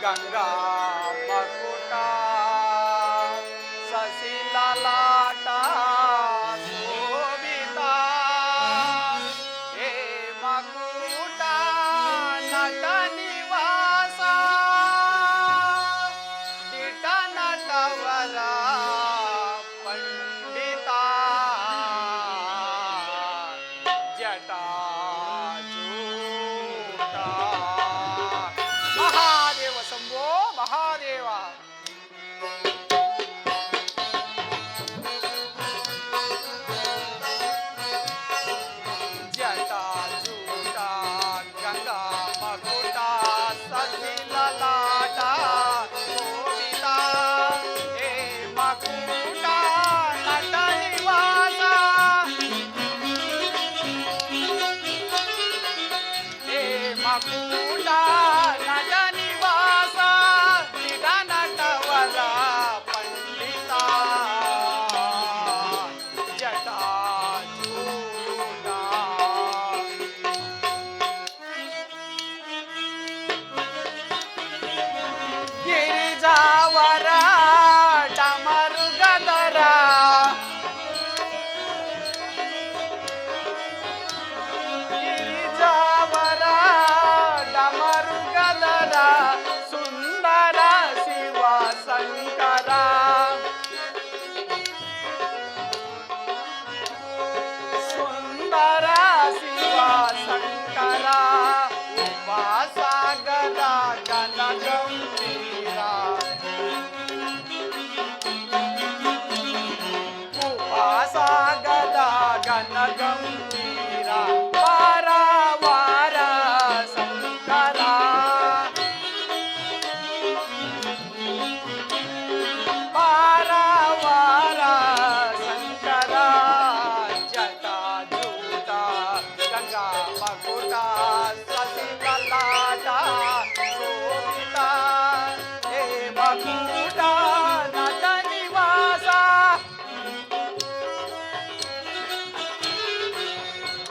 ಗಂಗಾ ಮಕುಟ ಸಸಿಲಲಾಟ ಶೋಭಿತ ಹೇ ಮಕುಟ ನಟ ನಿವಾಸ ದಿಟ ನಟವರ ಪಂಡಿತ ಜಟಾ ಮಹಾದೇವ ಶಂಭೋ ಮಹಾದೇವ. ಜಟಾ ಜೂಟ ಗಂಗಾ ಮಕುಟ ಸಸಿಲಲಾಟ ಶೋಭಿತ ಹೇ ಮಕುಟ ನಟ ನಿವಾಸ ಹೇ ಮಕುಟ ನಟ ನಿವಾಸ ದಿಟ ನಟವರ ಪಂಡಿತ ಜಟಾ ಜೂಟ ಗಿರಿಜಾವರ ಡಮರುಗದರ ಗಿರಿಜಾವರ ಡಮರುಗದರ ಸುಂದರ ಶಿವ ಶಂಕರ ಸುಂದರ ಶಿವ ಶಂಕರ ಉಪಾಸಾಗರ ಗಣ ಗಂಭೀರ ಉಪಾಸಾಗರ ಗಣ ಗಂಭೀರ ವಾರ ಶಂಕರ ವಾರ ಶಂಕರ ಜಟಾ ಜೂಟ ಗಂಗಾ ಮಕುಟ ಸಸಿಲಲಾಟ ಶೋಭಿತ ಹೇ ಮಕುಟ ನಟ ನಿವಾಸ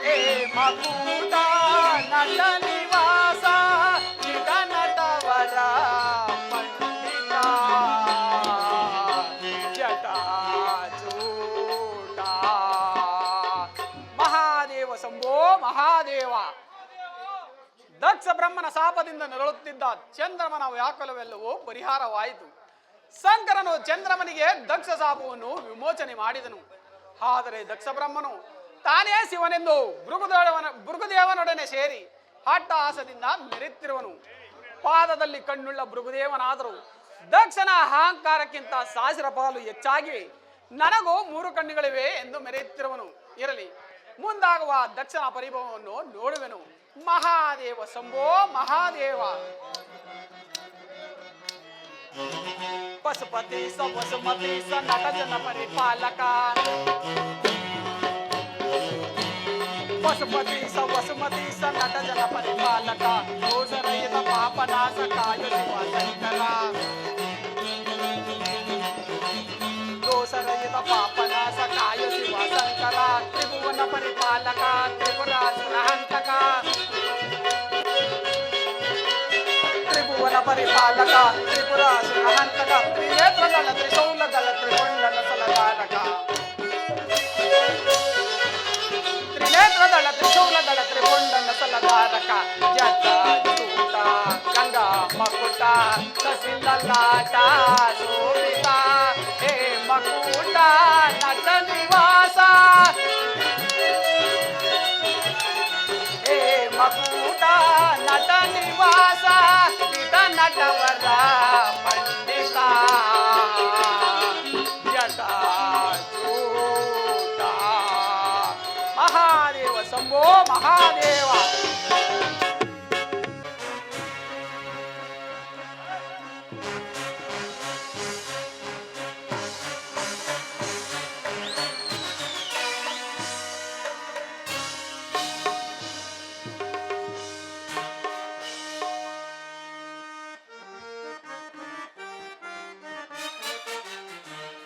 ಹೇ ಮಕುಟ ನಟ ನಿವಾಸ ಚಿಟ ನಟವರ ಪಂಡಿತ ಜಟಾ ಜೂಟ ಮಹಾದೇವ ಶಂಭೋ ಮಹಾದೇವ. ದಕ್ಷ ಬ್ರಹ್ಮನ ಶಾಪದಿಂದ ನರಳುತ್ತಿದ್ದ ಚಂದ್ರಮನ ವ್ಯಾಕುಲವೆಲ್ಲವೂ ಪರಿಹಾರವಾಯಿತು. ಶಂಕರನು ಚಂದ್ರಮನಿಗೆ ದಕ್ಷ ಶಾಪವನ್ನು ವಿಮೋಚನೆ ಮಾಡಿದನು. ಆದರೆ ದಕ್ಷ ಬ್ರಹ್ಮನು ತಾನೇ ಶಿವನೆಂದು ಭೃಗುದೇವನೊಡನೆ ಸೇರಿ ಹಟ್ಟಹಾಸದಿಂದ ಮೆರೆಯುತ್ತಿರುವನು. ಪಾದದಲ್ಲಿ ಕಣ್ಣುಳ್ಳ ಭೃಗುದೇವನಾದರೂ ದಕ್ಷನ ಅಹಂಕಾರಕ್ಕಿಂತ 1000 ಪಾಲು ಹೆಚ್ಚಾಗಿ ನನಗೂ 3 ಕಣ್ಣುಗಳಿವೆ ಎಂದು ಮೆರೆಯುತ್ತಿರುವನು. ಇರಲಿ, ಮುಂದಾಗುವ ದಕ್ಷನ ಪರಿಭವವನ್ನು ನೋಡುವೆನು. ಮಹಾದೇವ ಶಂಭೋ ಮಹಾದೇವ. ಪಶುಪತಿ ಸ ವಸುಮತಿ ಸ ನಟ ಜನ ಪರಿಪಾಲಕ ಪಶುಪತಿ ಸ ವಸುಮತಿ ಸ ನಟ ಜನ ಪರಿಪಾಲಕ ದೋಷರಹಿತ ಪಾಪನಾಶಕಾಯ ಶಿವ ಶಂಕರ ದೋಷರಹಿತ ಪಾಪನಾಶಕಾಯ ಶಿವ ಶಂಕರ ತ್ರಿಭುವನ ಪರಿಪಾಲಕ ತ್ರಿಪುರಾಸುರ ಹಂತಕ ತ್ರಿಭುವನ ಪರಿಪಾಲಕ ತ್ರಿಪುರಾಸುರ ಹಂತಕ ತ್ರಿನೇತ್ರದಳ ತ್ರಿಶೂಲದಳ ತ್ರಿಕೊಂಡಲ ಸಲಧಾರಕ ತ್ರಿನೇತ್ರದಳ ತ್ರಿಶೂಲದಳ ತ್ರಿಕೊಂಡಲ ಸಲಧಾರಕ ಜಟಾ ಜೂಟ ಗಂಗಾ ಮಕುಟ ಸಸಿಲಲಾಟ ಶೋಭಿತ ಹೇ ಮಕುಟ ನಟ ನಿವಾಸ ಹೇ ಮಕುಟ ನಟ ನಿವಾಸ ದಿಟ ನಟವರ ಪಂಡಿತ ಜಟಾ ಜೂಟ ಮಹಾದೇವ ಶಂಭೋ ಮಹಾದೇವ.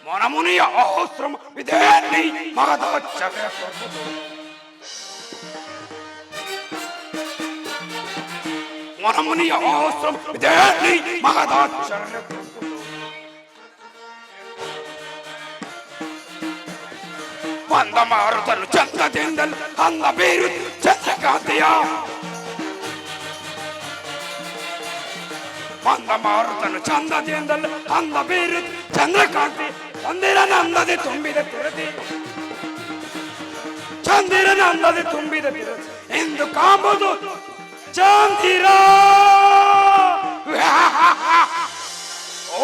ಮನಮುನಿಯ ಆಶ್ರಮ ವಿಧೇನಿ ಮಗದಚ್ಚವೇ ಪ್ರಭುದು ವನಮುನಿಯ ಆಶ್ರಮ ವಿಧೇನಿ ಮಹದಾಶ್ಚರ್ಯ ಬಂದ ಮಾರುತನು ಚಂದ್ರದಿಂದಲ್ ಅಂದ ಬೀರು ಚಂದ್ರಕಾಂತಿಯ ಬಂದ ಮಾರುತನು ಚಂದದಿಂದಲ್ ಅಂದ ಬೀರು ಚಂದ್ರಕಾಂತಿ ಚಂದಿರನಂದದೆ ತುಂಬಿದ ತಿರದಿ ಚಂದಿರನಂದದೆ ತುಂಬಿದ ತಿರದಿ ಎಂದು ಕಾಂಬುದು ಚಂದಿರ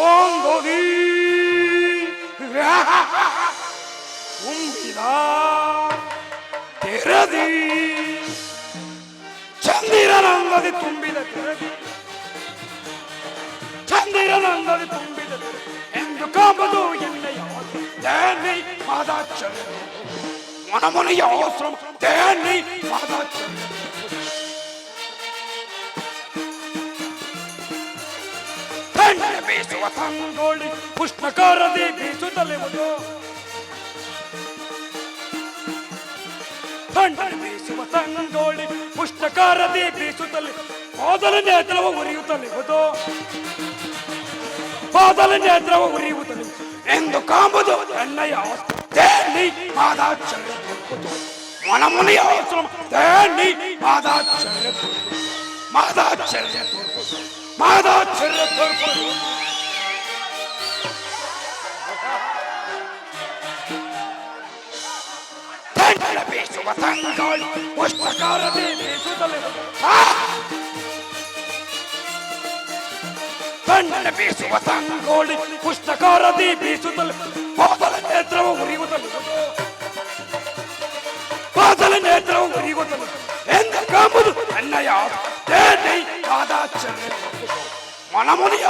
ಓಂಗೋದಿ ತುಂಬಿದ ತೆರದಿ ಚಂದಿರನಂದದೆ ತುಂಬಿದ ತೆರದಿ ಚಂದಿರನಂದದೆ ತುಂಬಿದ ತೆರದಿ ಎಂದು ಕಾಂಬುದು ಎಣ್ಣೆಯ ದೇನಿ ಮಾದಾಚರ್ಯ ವನಮುನಿಯ ಆಶ್ರಮ ದೇನಿ ಮಾದಾಚರ್ಯ ಬೀಸುವ ತಂಗೋಳಿ ಪುಷ್ಪಕಾರದಿ ಬೀಸುತ್ತಲಿರುವುದು ಬೀಸುವ ತಂಗೋಳಿ ಪುಷ್ಪಕಾರದಿ ಬೀಸುತ್ತಲಿ ಮೊದಲ ನೇತ್ರವು ಉರಿಯುತ್ತಲಿರುವುದು ಮೊದಲ ನೇತ್ರವು ಉರಿಯುತ್ತಲಿ ಎಂದು ಕಾಂಬುದು ಎಣ್ಣೆಯ ದೇನಿ ಮಾದಾಚರ್ಯ ವನಮುನಿಯ ಆಶ್ರಮ ದೇನಿ ಮಾದಾಚರ್ಯ ಮಾದಾಚರ್ಯ ಮಾದಾಚರ್ಯ ತೋರ್ಪದು ತಂಗಳ ಬೀಸುವ ತಂಗಾಳಿ ಪುಷ್ಪಕಾರದಿ ಬೀಸುತ್ತಲಿರುವುದು ತಂಗಳ ಬೀಸುವ ತಂಗೋಳಿ ಪುಷ್ಪಕಾರದಿ ಬೀಸುತ್ತಲಿ ಮೊದಲ ನೇತ್ರವು ಉರಿಯುತ್ತಲಿರುವುದು ಮೊದಲ ನೇತ್ರವು ಉರಿಯುತ್ತಲಿರುವುದು ಎಂದು ಕಾಂಬುದು ಎಣ್ಣೆಯ ದೇನಿ ಮಾದಾಚರ್ಯ ವನಮುನಿಯ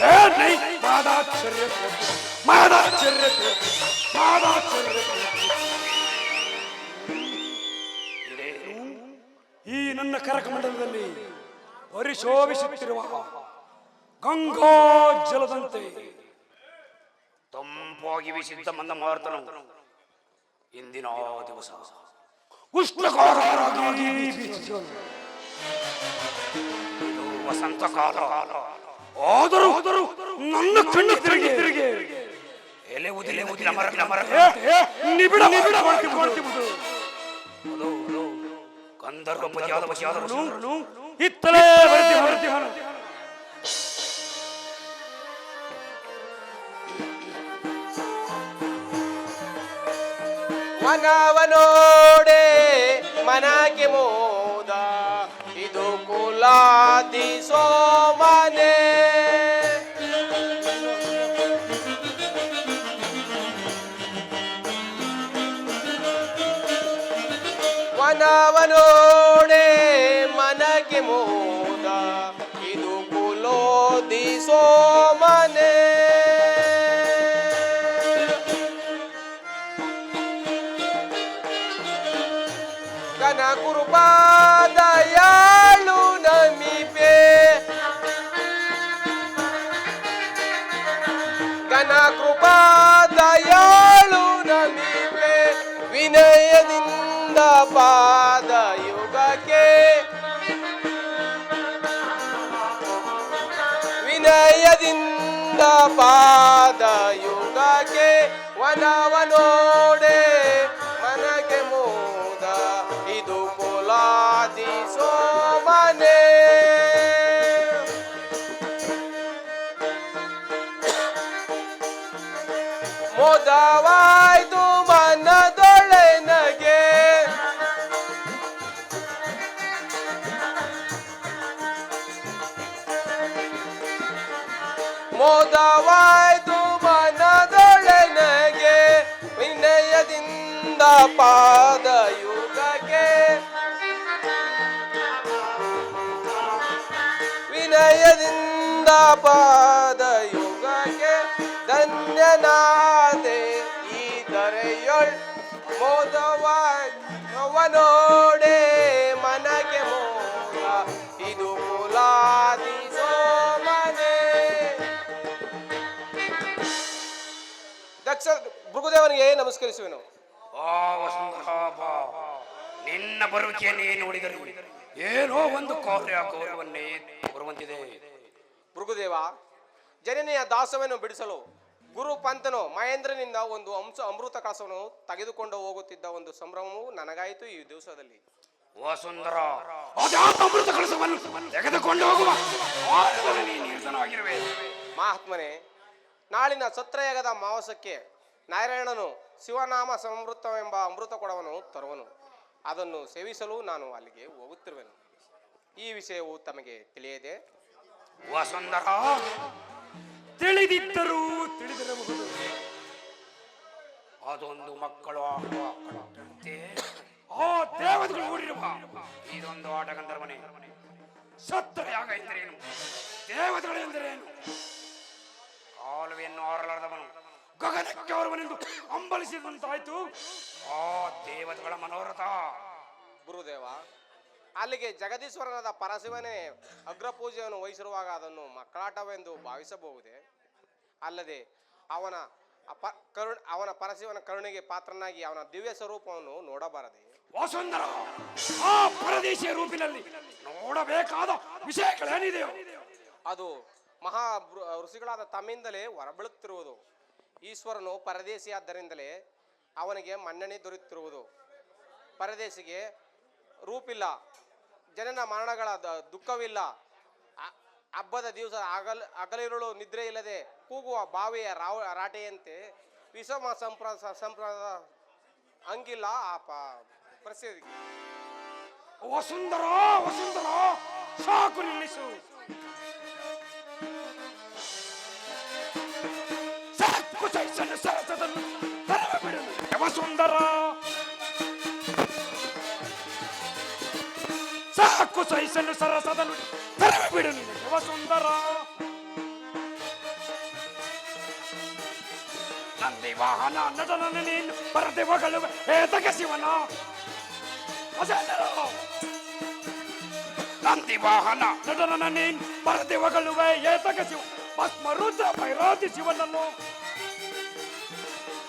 ದೇನಿ ಮಾದಾಚರ್ಯ ಮಾದಾಚರ್ಯ ಮಾದಾಚರ್ಯ ಈ ನನ್ನ ಕರಕಮಂಡಲದಲ್ಲಿ ಪರಿಶೋಭಿಸುತ್ತಿರುವ ಗಂಗಾ ಜಲದಂತೆ ತಂಪಾಗಿ ಬೀಸಿದ್ದ ಮಂದ ಮಾರುತನು ಇಂದಿನ ದಿವಸ ಉಷ್ಣಕಾಲರಾಗಿ ಬೀಸಿದನು. ಇದು ವಸಂತ ಕಾಲ ಆದರೂ ನನ್ನ ಕಣ್ಣು ತಿರುಗಿ ಎಲೆ ಉದಿಲೆ ಉದಿಲ ಮರ ನಿಬಿಡ ಮಾಡ್ತಿರುವುದು ಗಂಧರ್ವ ಪತಿಯಾದವನು ಇತ್ತಲೇ ಬರ್ತಿಹನು ಮನವನೋಡೆ ಮನಕ್ಕೆ ಮೋದ ಇದು ಕುಲಾದಿ ಸೋಮನೆ ಮನವನೋಡೆ ಮನಕ್ಕೆ ಮೋದ ಇದು ಕುಲೋದಿ ಸೋಮನೆ ಗನ ಕುರುಪಾದಯಾಳು ನಮಿಪೆ ಗನ ಕೃಪಾದಯಾಳು ನಮಿಪೆ ವಿನಯದಿಂದ ಪಾದ ಯುಗಕ್ಕೆ ವಿನಯದಿಂದ ಪಾದ ಯುಗಕ್ಕೆ ವನವನೋಡೆ ಮನಗೆ ಮೋದ ಇದು ಕುಲಾದಿ ಸೋಮನೆ ಮೋದವಾಯ್ತು ಮನದೊಳೆನಗೆ ಮೋದವಾಯ್ತು ಮನದೊಳೆನಗೆ ವಿನಯದಿಂದ ಪಾದ ಯುಗಕ್ಕೆ ವಿನಯದಿಂದ ಪಾದ ಯುಗಕ್ಕೆ ಧನ್ಯನಾದೆ ಈ ದರೆಯೊಳ್ ಮೋದವನೋಡೆ ಮನಗೆ ಮೋದ ಇದು ಕುಲಾದಿ ಸೋಮನೆ ದಕ್ಷ ಭೃಗುದೇವನಿಗೆ ನಮಸ್ಕರಿಸುವೆನು. ಆ ವಸುಂಧರಾ ಬಾ, ನಿನ್ನ ಬರುವಿಕೆಯನ್ನೇ ನೋಡಿದರು ಏನೋ ಒಂದು ಕಾರ್ಯ ಗೌರವನ್ನೇ ಬರುವಂತಿದೆ. ಭೃಗುದೇವ, ಜನನಿಯ ದಾಸವನ್ನು ಬಿಡಿಸಲು ಗುರು ಪಂತನು ಮಹೇಂದ್ರನಿಂದ ಒಂದು ಅಮೃತ ಕಳಸವನ್ನು ತೆಗೆದುಕೊಂಡು ಹೋಗುತ್ತಿದ್ದ ಒಂದು ಸಂಭ್ರಮವು ನನಗಾಯಿತು ಈ ದಿವಸದಲ್ಲಿ. ವಸುಂಧರ, ಅಮೃತ ಕಳಸವನ್ನು ತೆಗೆದುಕೊಂಡು ಹೋಗುವ ನಿರ್ಧನವಾಗಿರುವೆ. ಮಹಾತ್ಮನೇ, ನಾಳಿನ ಸತ್ರಯಾಗದ ಮಾವಸಕ್ಕೆ ನಾರಾಯಣನು ಶಿವನಾಮ ಸಮೃತವೆಂಬ ಅಮೃತ ಕೊಡವನ್ನು ತರುವನು. ಅದನ್ನು ಸೇವಿಸಲು ನಾನು ಅಲ್ಲಿಗೆ ಹೋಗುತ್ತಿರುವೆನು. ಈ ವಿಷಯವು ತಮಗೆ ತಿಳಿಯದೆ? ವಸುಂಧರ, ತಿಳಿದಿದ್ದರೂ ತಿಳಿದಿರಬಹುದು. ಅದೊಂದು ಮಕ್ಕಳು ಆಟದಂತೆ ಆ ದೇವತೆಗಳು ಹೂಡಿರುವ ಇದೊಂದು ಆಟಗಂಧರ್ವನೇ. ಸತ್ರಯಾಗ ಎಂದರೇನು? ದೇವತೆಗಳು ಎಂದರೇನು? ಕಾಲುವೆಯನ್ನು ಆರಲಾರದವನು ಗಗನಕ್ಕೆ ಅವರವನೆಂದು ಅಂಬಲಿಸಿದಂತಾಯ್ತು ಆ ದೇವತೆಗಳ ಮನೋರಥ. ಗುರುದೇವ, ಅಲ್ಲಿಗೆ ಜಗದೀಶ್ವರನಾದ ಪರಶಿವನೇ ಅಗ್ರಪೂಜೆಯನ್ನು ವಹಿಸಿರುವಾಗ ಅದನ್ನು ಮಕ್ಕಳಾಟವೆಂದು ಭಾವಿಸಬಹುದೇ? ಅಲ್ಲದೆ ಅವನ ಪರಶಿವನ ಕರುಣೆಗೆ ಪಾತ್ರನಾಗಿ ಅವನ ದಿವ್ಯ ಸ್ವರೂಪವನ್ನು ನೋಡಬಾರದೆ? ವಸುಂಧರ, ಆ ಪರದೇಶಿಯ ರೂಪಿನಲ್ಲಿ ನೋಡಬೇಕಾದ ವಿಷಯಗಳೇನಿದೆಯೋ ಅದು ಮಹಾ ಋಷಿಗಳಾದ ತಮ್ಮಿಂದಲೇ ಹೊರಬೀಳುತ್ತಿರುವುದು. ಈಶ್ವರನು ಪರದೇಶಿಯಾದ್ದರಿಂದಲೇ ಅವನಿಗೆ ಮನ್ನಣೆ ದೊರೆಯುತ್ತಿರುವುದು. ಪರದೇಶಿಗೆ ರೂಪಿಲ್ಲ, ಜನನ ಮರಣಗಳ ದುಃಖವಿಲ್ಲ, ಹಬ್ಬದ ದಿವಸ ಹಗಲಿರುಳು ನಿದ್ರೆ ಇಲ್ಲದೆ ಕೂಗುವ ಬಾವಿಯ ರಾಟೆಯಂತೆ ವಿಷಮ ಸಂಪ್ರದಾಯ ಹಂಗಿಲ್ಲ ಆ ಪರಿಸ್ಥಿತಿ. ವಸುಂಧರ, ವಸುಂಧರ, ಸಾಕು ನಿಲ್ಲಿಸು. ಸಾಕು ಸೈಸನ್ನು ಸರಸದನ್ನು ಬಿಡು ವಸುಂಧರ. ಸಾಕು ಸೈಸನ್ನು ಸರಸದನ್ನು ಬಿಡು ವಸುಂಧರ. ನಂದಿ ವಾಹನ ನಟನನ್ನು ನೀನು ಬರದೆ ಹೊಗಳುವೆ ಏತಕ್ಕೆ ಶಿವನ. ನಂದಿ ವಾಹನ ನಟನನ್ನು ನೀನು ಬರದೆ ಹೊಗಳುವೆ ಏತಕ್ಕೆ ಶಿವ. ಭಸ್ಮ ರುದ್ರ ಭೈರಾದಿ ಶಿವನನ್ನು,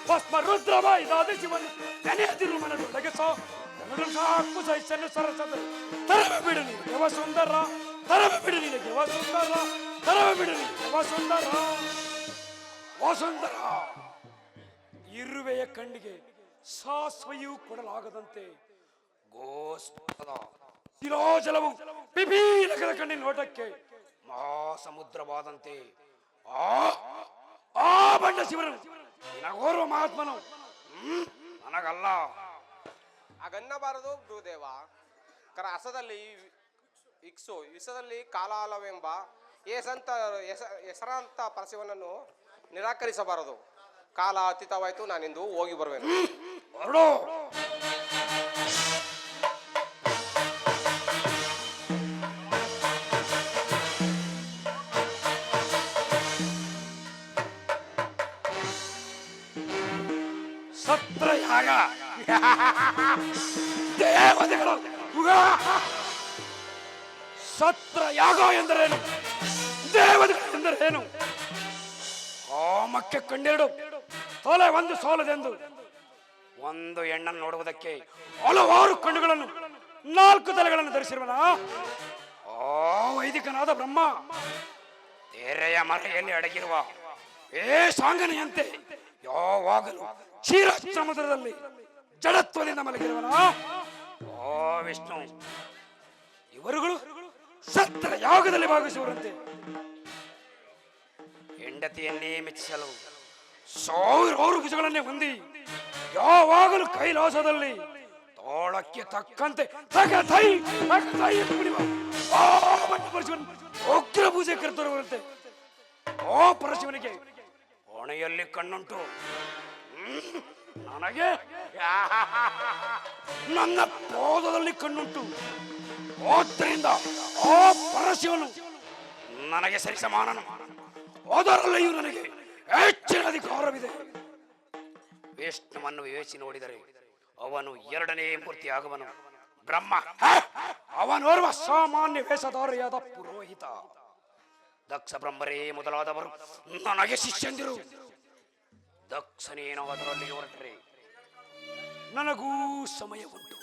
ಭಸ್ಮ ರುದ್ರ ಭೈರಾದಿ ಶಿವನು ನೆನೆಯದಿರು ಮನದೊಳಗೆ ಸಾಕು ಸೈಸನ್ನು ಸರಸದ ಬಿಡು ನಿನಗೆ ವಸುಂಧರ. ಬಿಡು ನಿನಗೆ ವಸುಂಧರ. ಬಿಡು ನಿನಗೆ ವಸುಂಧರ. ವಸುಂಧರ, ಇರುವೆಯ ಕಣ್ಣಿಗೆ ಸಾಸ್ವೆಯೂ ಕೊಡಲಾಗದಂತೆ ಗೋಸ್ಪದ ಶಿರೋಜಲವು ಪಿಪೀಲಕದ ಕಣ್ಣಿನ ನೋಟಕ್ಕೆ ಮಹಾಸಮುದ್ರವಾದಂತೆ ಆ ಬಂಡ ಶಿವನು ನಿನಗೋರ್ವ ಮಹಾತ್ಮನು, ನನಗಲ್ಲ. ಹಾಗನ್ನಬಾರದು ಗುರುದೇವ. ಹಸದಲ್ಲಿ ಇಕ್ಸು ವಿಷದಲ್ಲಿ ಕಾಲಾಲವೆಂಬ ಹೆಸರಂತ ಪರಶಿವನನ್ನು ನಿರಾಕರಿಸಬಾರದು. ಕಾಲ ಅತೀತವಾಯಿತು, ನಾನಿಂದು ಹೋಗಿ ಬರುವೆನು. ಹೊರಡು. ಸತ್ರಯಾಗ ದೇವತೆಗಳು ಸತ್ರಯಾಗ ಎಂದರೇನು? ದೇವತೆಗಳು ಎಂದರೇನು? ಕಾಮಕ್ಕೆ ಕಂಡೆರಡು ತಲೆ ಒಂದು ಸೋಲದೆಂದು ಒಂದು ಹೆಣ್ಣನ್ನು ನೋಡುವುದಕ್ಕೆ ಹಲವಾರು ಕಣ್ಣುಗಳನ್ನು 4 ತಲೆಗಳನ್ನು ಧರಿಸಿರುವನ ಆ ವೈದಿಕನಾದ ಬ್ರಹ್ಮ ತೆರೆಯ ಮರೆಯಲ್ಲಿ ಅಡಗಿರುವ ಸಾಂಗನೆಯಂತೆ ಯಾವಾಗಲೂ ಕ್ಷೀರ ಸಮುದ್ರದಲ್ಲಿ ಜಡತ್ವದಿಂದ ಮಲಗಿರುವನ ಓ ವಿಷ್ಣು. ಇವರುಗಳು ಸತ್ರ ಯಾಗದಲ್ಲಿ ಭಾಗಿಸುವರಂತೆ ಹೆಂಡತಿಯನ್ನೇ ಮೆಚ್ಚಿಸಲು ಸಾವಿರಾರು ಭುಜಗಳನ್ನೇ ಹೊಂದಿ ಯಾವಾಗಲೂ ಕೈಲಾಸದಲ್ಲಿ ತೋಳಕ್ಕೆ ತಕ್ಕಂತೆ ಉಗ್ರ ಪೂಜೆ ಕರೆತರುವಂತೆ ಓ ಪರಶಿವನಿಗೆ ಹೊಣೆಯಲ್ಲಿ ಕಣ್ಣುಂಟು, ನನಗೆ ನನ್ನ ಪಾದದಲ್ಲಿ ಕಣ್ಣುಂಟು. ಆದ್ದರಿಂದ ಆ ಪರಶಿವನು ನನಗೆ ಸರಿಸಮಾನನು, ಅದರಲ್ಲಿಯೂ ನನಗೆ ಹೆಚ್ಚಿನ ಅಧಿಕಾರವಿದೆ. ವಿಷ್ಣುವನ್ನು ವಿವೇಚಿ ನೋಡಿದರೆ ಅವನು 2ನೇ ಮೂರ್ತಿ ಆಗುವನು. ಬ್ರಹ್ಮ ಅವನೋರ್ವ ಸಾಮಾನ್ಯ ವೇಷಧಾರಿಯಾದ ಪುರೋಹಿತ. ದಕ್ಷ ಬ್ರಹ್ಮರೇ ಮೊದಲಾದವರು ನನಗೆ ಶಿಷ್ಯಂದಿರು. ದಕ್ಷನೇನೋ ಅದರಲ್ಲಿ ಹೊರಟರೆ ನನಗೂ ಸಮಯ ಉಂಟು.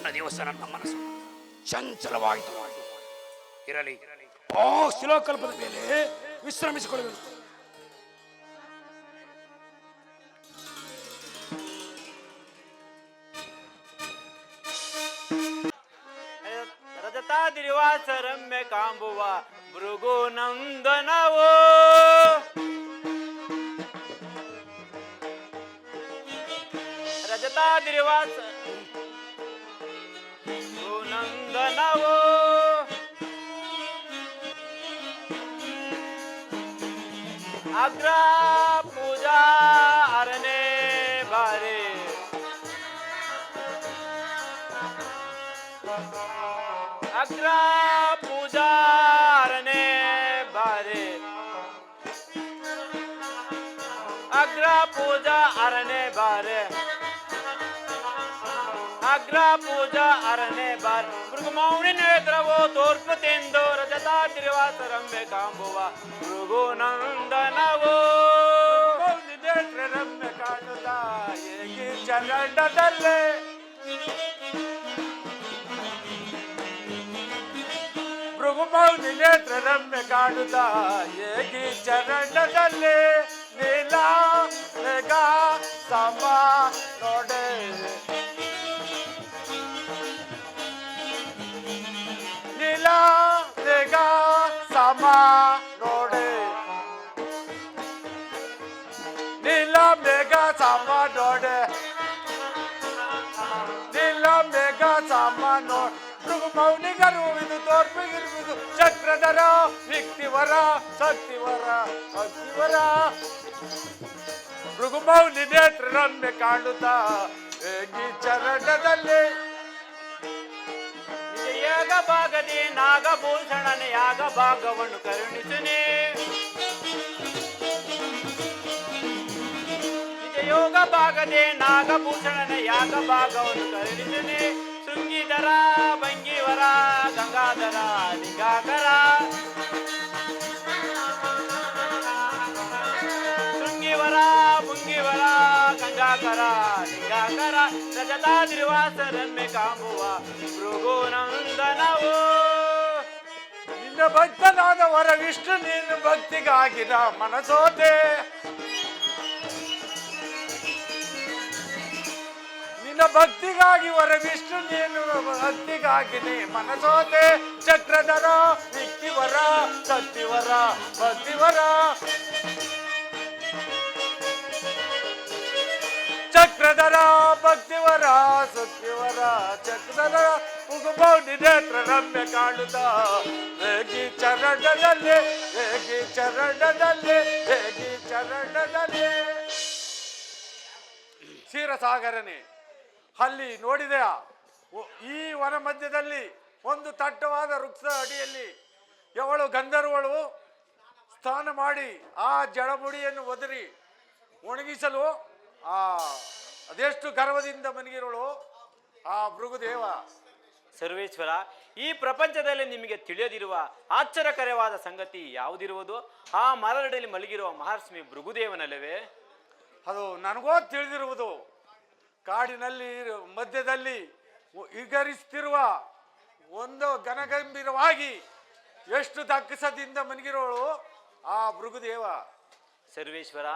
ಇವತ್ತಿನ ದಿವಸ ನನ್ನ ಮನಸ್ಸು ಚಂಚಲವಾಯಿತು. ಇರಲಿ, ಆ ಶಿಲಾಕಲ್ಪದ ಮೇಲೆ ವಿಶ್ರಮಿಸಿಕೊಳ್ಳಬೇಕು. ರಜತಾದಿರಿವಾಸ ರಮ್ಯ ಕಾಂಬುವ ಭೃಗು ನಂದನವೋ ರಜತಾದಿರಿವಾಸ ನಂದನವೋ ಅಗ್ರ ಪೂಜಾ ಅರನೇ ಬಾರಿ ಅಗ್ರ ಪೂಜಾ ಅರನೇ ಬಾರಿ ಅಗ್ರ ಪೂಜಾ ಅರನೇ ಬಾರೆ ಅಗ್ರ ಪೂಜಾ ಅರನೇ ಬಾರ್ ಮೃಗಮೌನಿ ನೇತ್ರವೋ ತೋರ್ಪತೆಂದು ರಜತಾದಿರಿವಾಸ ರಮ್ಯ ಕಾಂಬುವ ಭೃಗು ನಂದನವೋ ನೇತ್ರ ರಮ್ಯ ಕಾಣುತ್ತ ಏಗಿ ಚರಂಡದಲ್ಲೇ ಭೃಗುಮೌನಿ ನೇತ್ರ ರಮ್ಯ ಕಾಣುತ್ತ ಏಗಿ ಚರಂಡದಲ್ಲೇ ನೀಲ ಮೇಘ ಸಮ ನೋಡೆ ನೀಲ ಮೇಘ ಸಮ ನೋಡೆ ನೀಲ ಮೇಘ ಸಮ ನೋಡೆ ನೀಲ ಮೇಘ ಸಮ ನೋಡ್ ಭೃಗುಮೌನಿಗರು ಇದು ತೋರ್ಪಿಗಿರುವುದು ಚಕ್ರಧರ ವ್ಯಕ್ತಿವರ ಶಕ್ತಿವರ ಶಕ್ತಿವರ ಭೃಗುಮೌನಿ ನೇತ್ರ ರಮ್ಯ ಕಾಣುತ್ತಾ ಏಗಿ ಚರಣದಲ್ಲಿ ಯಾಗ ಭಾಗದಿ ನಾಗಭೂಷಣನ ಯಾಗ ಭಾಗವನ್ನು ಕರುಣಿಸನೆ ನಿಜ ಯೋಗ ಭಾಗದೆ ನಾಗಭೂಷಣನ ಯಾಗ ಭಾಗವನ್ನು ಕರುಣಿಸನೆ ಶೃಂಗಿಧರ ಭಂಗಿವರ ಗಂಗಾಧರ ಲಿಂಗಾಕರ ಶೃಂಗಿವರ ಭುಂಗಿವರ ಗಂಗಾಕರ ಲಿಂಗಾಕರ ರಜತಾದಿರಿವಾಸ ರಮ್ಯ ಕಾಂಬುವ ಭೃಗು ನಂದನವೋ ನಿನ್ನ ಭಕ್ತನಾದ ವರ ವಿಷ್ಣು ನೀನು ಭಕ್ತಿಗಾಗಿನ ಮನಸೋತೆ ನಿನ್ನ ಭಕ್ತಿಗಾಗಿ ವರ ವಿಷ್ಣು ನೀನು ಭಕ್ತಿಗಾಗಿನಿ ಮನಸೋತೆ ಚಕ್ರಧರ ವ್ಯಕ್ತಿವರ ಶಕ್ತಿವರ ಭಕ್ತಿವರ ಚಕ್ರಧರ ಭಕ್ತಿವರ ಶಕ್ತಿವರ ಚಕ್ರಧರ ಭೃಗುಮೌನಿ ನೇತ್ರ ರಮ್ಯ ಕಾಣುತ್ತ ಹೇಗಿ ಚರಣದಲ್ಲಿ ಹೇಗಿ ಚರಣದಲ್ಲಿ ಹೇಗಿ ಚರಣದಲ್ಲಿ ಕ್ಷೀರಸಾಗರನೇ ಅಲ್ಲಿ ನೋಡಿದೆಯಾ ಈ ವನ ಮಧ್ಯದಲ್ಲಿ ಒಂದು ದಟ್ಟವಾದ ವೃಕ್ಷ ಅಡಿಯಲ್ಲಿ ಅವಳು ಗಂಧರ್ವಳು ಸ್ನಾನ ಮಾಡಿ ಆ ಜಡಮುಡಿಯನ್ನು ಒದರಿ ಒಣಗಿಸಲು ಅದೆಷ್ಟು ಗರ್ವದಿಂದ ಮನಗಿರೋಳು ಆ ಭೃಗುದೇವ. ಸರ್ವೇಶ್ವರ, ಈ ಪ್ರಪಂಚದಲ್ಲಿ ನಿಮಗೆ ತಿಳಿಯದಿರುವ ಆಶ್ಚರ್ಯಕರವಾದ ಸಂಗತಿ ಯಾವುದಿರುವುದು? ಆ ಮರದಡಿಯಲ್ಲಿ ಮಲಗಿರುವ ಮಹರ್ಷಿ ಭೃಗುದೇವನಲ್ಲವೇ? ಅದು ನನಗೋ ತಿಳಿದಿರುವುದು. ಕಾಡಿನಲ್ಲಿ ಮಧ್ಯದಲ್ಲಿ ಈಗರಿಸುತ್ತಿರುವ ಒಂದು ಘನಗಂಭೀರವಾಗಿ ಎಷ್ಟು ದಕ್ಕಸದಿಂದ ಮನಗಿರೋಳು ಆ ಭೃಗುದೇವ. ಸರ್ವೇಶ್ವರ,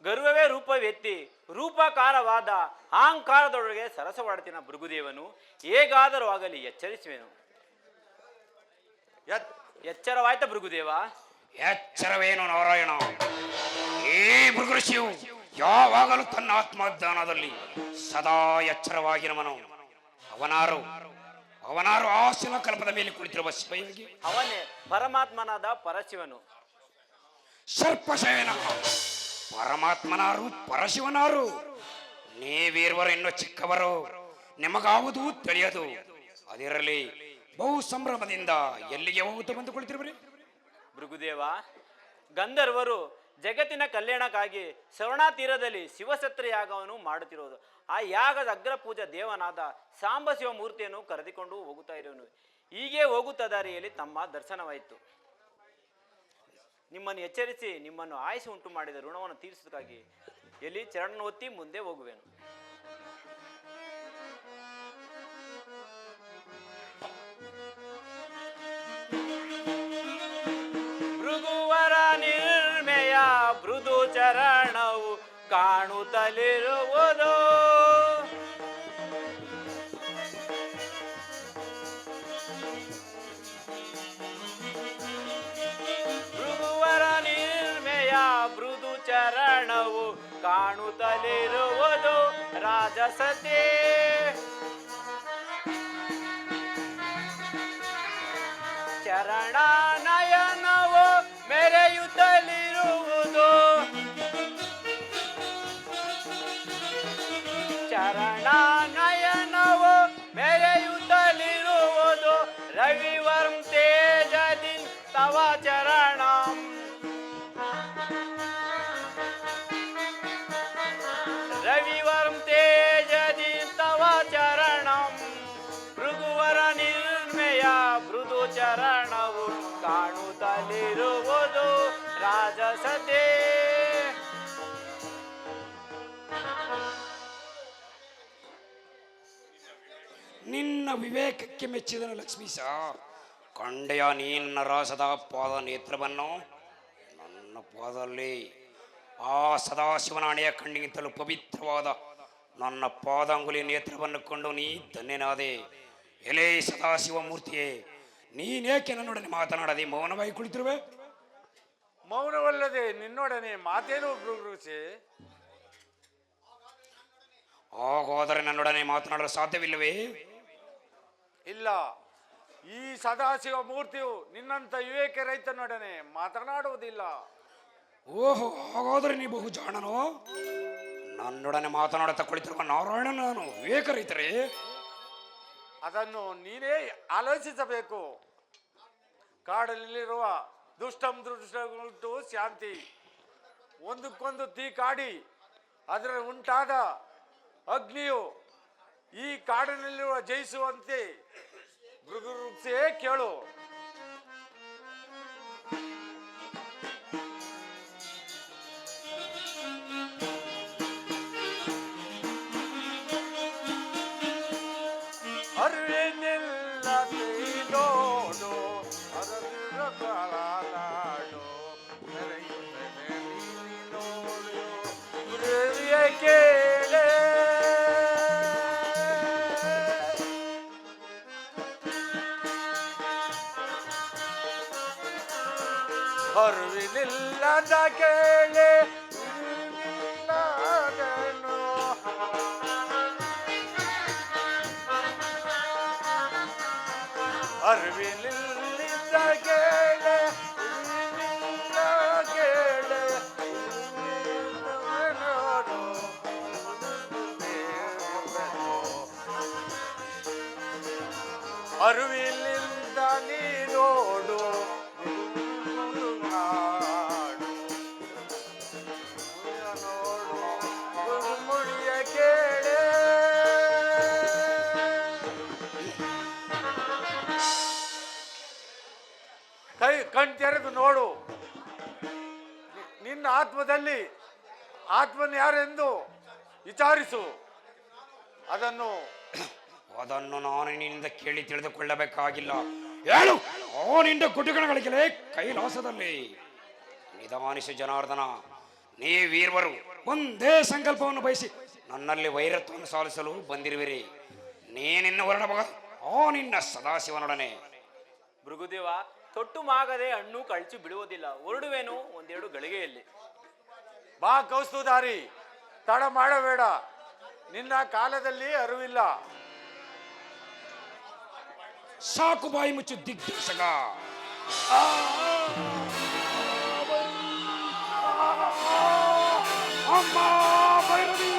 ಗರ್ವವೇ ರೂಪವೆತ್ತಿ ರೂಪಕಾರವಾದ ಅಹಂಕಾರದೊಳಗೆ ಸರಸವಾಡುತ್ತಿನ ಭೃಗುದೇವನು ಹೇಗಾದರೂ ಆಗಲಿ ಎಚ್ಚರಿಸುವೆನು. ಎಚ್ಚರವಾಯ್ತ ಭೃಗುದೇವ? ಎಚ್ಚರವೇನು ನಾರಾಯಣ? ಈ ಭೃಗುಋಷಿಯು ಯಾವಾಗಲೂ ತನ್ನ ಆತ್ಮಜ್ಞಾನದಲ್ಲಿ ಸದಾ ಎಚ್ಚರವಾಗಿರುವನು. ಅವನಾರು ಆ ಶಿಲಾಕಲ್ಪದ ಮೇಲೆ ಕುಳಿತಿರುವ ಶಿವಯೋಗಿ. ಅವನೇ ಪರಮಾತ್ಮನಾದ ಪರಶಿವನು. ಸರ್ಪಶಯನ ಪರಮಾತ್ಮನಾರು ಪರಶಿವನಾರು. ನೀವೀರ್ವರು ಇನ್ನೂ ಚಿಕ್ಕವರು, ನಿಮಗಾವುದು ತಿಳಿಯದು. ಅದಿರಲಿ, ಬಹು ಸಂಭ್ರಮದಿಂದ ಎಲ್ಲಿಗೆ ಹೋಗುತ್ತಾ ಬಂದು ಕುಳಿತಿರುವರಿ? ಭೃಗುದೇವ, ಗಂಧರ್ವರು ಜಗತ್ತಿನ ಕಲ್ಯಾಣಕ್ಕಾಗಿ ಶ್ರವಣ ತೀರದಲ್ಲಿ ಶಿವಸತ್ರ ಯಾಗವನ್ನು ಮಾಡುತ್ತಿರುವುದು. ಆ ಯಾಗದ ಅಗ್ರ ಪೂಜಾ ದೇವನಾದ ಸಾಂಬ ಶಿವ ಮೂರ್ತಿಯನ್ನು ಕರೆದುಕೊಂಡು ಹೋಗುತ್ತಾ ಇರುವನು. ಹೀಗೆ ಹೋಗುತ್ತಾ ದಾರಿಯಲ್ಲಿ ತಮ್ಮ ದರ್ಶನವಾಯಿತು. ನಿಮ್ಮನ್ನು ಎಚ್ಚರಿಸಿ ನಿಮ್ಮನ್ನು ಆಯಸ್ಸು ಉಂಟು ಮಾಡಿದ ಋಣವನ್ನು ತೀರಿಸುವುದಕ್ಕಾಗಿ ಎಲ್ಲಿ ಚರಣ ಒತ್ತಿ ಮುಂದೆ ಹೋಗುವೆನು. ಕಾಣುತ್ತಲಿರುವುದು. ಭೃಗುವರ ನಿರ್ಮೆಯ ಮೃದು ಚರಣವು ಕಾಣುತ್ತಲಿರುವುದು ರಾಜಸತೆ. ಚರಣ ನಯನವು ಮೆರೆಯುತ್ತಲಿರುವುದು. ಚರಣ ನಯನವು ಮೆರೆಯುತ್ತಲಿರುವುದು. ರವಿವರ್ಮ ತೇಜದಿ ತವ ಚರಣಂ. ರವಿವರ್ಮ ತೇಜದಿ ತವ ಚರಣಂ. ಭೃಗುವರ ನಿರ್ಮೆಯ ಮೃದು ಚರಣವು ಕಾಣುತ್ತಲಿರುವುದು ರಾಜಸತೆ. ನಿನ್ನ ವಿವೇಕಕ್ಕೆ ಮೆಚ್ಚಿದನು ಲಕ್ಷ್ಮೀಶ. ಕಂಡೆಯ ನಿನ್ನ ರಾಸದ ಪಾದ ನೇತ್ರವನ್ನು ನನ್ನ ಪಾದದಲ್ಲಿ ಆ ಸದಾಶಿವನ ಹಣೆಯ ಕಣ್ಣಿಗಿಂತಲೂ ಪವಿತ್ರವಾದ ನನ್ನ ಪಾದಾಂಗುಲಿ ನೇತ್ರವನ್ನು ಕೊಂಡು ನೀ ಧನ್ಯನಾದೆ. ಎಲೆ ಸದಾಶಿವ ಮೂರ್ತಿಯೇ, ನೀನೇಕೆ ನನ್ನೊಡನೆ ಮಾತನಾಡದೆ ಮೌನವಾಗಿ ಕುಳಿತಿರುವೆ? ಮೌನವಲ್ಲದೆ ನಿನ್ನೊಡನೆ ಮಾತೇನು ಭೃಗುರುಚಿ? ಹಾಗಾದರೆ ನನ್ನೊಡನೆ ಮಾತನಾಡಲು ಸಾಧ್ಯವಿಲ್ಲವೇ? ಇಲ್ಲ, ಈ ಸದಾಶಿವ ಮೂರ್ತಿಯು ನಿನ್ನಂತ ವಿವೇಕ ರೈತನೊಡನೆ ಮಾತನಾಡುವುದಿಲ್ಲ. ಓಹೋ, ಹಾಗಾದರೆ ನೀ ಬಹು ಜಾಣನೋ? ನನ್ನೊಡನೆ ಮಾತನಾಡುತ್ತಾ ಕುಳಿತಿರುವ ನಾರಾಯಣ ನಾನು ವಿವೇಕ ರೈತರೇ? ಅದನ್ನು ನೀನೇ ಆಲೋಚಿಸಬೇಕು. ಕಾಡಲ್ಲಿರುವ ದುಷ್ಟಂ ದುಷ್ಟಗುಂಟು ಶಾಂತಿ. ಒಂದಕ್ಕೊಂದು തീ ಕಾಡಿ ಅದರ ಉಂಟಾದ ಅಗ್ನಿಯು ಈ ಕಾಡಿನಲ್ಲಿರುವ ಜಯಿಸುವಂತೆ ಭೃಗುರುಕ್ಷೇ ಕೇಳು. ಅರಿವಿನಿಲ್ಲದೆ ನೋಡು ಅರವಿರ ಕಾಲಾಡು ಮೆರೆಯುತ್ತದೆ ನೀನು ನೋಡು ಗುರುವಿಯ ಕೇಳೆ. ಅರಿವಿನಿಲ್ಲದ ಕೇಳೆ ಇಲ್ಲದನು. ಅರಿವಿನಿಲ್ಲದ ಕೇಳೆ ಇಲ್ಲಿಲ್ಲ ಕೇಳೆ ನೋಡು. ಅರಿವಿನಿಂದ ನೀ ನೋಡು ಮುಳಿಯ ಕೇಳೆ. ಕಣ್ತೆರೆದು ನೋಡು. ನಿನ್ನ ಆತ್ಮದಲ್ಲಿ ಆತ್ಮನ್ ಯಾರೆಂದು ವಿಚಾರಿಸು. ಅದನ್ನು ನಾನು ನಿನ್ನಿಂದ ಕೇಳಿ ತಿಳಿದುಕೊಳ್ಳಬೇಕಾಗಿಲ್ಲ. ಹೇಳು, ಆ ನಿಂದ ಗುಡ್ಡಗಣಗಳಿಗೆ ಕೈಲಾಸದಲ್ಲಿ ನಿಧಾನಿಸು ಜನಾರ್ದನ. ನೀ ವೀರ್ವರು ಒಂದೇ ಸಂಕಲ್ಪವನ್ನು ಬಯಸಿ ನನ್ನಲ್ಲಿ ವೈರತ್ವವನ್ನು ಸಾಧಿಸಲು ಬಂದಿರುವಿರಿ. ನೀನಿನ್ನು ಹೊರಡಬಹುದು ಆ ನಿನ್ನ ಸದಾಶಿವನೊಡನೆ. ಭೃಗುದೇವ, ತೊಟ್ಟು ಮಾಗದೆ ಹಣ್ಣು ಕಳಚಿ ಬಿಡುವುದಿಲ್ಲ. ಹೊರಡುವೇನು ಒಂದೆರಡು ಗಳಿಗೆಯಲ್ಲಿ. ಬಾ ಕೌಸ್ತುಧಾರಿ, ತಡ ಮಾಡಬೇಡ. ನಿನ್ನ ಕಾಲದಲ್ಲಿ ಅರಿವಿಲ್ಲ. ಸಾಕು, ಬಾಯಿ ಮುಚ್ಚು ದಿಗ್ದರ್ಶಕ. ಅಮ್ಮ ಭೈರವಿ,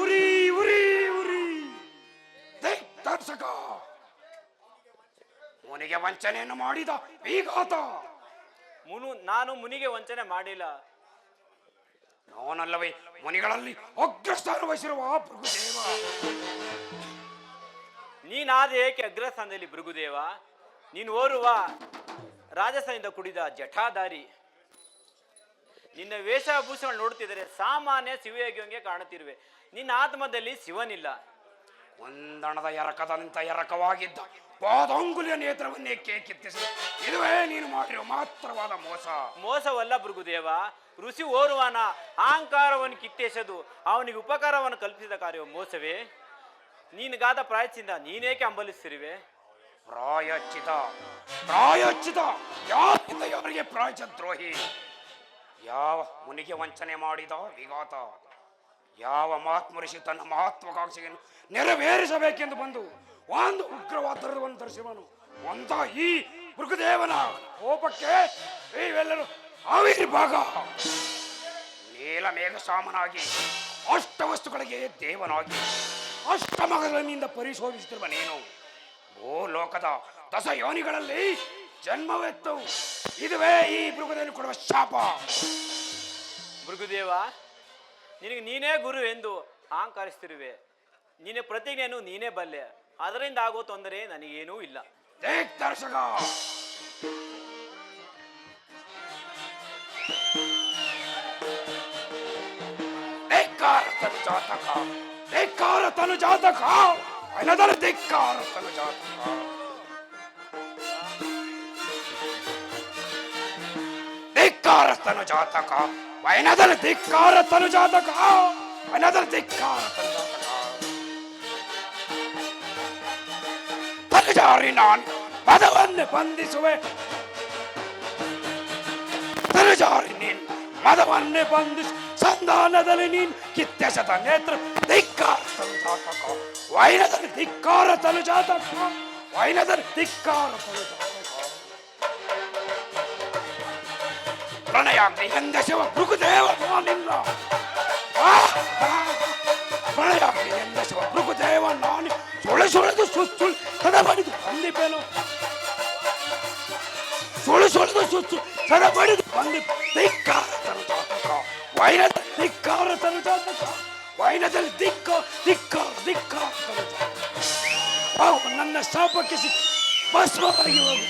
ಉರಿ ಉರಿ ಉರಿ. ದಿಗ್ದರ್ಶಕ, ಮುನಿಗೆ ವಂಚನೆಯನ್ನು ಮಾಡಿದ ವಿಘಾತ. ನಾನು ಮುನಿಗೆ ವಂಚನೆ ಮಾಡಿಲ್ಲ. ನಾನಲ್ಲವೇ ಮುನಿಗಳಲ್ಲಿ ಅಗ್ರಸ್ಥಾನ ವಹಿಸಿರುವ ಭೃಗುದೇವ. ನೀನಾದ ಏಕೆ ಅಗ್ರಸ್ಥಾನದಲ್ಲಿ ಭೃಗುದೇವ? ನೀನು ಓರ್ವ ರಾಜಸದಿಂದ ಕುಡಿದ ಜಠಾಧಾರಿ. ನಿನ್ನ ವೇಷಭೂಷಣ ನೋಡುತ್ತಿದ್ದರೆ ಸಾಮಾನ್ಯ ಶಿವಯೋಗಿಯಂಗೆ ಕಾಣುತ್ತಿರುವೆ. ನಿನ್ನ ಆತ್ಮದಲ್ಲಿ ಶಿವನಿಲ್ಲ. ಒಂದಣದ ಎರಕದಂತ ಎರಕವಾಗಿದ್ದ ಪಾದಾಂಗುಲಿಯ ನೇತ್ರವನ್ನೇ ಕಿತ್ತಿಸಿ ಇದುವೇ ನೀನು ಮಾಡಿರೋ ಮಾತ್ರವಾದ ಮೋಸ. ಮೋಸವಲ್ಲ ಭೃಗುದೇವ, ಋಷಿ ಓರ್ವನ ಅಹಂಕಾರವನ್ನು ಕಿತ್ತೆಸೆದು ಅವನಿಗೆ ಉಪಕಾರವನ್ನು ಕಲ್ಪಿಸಿದ ಕಾರ್ಯವು ಮೋಸವೇ? ನೀನಿಗಾದ ಪ್ರಾಯಶ್ಚಿಂತ ನೀನೇಕೆ ಹಂಬಲಿಸಿರುವೆ? ಪ್ರಾಯಶ್ಚಿತ ಪ್ರಾಯಶ್ಚಿತ ಯಾರಿಂದ ಯಾರಿಗೆ ಪ್ರಾಯಶ್ಚಿತ ದ್ರೋಹಿ? ಯಾವ ಮುನಿಗೆ ವಂಚನೆ ಮಾಡಿದ ವಿಘಾತ? ಯಾವ ಮಹಾತ್ಮಋಷಿ ತನ್ನ ಮಹತ್ವಾಕಾಂಕ್ಷೆಯನ್ನು ನೆರವೇರಿಸಬೇಕೆಂದು ಬಂದು ಒಂದು ಉಗ್ರವಾದರವನ್ನು ಧರಿಸುವನು ಅಂತ ಈ ಮೃಗದೇವನ ಕೋಪಕ್ಕೆ ಇವೆಲ್ಲರೂ ಆವಿರ್ಭಾಗ. ನೀಲಮೇಘ ಸಾಮನಾಗಿ ಅಷ್ಟವಸ್ತುಗಳಿಗೆ ದೇವನಾಗಿ ಅಷ್ಟಮಗಳಿಂದ ಪರಿಶೋಧಿಸುತ್ತಿರುವ ನೀನು ಭೂಲೋಕದ ದಶಯೋನಿಗಳಲ್ಲಿ ಜನ್ಮವೆತ್ತು ಇದುವೇ ಈ ಮೃಗದೇವನು ಕೊಡುವ ಶಾಪ. ಭೃಗುದೇವ, ನಿನಗೆ ನೀನೇ ಗುರು ಎಂದು ಅಹಂಕರಿಸ್ತಿರುವೆ. ನಿನ್ನ ಪ್ರತಿಜ್ಞೆಯನ್ನು ನೀನೇ ಬಲ್ಲೆ, ಅದರಿಂದ ಆಗೋ ತೊಂದರೆ ನನಗೇನೂ ಇಲ್ಲ. ದೇಖ್ ದರ್ಶಕ, ಧಿಕ್ಕಾರ ತನು ಜಾತಕ, ಧಿಕ್ಕಾರ ತನು ಜಾತಕ, ವೈನದಲ ಧಿಕ್ಕಾರ ತನು ಜಾತಕ. ಧಿಕ್ಕಾರ ತನು ಜಾತಕ, ವೈನದಲ ಧಿಕ್ಕಾರ ತನು ಜಾತಕ, ವೈನದಲ ಧಿಕ್ಕಾರ ತನು ಜಾತಕ. ತನುಜಾರಿ ನಾನು ಮದವನ್ನು ಬಂಧಿಸುವೆ, ತನುಜಾರಿ ನೀನು ಮದವನ್ನೇ ಬಂಧಿಸು, ಸಂಧಾನದಲ್ಲಿ ನೀನು ಕಿತ್ತೆಸದ ನೇತ್ರ ಧಿಕ್ಕಾರ ತನು ಜಾತಕ, ವೈನದಲ್ಲಿ ಧಿಕ್ಕಾರ ತನು ಜಾತಕ, ವೈನದಲ್ಲಿ ಧಿಕ್ಕಾರ ತನು ಜಾತಕ. ಪ್ರಣಯಾಗ್ನಿ ಎಂದೆಸೆವ ಭೃಗುದೇವ ನಾನಿಲ್ಲ, ಪ್ರಣಯಾಗ್ನಿ ಎಂದೆಸೆವ ಭೃಗುದೇವ ನಾನು ಸುಳೆ ಸುಳೆದು ಸುತ್ತುಳು ಸದಬಡಿದು ಬಂದಿಪ್ಪೇನು, ಸುಳು ಸುಳಿದು ಸುತ್ತು ಸದಬಡಿದು ಬಂದಿ ಧಿಕ್ಕಾರ ತನು ಜಾತಕ, ವೈನದ ಧಿಕ್ಕಾರ ತನು ಜಾತಕ, ವೈನದಲ್ಲಿ ಧಿಕ್ಕಾರ ತನು ಜಾತಕ. ಹೋಗು, ನನ್ನ ಶಾಪಕ್ಕೆ ಭಸ್ಮವಾಗಿ ಹೋಗು.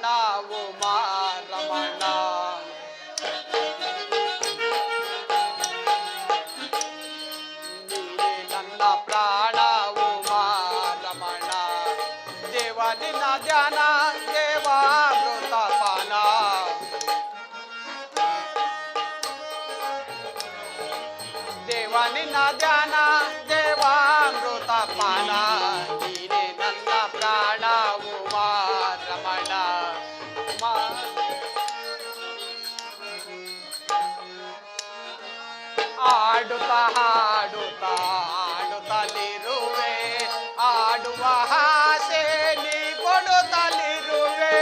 ನಾವು ಮಾರಮಣ ನೀನೇ ನನ್ನ ಪ್ರಾಣವು ಮಾರಮಣ, ದೇವ ನಿನ್ನ ಧ್ಯಾನ ದೇವಾಮೃತ ಪಾನ, ದೇವ ನಿನ್ನ ಧ್ಯಾನ ದೇವಾಮೃತ ಪಾನ, ನೀನೇ ನನ್ನ ಪ್ರಾಣವು ಮಾರಮಣ. ಆಡುತ್ತಾ ಹಾಡುತ್ತಾ ಆಡುತ್ತಲಿರುವೆ, ಆಡುವ ಆಸೆ ನೀ ಕೊಡುತ್ತಲಿರುವೆ,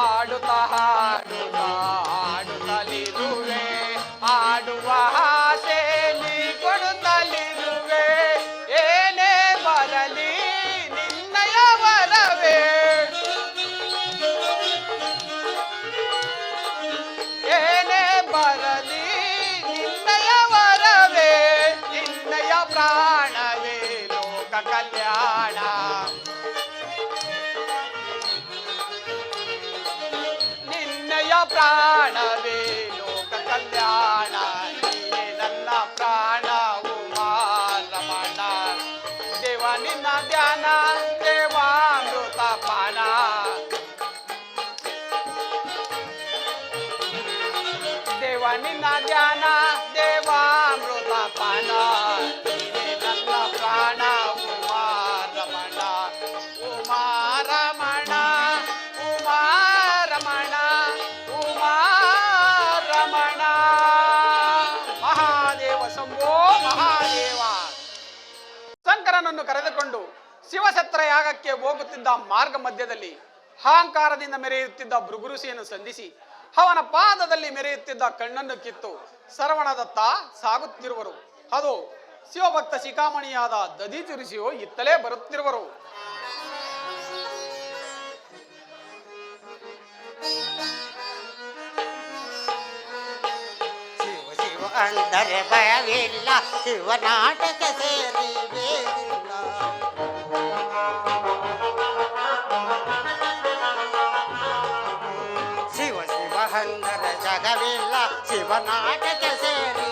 ಆಡುತ್ತಾ ಹಾಡುತ್ತಾ ಆಡುತ್ತಲಿರುವೆ, ಆಡುವ ಆಸೆ ನೀ ಕೊಡುತ್ತಲಿರುವೆ, ಏನೇ ಬರಲಿ ನಿನ್ನಯ ವರವೇ, ಏನೇ ಬರಲಿ ನಿನ್ನಯ ವರವೇ, ನಿನ್ನಯ ಪ್ರಾಣವೇ ಲೋಕ ಕಲ್ಯಾಣ, ನಿನ್ನಯ ಪ್ರಾಣವೇ ಲೋಕ ಕಲ್ಯಾಣ, ನೀನೇ ನನ್ನ ಪ್ರಾಣವು ಮಾರಮಣ, ದೇವ ನಿನ್ನ ಧ್ಯಾನ ದೇವಾಮೃತ ಪಾನ, ದೇವ ನಿನ್ನ ಧ್ಯಾನ ದೇವಾಮೃತ ಪಾನ, ನೀನೇ ನನ್ನ ಪ್ರಾಣವು ಮಾರಮಣ, ಉಮಾರಮಣ ಉಮಾರಮಣ ಉಮಾರಮಣ. ಮಹಾದೇವ ಶಂಭೋ ಮಹಾದೇವ. ಶಂಕರನನ್ನು ಕರೆದುಕೊಂಡು ಶಿವಸತ್ರ ಯಾಗಕ್ಕೆ ಹೋಗುತ್ತಿದ್ದ ಮಾರ್ಗ ಮಧ್ಯದಲ್ಲಿ ಅಹಂಕಾರದಿಂದ ಮೆರೆಯುತ್ತಿದ್ದ ಭೃಗುಋಷಿಯನ್ನು ಸಂಧಿಸಿ ಅವನ ಪಾದದಲ್ಲಿ ಮೆರೆಯುತ್ತಿದ್ದ ಕಣ್ಣನ್ನು ಕಿತ್ತು ಶರವಣದತ್ತ ಸಾಗುತ್ತಿರುವರು. ಅದು ಶಿವಭಕ್ತ ಶಿಖಾಮಣಿಯಾದ ದಧೀಚಿ ಋಷಿಯು ಇತ್ತಲೇ ಬರುತ್ತಿರುವರು. ಶಿವ ಶಿವ ಅಂದರೆ ಭಯವಿಲ್ಲ, ಶಿವ ನಾಟಕ ಸೇರಿ ಬೇರಿಲ್ಲ. ಭಯವಿಲ್ಲ ಶಿವನಾಟಕ್ಕೆ ಸೇರಿ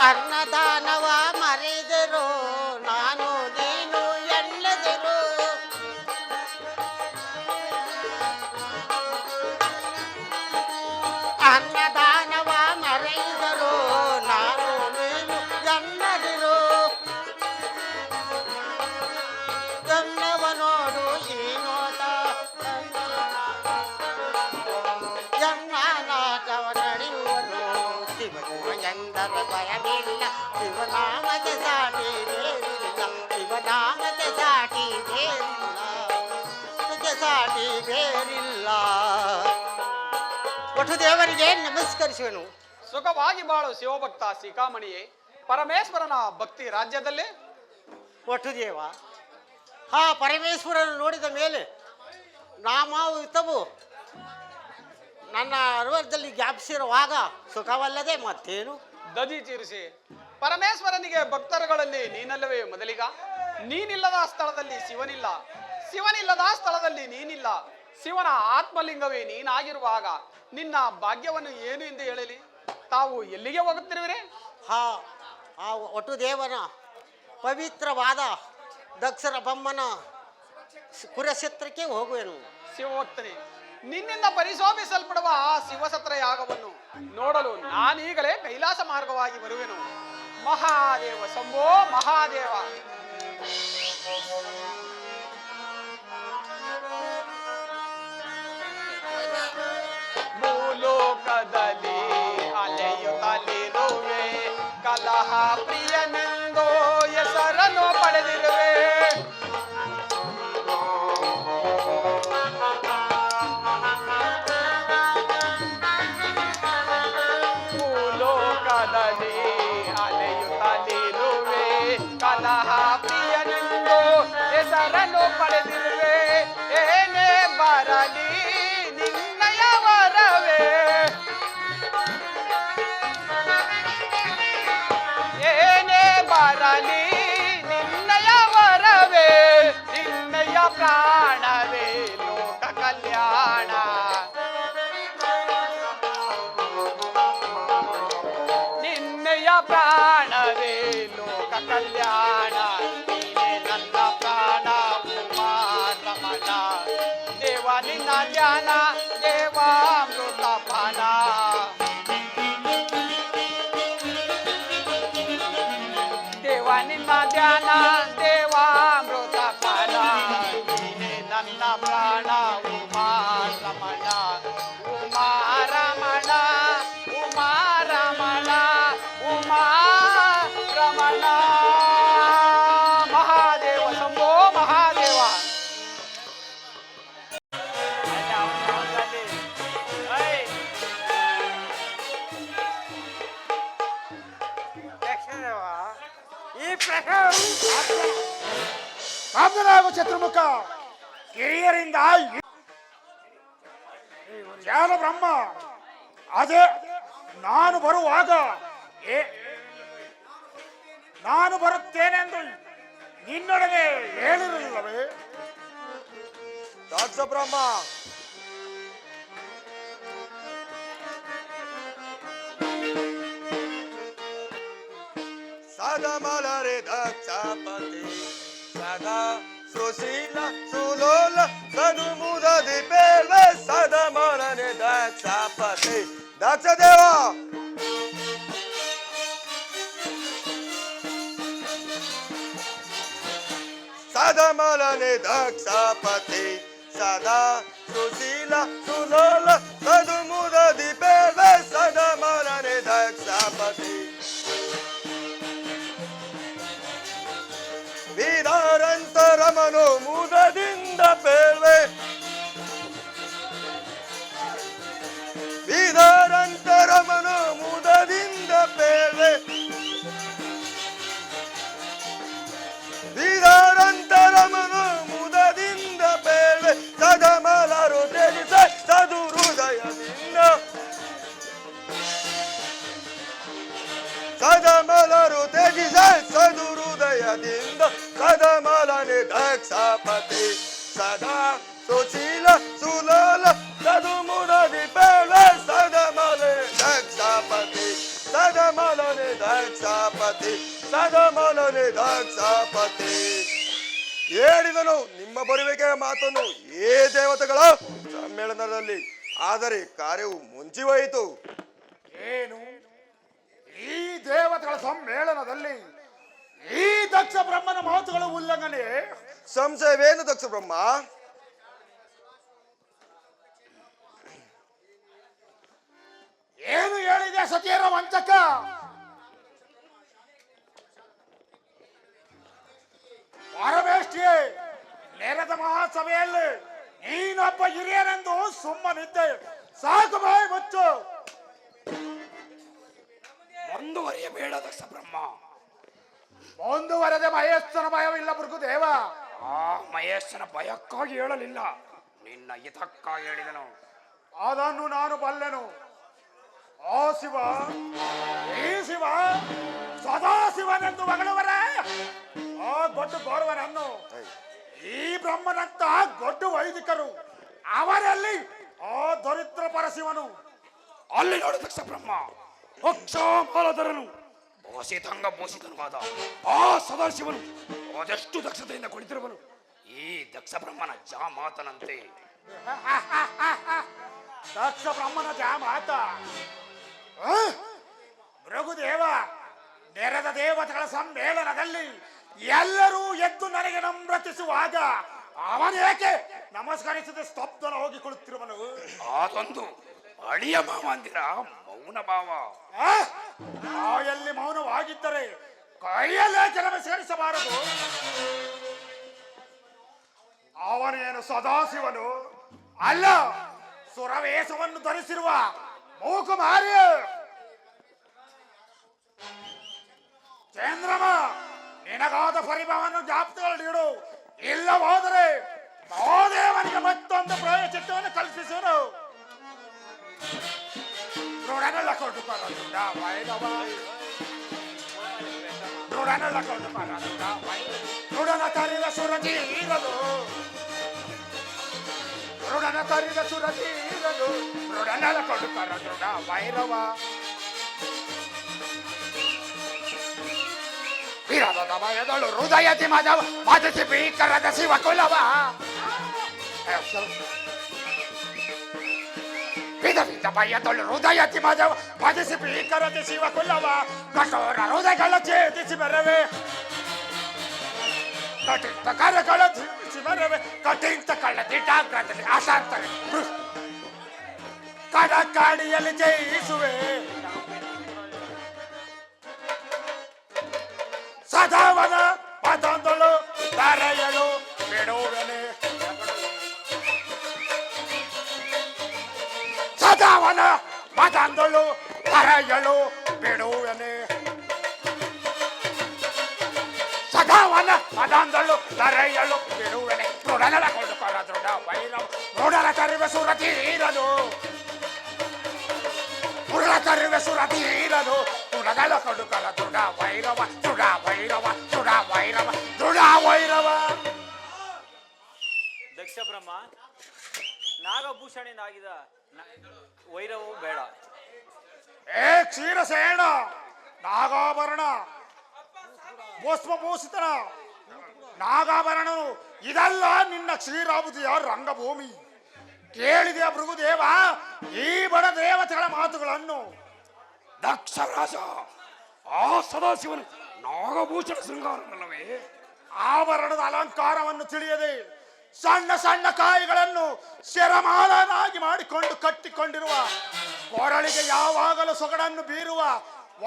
ಅನ್ನದಾನವ ಮರೆದರು ನಾನು ನೀನು ಎಲ್ಲದರು ಅನ್ನದಾನವ ಮರೆದರು ನಾನು ನೀನು ಎಲ್ಲದಿರು ಗನ್ನವ ನೋಡು ಈ ನೋಟ ಎನ್ನ ನಾಟವ ನಡೆಯುವರು ಶಿವನು ಎಂದರೆ ಭಯವಿಲ್ಲ ಶಿವನಾಮಕ್ಕೆ ಸಾಟಿ ಬೇರಿಲ್ಲ ಶಿವನಾಮಕ್ಕೆ ಸಾಟಿ ಬೇರಿಲ್ಲ ಸಾಟಿ ಬೇರಿಲ್ಲ ಒಟ್ಟು ದೇವರಿಗೆ ನಮಸ್ಕರಿಸುವೆನು. ಸುಖವಾಗಿ ಬಾಳು ಶಿವಭಕ್ತ ಶಿಖಾಮಣಿಯೇ, ಪರಮೇಶ್ವರನ ಭಕ್ತಿ ರಾಜ್ಯದಲ್ಲೇ ಒಟ್ಟು ದೇವ ಆ ಪರಮೇಶ್ವರನು ನೋಡಿದ ಮೇಲೆ ನಾಮಾವು ಇತ್ತವು ನನ್ನ ಅರವದಲ್ಲಿ ಜ್ಞಾಪಿಸಿರುವಾಗ ಸುಖವಲ್ಲದೆ ಮತ್ತೇನು. ದದಿ ಚೀರಿಸಿ ಪರಮೇಶ್ವರನಿಗೆ ಭಕ್ತರುಗಳಲ್ಲಿ ನೀನಲ್ಲವೇ ಮೊದಲಿಗ? ನೀನಿಲ್ಲದ ಸ್ಥಳದಲ್ಲಿ ಶಿವನಿಲ್ಲ, ಶಿವನಿಲ್ಲದ ಸ್ಥಳದಲ್ಲಿ ನೀನಿಲ್ಲ. ಶಿವನ ಆತ್ಮಲಿಂಗವೇ ನೀನಾಗಿರುವಾಗ ನಿನ್ನ ಭಾಗ್ಯವನ್ನು ಏನು ಎಂದು ಹೇಳಲಿ? ತಾವು ಎಲ್ಲಿಗೆ ಹೋಗುತ್ತಿರುವಿರೆ? ಆ ಒಟ್ಟು ದೇವನ ಪವಿತ್ರವಾದ ದಕ್ಷರ ಬೊಮ್ಮನ ಕುರಕ್ಷೇತ್ರಕ್ಕೆ ಹೋಗುವೆನು. ಶಿವಭಕ್ತನೇ, ನಿನ್ನಿಂದ ಪರಿಶೋಭಿಸಲ್ಪಡುವ ಆ ಶಿವಸತ್ರ ಯಾಗವನ್ನು ನೋಡಲು ನಾನೀಗಲೇ ಕೈಲಾಸ ಮಾರ್ಗವಾಗಿ ಬರುವೆನು. ಮಹಾದೇವ ಶಂಭೋ ಮಹಾದೇವ. ಭೂಲೋಕದಲ್ಲಿ ಅಲೆಯುತ್ತಲಿರುವೆ, ಕಲಹ ಪ್ರಿಯನೆಂದು ಹೆಸರನ್ನು ಪಡೆದಿರುವೆ. ಭೂಲೋಕದಲ್ಲಿ ಅಲೆಯುತ್ತಲಿರುವೆ, ಕಲಹ ಪ್ರಿಯನೆಂದು ಹೆಸರನ್ನು ಪಡೆದಿರುವೆ. ಏನೇ ಬರಲಿ ನಿನ್ನಯ ವರವೇ, ಏನೇ ಬರಲಿ ನಿನ್ನಯ ವರವೇ, ನಿನ್ನಯ ಪ್ರಾಣವೇ ಲೋಕ ಕಲ್ಯಾಣ. ನಿನ್ನಯ ಪ್ರಾಣವೇ ಲೋಕ ಕಲ್ಯಾಣ. ನೀನೇ ನನ್ನ ಪ್ರಾಣ ಉಮಾರಮಣ, ದೇವ ನಿನ್ನ ಧ್ಯಾನ ದೇವಾಮೃತ ಪಾನ. ದೇವ ನಿನ್ನ ಧ್ಯಾನ ದೇವಾಮೃತ ಪಾನ. ನೀನೇ ನನ್ನ ಪ್ರಾಣ ಉಮಾರಮಣ, ಉಮಾರಮಣ, ಉಮಾರಮಣ, ಉಮಾರಮಣ. ಮಹಾದೇವ ಶಂಭೋ ಮಹಾದೇವ. ಈ ಪ್ರಕಾರ ಕಾಮರಾಗ ಚತುರ್ಮುಖ ಕಿರಿಯರಿಂದ ಜ್ಞಾನ ಬ್ರಹ್ಮ ಅದೇ ನಾನು ಬರುವಾಗ ನಾನು ಬರುತ್ತೇನೆಂದು ನಿನ್ನೊಡನೆ ಹೇಳಿರಲಿಲ್ಲವೇ? ದಕ್ಷ ಬ್ರಹ್ಮ ಸದಾ ಮಲರೆ ದಕ್ಷಪತಿ ಸದಾ ಸುಶೀಲ ಸುಲೋಲ ಸದು ಮುದದಿ ಪೇಲ್ವೆ ಸದಾ ಮಲನೆ ದಕ್ಷಪತಿ ದಕ್ಷ ದೇವ ಸದಾ ಮಲನೆ ದಕ್ಷಪತಿ ಸದಾ ಸುಶೀಲ ಸುಲೋಲ ಸದು ಮುದದಿ ಪೇಲ್ವೆ ಸದಾ ಮಲನೆ ದಕ್ಷಪತಿ ವಿಧಾರಂತರಮನು ಮುದದಿಂದ ಪೇಳ್ವೆ ವಿಧಾರಂತರಮನು ಮುದದಿಂದ ಪೇಳ್ವೆ ವಿಧಾರಂತರಮನು ಮುದದಿಂದ ಪೇಳ್ವೆ ಸದಮಲರು ತ್ಯಜಿಸ ಸದು ಹೃದಯದಿಂದ ಸದಮಲರು ತ್ಯಜಿಸ ಸದು ಹೃದಯದಿಂದ ಸದಮಲನೆ ದಕ್ಷಪತಿ ಸದಾ ಸುಶೀಲ ಸುಲಾಲ ಸದು ಮುದದಿ ಬೇಳೆ ಸದಮಲೆ ದಕ್ಷಪತಿ ಸದಮಲನೆ ದಕ್ಷಪತಿ ಸದಮಲನೆ ದಕ್ಷಪತಿ ಹೇಳಿದನು ನಿಮ್ಮ ಬರುವಿಕೆಯ ಮಾತನ್ನು ಏ ದೇವತೆಗಳ ಸಮ್ಮೇಳನದಲ್ಲಿ. ಆದರೆ ಕಾರ್ಯವು ಮುಂಚಿಹೋಯಿತು. ಏನು ಈ ದೇವತೆಗಳ ಸಮ್ಮೇಳನದಲ್ಲಿ ಈ ದಕ್ಷ ಬ್ರಹ್ಮನ ಮಾತುಗಳ ಉಲ್ಲಂಘನೆ? ಸಂಶಯವೇನು ದಕ್ಷ ಬ್ರಹ್ಮ? ಏನು ಹೇಳಿದೆ ಸತಿಯರ ವಂಚಕ? ಪರಮೇಷ್ಠಿಯೇ, ನೆರೆದ ಮಹಾಸಭೆಯಲ್ಲಿ ನೀನೊಬ್ಬ ಹಿರಿಯನೆಂದು ಸುಮ್ಮನಿದ್ದೆ. ಸಾಕು ಬಾಯಿ ಮುಚ್ಚು. ಮುಂದುವರಿಯಬೇಡ ದಕ್ಷ ಬ್ರಹ್ಮ. ಮುಂದುವರೆದ ಮಹೇಶ್ವರ ಭಯವಿಲ್ಲ ಭೃಗುದೇವ. ಆ ಮಹೇಶನ ಭಯಕ್ಕಾಗಿ ಹೇಳಲಿಲ್ಲ, ನಿನ್ನ ಹಿತಕ್ಕಾಗಿ ಹೇಳಿದನು. ಅದನ್ನು ನಾನು ಬಲ್ಲೆನು. ಆ ಶಿವ, ಈ ಶಿವ ಸದಾ ಶಿವನೆಂದು ಮಗಳವರೇ ಆ ಗೊಡ್ಡು ಗೌರವನನ್ನು ಈ ಬ್ರಹ್ಮನಂತ ಗೊಡ್ಡು ವೈದಿಕರು ಅವರಲ್ಲಿ ಆ ದರಿದ್ರ ಪರಶಿವನು. ಅಲ್ಲಿ ನೋಡು ದಕ್ಷ ಬ್ರಹ್ಮ, ಅಕ್ಷಾಮಾಲಧರನು ಬೋಸಿತಂಗ ಬೋಸಿತನವಾದ ಆ ಸದಾಶಿವನು ಅದೆಷ್ಟು ದಕ್ಷತೆಯಿಂದ ಕುಳಿತಿರುವನು ಈ ದಕ್ಷ ಬ್ರಹ್ಮನ ಜಾಮಾತನಂತೆ. ದಕ್ಷ ಬ್ರಹ್ಮನ ಜಾಮಾತ. ಭೃಗುದೇವ, ನೆರೆದ ದೇವತೆಗಳ ಸಮ್ಮೇಳನದಲ್ಲಿ ಎಲ್ಲರೂ ಎದ್ದು ನನಗೆ ನಮ್ರತಿಸುವಾಗ ಅವನೇಕೆ ನಮಸ್ಕರಿಸದೆ ಸ್ತಬ್ಧನ ಹೋಗಿ ಕುಳಿತಿರುವನು? ಅದೊಂದು ಅಳಿಯ ಭಾವಂದಿರ ಮೌನ ಭಾವ. ಎಲ್ಲಿ ಮೌನವಾಗಿದ್ದರೆ ಕೈಯಲ್ಲೇಕೆ ನಮಸ್ಕರಿಸಬಾರದು? ಅವನೇನು ಸದಾಶಿವನು ಅಲ್ಲ, ಸುರವೇಶವನ್ನು ಧರಿಸಿರುವ ಮೂಕುಮಾರಿ. ಚಂದ್ರಮ, ನಿನಗಾದ ಪರಿಭವವನ್ನು ಜ್ಞಾಪಕಗಳನ್ನಿಡು. ಇಲ್ಲವಾದರೆ ಮಹೋದೇವನಿಗೆ ಮತ್ತೊಂದು ಪ್ರಯೋಜನವನ್ನು ಕಲ್ಪಿಸುವನು. ದೃಢನೆಲ್ಲ ಕೊಟ್ಟುಕೊಂಡ ವೈರವ, ದೃಢನೆಲ್ಲ ಕೊಟ್ಟುಕೊಂಡ ದೃಢನ ತರಿದ ಸುರತಿ ಇರದು, ದೃಢನ ತರಿದ ಸುರತಿ ಇರದು, ದೃಢನೆಲ್ಲ ಕೊಟ್ಟುಕೊಂಡ ದೃಢ ವೈರವ. ವಿರದದ ಭಯದಳು ಹೃದಯತಿ ಮದವ ಮದಸಿ ಭೀಕರದ ಶಿವ ಕುಲವ. ವಿಧ ವಿಧ ಭಯದಳು ಹೃದಯತಿ ಮದವ ಮದಸಿ ಭೀಕರದ ಶಿವ ಕುಲವ. ಕಠೋರ ಹೃದಯಗಳ ಛೇದಿಸಿ ಬರವೆ, ಕಠಿಣ ಕರಗಳ ಛೇದಿಸಿ ಬರವೆ, ಕಠಿಣ ಕಳ್ಳ ದಿಟಾಗ್ರದಲ್ಲಿ ಅಶಾಂತರೆ ಕಡಕಾಡಿಯಲ್ಲಿ ಜಯಿಸುವೆ. ಸದಾವನ ಪದೊಂದಳು ಧರೆಯಲು ಬಿಡುವನೆ, ಸದಾವನ ಪದೊಂದಳು ಧರೆಯಲು ಬಿಡುವನೆ, ಸದಾವನ ಪದೊಂದಳು ಧರೆಯಲು ಬಿಡುವನೆ. ದೃಢನಲ ಕೊಂಡುಕೊರ ದೃಢ ವೈರವ, ದೃಢನ ತರಿವೆ ಸುರತಿ ಇರದು, ದೃಢ ತರಿವೆ ಸುರತಿ ಇರದು, ದೃಢನಲ ಕೊಂಡುಕೊರ ದೃಢ ವೈರವ, ದೃಢ ವೈರವ, ದೃಢ ವೈರವ, ದೃಢ ವೈರವ. ದಕ್ಷ ಬ್ರಹ್ಮ, ನಾಗಭೂಷಣದಿಂದ ಆಗಿದ ವೈರವೂ ಬೇಡ. ಏ ಕ್ಷೀರಸೇನ, ನಾಗಾಭರಣ ಭಸ್ಮಭೂಷಿತನ ನಾಗಾಭರಣನು ಇದೆಲ್ಲ ನಿನ್ನ ಕ್ಷೀರಾವಧಿಯ ರಂಗಭೂಮಿ. ಕೇಳಿದೆಯ ಭೃಗುದೇವ ಈ ಬಡ ದೇವತೆಗಳ ಮಾತುಗಳನ್ನು? ದಕ್ಷರಾಜ, ಆ ಸದಾಶಿವನು ನಾಗಭೂಷಣ ಶೃಂಗಾರವಲ್ಲವೇ? ಆಭರಣದ ಅಲಂಕಾರವನ್ನು ತಿಳಿಯದೆ ಸಣ್ಣ ಸಣ್ಣ ಕಾಯಿಗಳನ್ನು ಶರಮಾಲನಾಗಿ ಮಾಡಿಕೊಂಡು ಕಟ್ಟಿಕೊಂಡಿರುವ, ಕೊರಳಿಗೆ ಯಾವಾಗಲೂ ಸೊಗಡನ್ನು ಬೀರುವ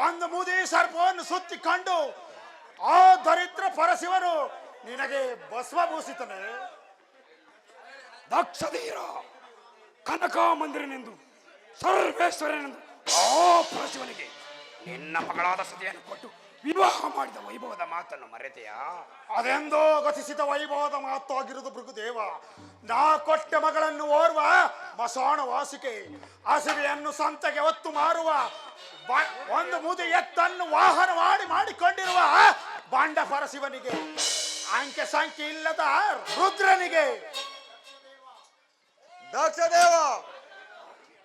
ಒಂದು ಮುದಿ ಸರ್ಪವನ್ನು ಸುತ್ತಿಕೊಂಡು ಆ ದರಿದ್ರ ಪರಶಿವನು ನಿನಗೆ ಭಸ್ಮಭೂಷಿತನೇ? ದಕ್ಷಧೀರ, ಕನಕ ಮಂದಿರನೆಂದು ಸರ್ವೇಶ್ವರನೆಂದು ಆ ಪರಶಿವನಿಗೆ ನಿನ್ನ ಮಗಳಾದ ಸತಿಯನ್ನು ಕೊಟ್ಟು ವಿವಾಹ ಮಾಡಿದ ವೈಭವದ ಮಾತನ್ನು ಮರೆತೆಯಾ? ಅದೆಂದೋ ಗತಿಸಿದ ವೈಭವದ ಮಾತು ಆಗಿರುವುದು ಭೃಗುದೇವ. ನಾ ಕೊಟ್ಟ ಮಗಳನ್ನು ಓರ್ವ ಮಸಾಣ ವಾಸಿಕೆ, ಹಸಿವೆಯನ್ನು ಸಂತೆಗೆ ಹೊತ್ತು ಮಾರುವ ಒಂದು ಮುದಿ ಎತ್ತನ್ನು ವಾಹನ ಮಾಡಿಕೊಂಡಿರುವ ಬಾಂಡ ಪರಶಿವನಿಗೆ, ಅಂಕೆ ಸಂಖ್ಯೆ ಇಲ್ಲದ ರುದ್ರನಿಗೆ ದಕ್ಷ ದೇವ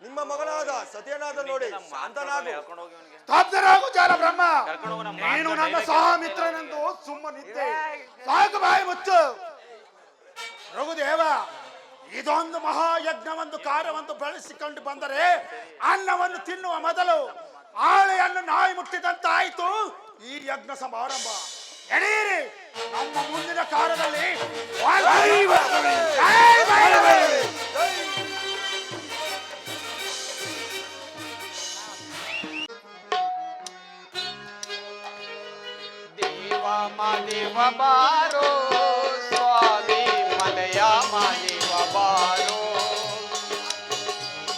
ನಿಮ್ಮ ಮಗನಾದ ಸತ್ಯನಾಥ ನೋಡಿ ಶಾಂತನಾಗು. ಹೇಳ್ಕೊಂಡು ಹೋಗಿ ಅವನಿಗೆ ಸ್ತಬ್ಧರಾಗು ಜಾಲ ಬ್ರಹ್ಮ. ಕರ್ಕೊಂಡು ಹೋಗು, ನಮ್ಮ ನೀನು ಮಾತನ್ನ ನನ್ನ ಹೇಳಕ್ಕೆ ಸಹಮಿತ್ರನೆಂದು ಸುಮ್ಮನಿದ್ದೆ. ಸಾಕು ಬಾಯಿ ಮುಚ್ಚು. ರಘುದೇವ, ಇದೊಂದು ಮಹಾಯಜ್ಞವೊಂದು ಕಾರ್ಯವನ್ನು ಬೆಳೆಸಿಕೊಂಡು ಬಂದರೆ ಅನ್ನವನ್ನು ತಿನ್ನುವ ಮೊದಲು ಆಳೆಯನ್ನು ನಾಯಿ ಮುಟ್ಟಿದಂತಾಯಿತು ಈ ಯಜ್ಞ ಸಮಾರಂಭ. ಎಡೀರಿ, ನಮ್ಮ ಮುಂದಿನ ಕಾರ್ಯದಲ್ಲಿ ದೇವ ಮಾದೇವ ಬಾರೋ ಸ್ವಾಮಿ ಮಲಯ ಮಾದೇವ ಬಾರೋ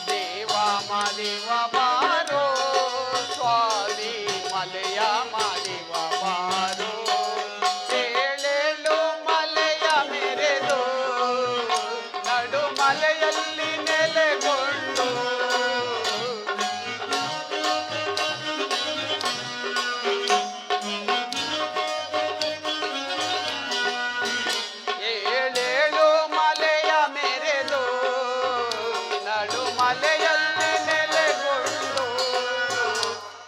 ದೇವ ಮಾದೇವ ಬಾರೋ ಸ್ವಾಮಿ ಮಲಯ ಮಾದೇವ ಬಾರೋ ಏಳೇಳು ಮಲೆಯ ಮೆರೆದು ನಡು ಮಲೆಯಲ್ಲಿ ನೆಲೆಗೊಂಡು ಏಳೇಳು ಮಲೆಯ ಮೆರೆದು ನಡು ಮಲೆಯಲ್ಲಿ ನೆಲೆಗೊಂಡು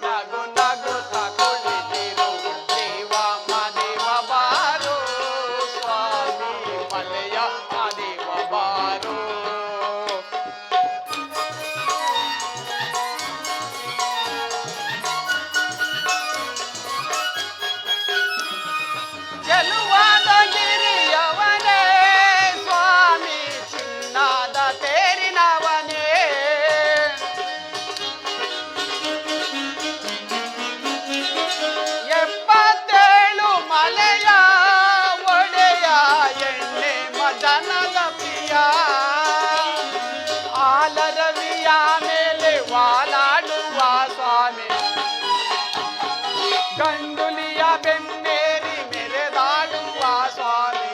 ನಗು ನಗುತ್ತ ಕುಳಿತಿರು ದೇವ ಮಾದೇವ ಬಾರೋ ಸ್ವಾಮಿ ಮಲೆಯ ಮಾದೇವ ಬಾರೋ ಚೆಲುವಾದ ಗಿರಿಯವನೇ ಸ್ವಾಮಿ ಚಿನ್ನದ ತೇರಿನವನೇ ಎಪ್ಪತ್ತೇಳು ಮಲೆಯ ಒಡೆಯ ಎಣ್ಣೆ ಮದನದ ಪ್ರಿಯ ಆಲರವಿಯ ಮೇಲೆ ವಾಲಾಡುವ ಸ್ವಾಮಿ ಗಂಡುಲಿಯ ಬೆನ್ನೇರಿ ಮೆರೆದಾಡುವ ಸ್ವಾಮಿ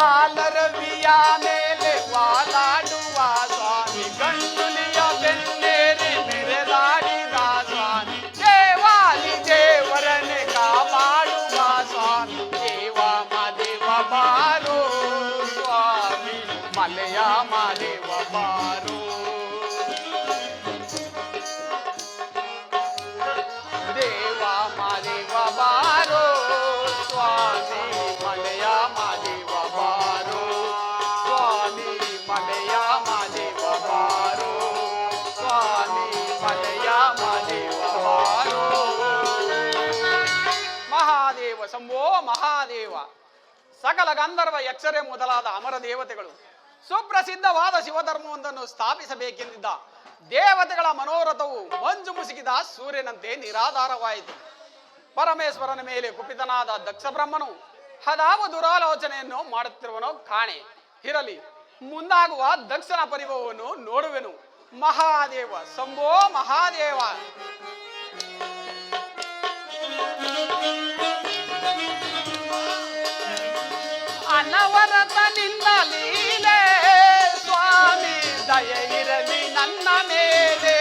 ಆಲರವಿಯ ಮೇಲೆ ವಾಲಾಡುವ ಸ್ವಾಮಿ ಗಂಡುಲಿಯ ಬೆನ್ನೇರಿ ಮೆರೆದಾಡಿದ ಸ್ವಾಮಿ ದೇವಾಲಿ ದೇವರನ್ನೇ ಕಾಪಾಡುವ ಸ್ವಾಮಿ ದೇವ ಮಾದೇವ ಬಾರೋ ಸ್ವಾಮಿ ಮಲೆಯ ಮಾದೇವ ಬಾರೋ ದೇವ ಮಾದೇವ ಬಾರೋ ಸ್ವಾಮಿ ಮಲೆಯ ಮಾದೇವ ಬಾರೋ ಸ್ವಾಮಿ ಮಲೆಯ ಮಾದೇವ ಬಾರೋ ಸ್ವಾಮಿ ಮಲೆಯ ಮಾದೇವ ಬಾರೋ ಮಹಾದೇವ ಶಂಭೋ ಮಹಾದೇವ ಸಕಲ ಗಂಧರ್ವ ಯಕ್ಷರೇ ಮೊದಲಾದ ಅಮರ ದೇವತೆಗಳು ಸುಪ್ರಸಿದ್ಧವಾದ ಶಿವಧರ್ಮವೊಂದನ್ನು ಸ್ಥಾಪಿಸಬೇಕೆಂದಿದ್ದ ದೇವತೆಗಳ ಮನೋರಥವು ಮಂಜು ಮುಸುಕಿದ ಸೂರ್ಯನಂತೆ ನಿರಾಧಾರವಾಯಿತು. ಪರಮೇಶ್ವರನ ಮೇಲೆ ಕುಪಿತನಾದ ದಕ್ಷ ಬ್ರಹ್ಮನು ಹದಾವ ದುರಾಲೋಚನೆಯನ್ನು ಮಾಡುತ್ತಿರುವನೋ ಕಾಣೆ. ಇರಲಿ, ಮುಂದಾಗುವ ದಕ್ಷನ ಪರಿಭವವನ್ನು ನೋಡುವೆನು. ಮಹಾದೇವ ಶಂಭೋ ಮಹಾದೇವ. ಅನವರತ ನಿನ್ನ ಲೀಲೆ ಸ್ವಾಮಿ ದಯ ಇರಲಿ ನನ್ನ ಮೇಲೆ.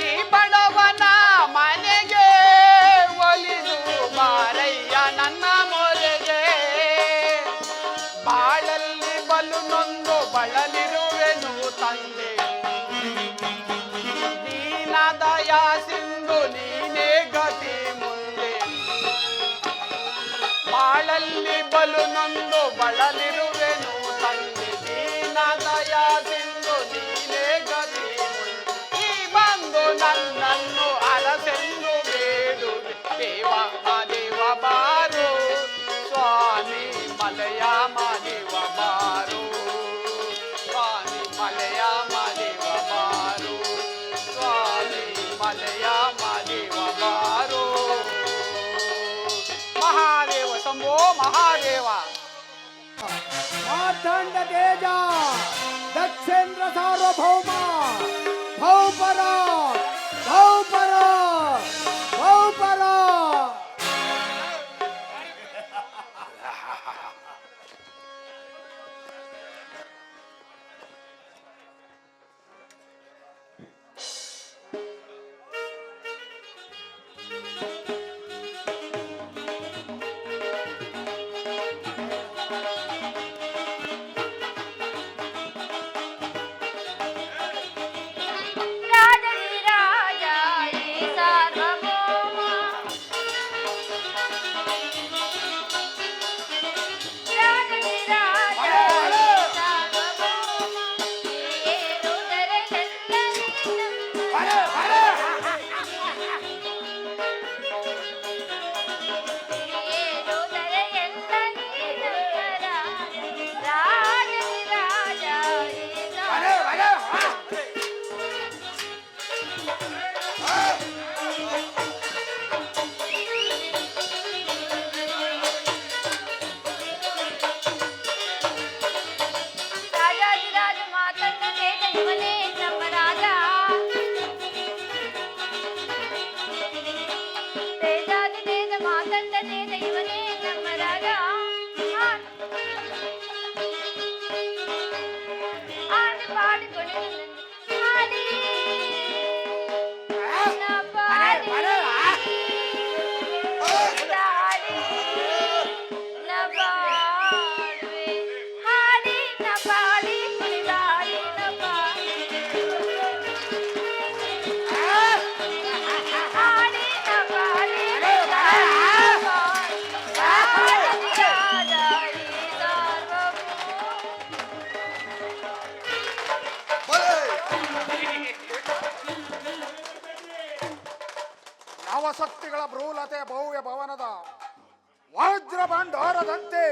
ಈ ಬಡವನ ಮನೆಗೆ ಒಲಿದು ಬಾರಯ್ಯ ನನ್ನ ಮೊರೆಗೆ. ಬಾಳಲ್ಲಿ ಬಲು ನೊಂದು ಬಳಲಿರುವೆನು ತಂದೆ. ದೀನ ದಯಾ ಸಿಂಧು ನೀನೇ ಗತಿ ಮುಂದೆ. ಬಾಳಲ್ಲಿ ಬಲು ನೊಂದು ಬಳಲಿರುವೆನು ತಂದೆ. ದೀನ ದಯಾ ಸಿಂಧು ನೀನೇ ಗತಿ ಮುಂದೆ. ಈ ಬಂದು ನನ್ನನ್ನು ಅರಸೆಂದು ಬೇಡುವೆ ದೇವ ಮಾದೇವ ಬಾರೋ ಸ್ವಾಮಿ ಮಲೆಯ ಮಾದೇವ ಬಾರೋ ಸ್ವಾಮಿ ಮಲೆಯ ಮಾದೇವ ಬಾರೋ ಸ್ವಾಮಿ ಮಲೆಯ ಮಾದೇವ ಬಾರೋ. ಮಹಾದೇವ ಶಂಭೋ ಮಹಾದೇವ. ಮಾರ್ತಾಂಡ ತೇಜ ದಕ್ಷೇಂದ್ರ ಸಾರ್ವಭೌಮ ಭೌಪರ ಭೌಪರ ಭೌಪರ. ತಂದನೆ ದೈವನೇ ನಮ್ಮ ರಾಗ ಆಡಿ ಪಾಡಿಕೊಂಡು ಹಾಡಿ ನವಶಕ್ತಿಗಳ ಭ್ರೂಲತೆ ಭವ್ಯ ಭವನದ ವಜ್ರ ಭಂಡಾರದಂತೆ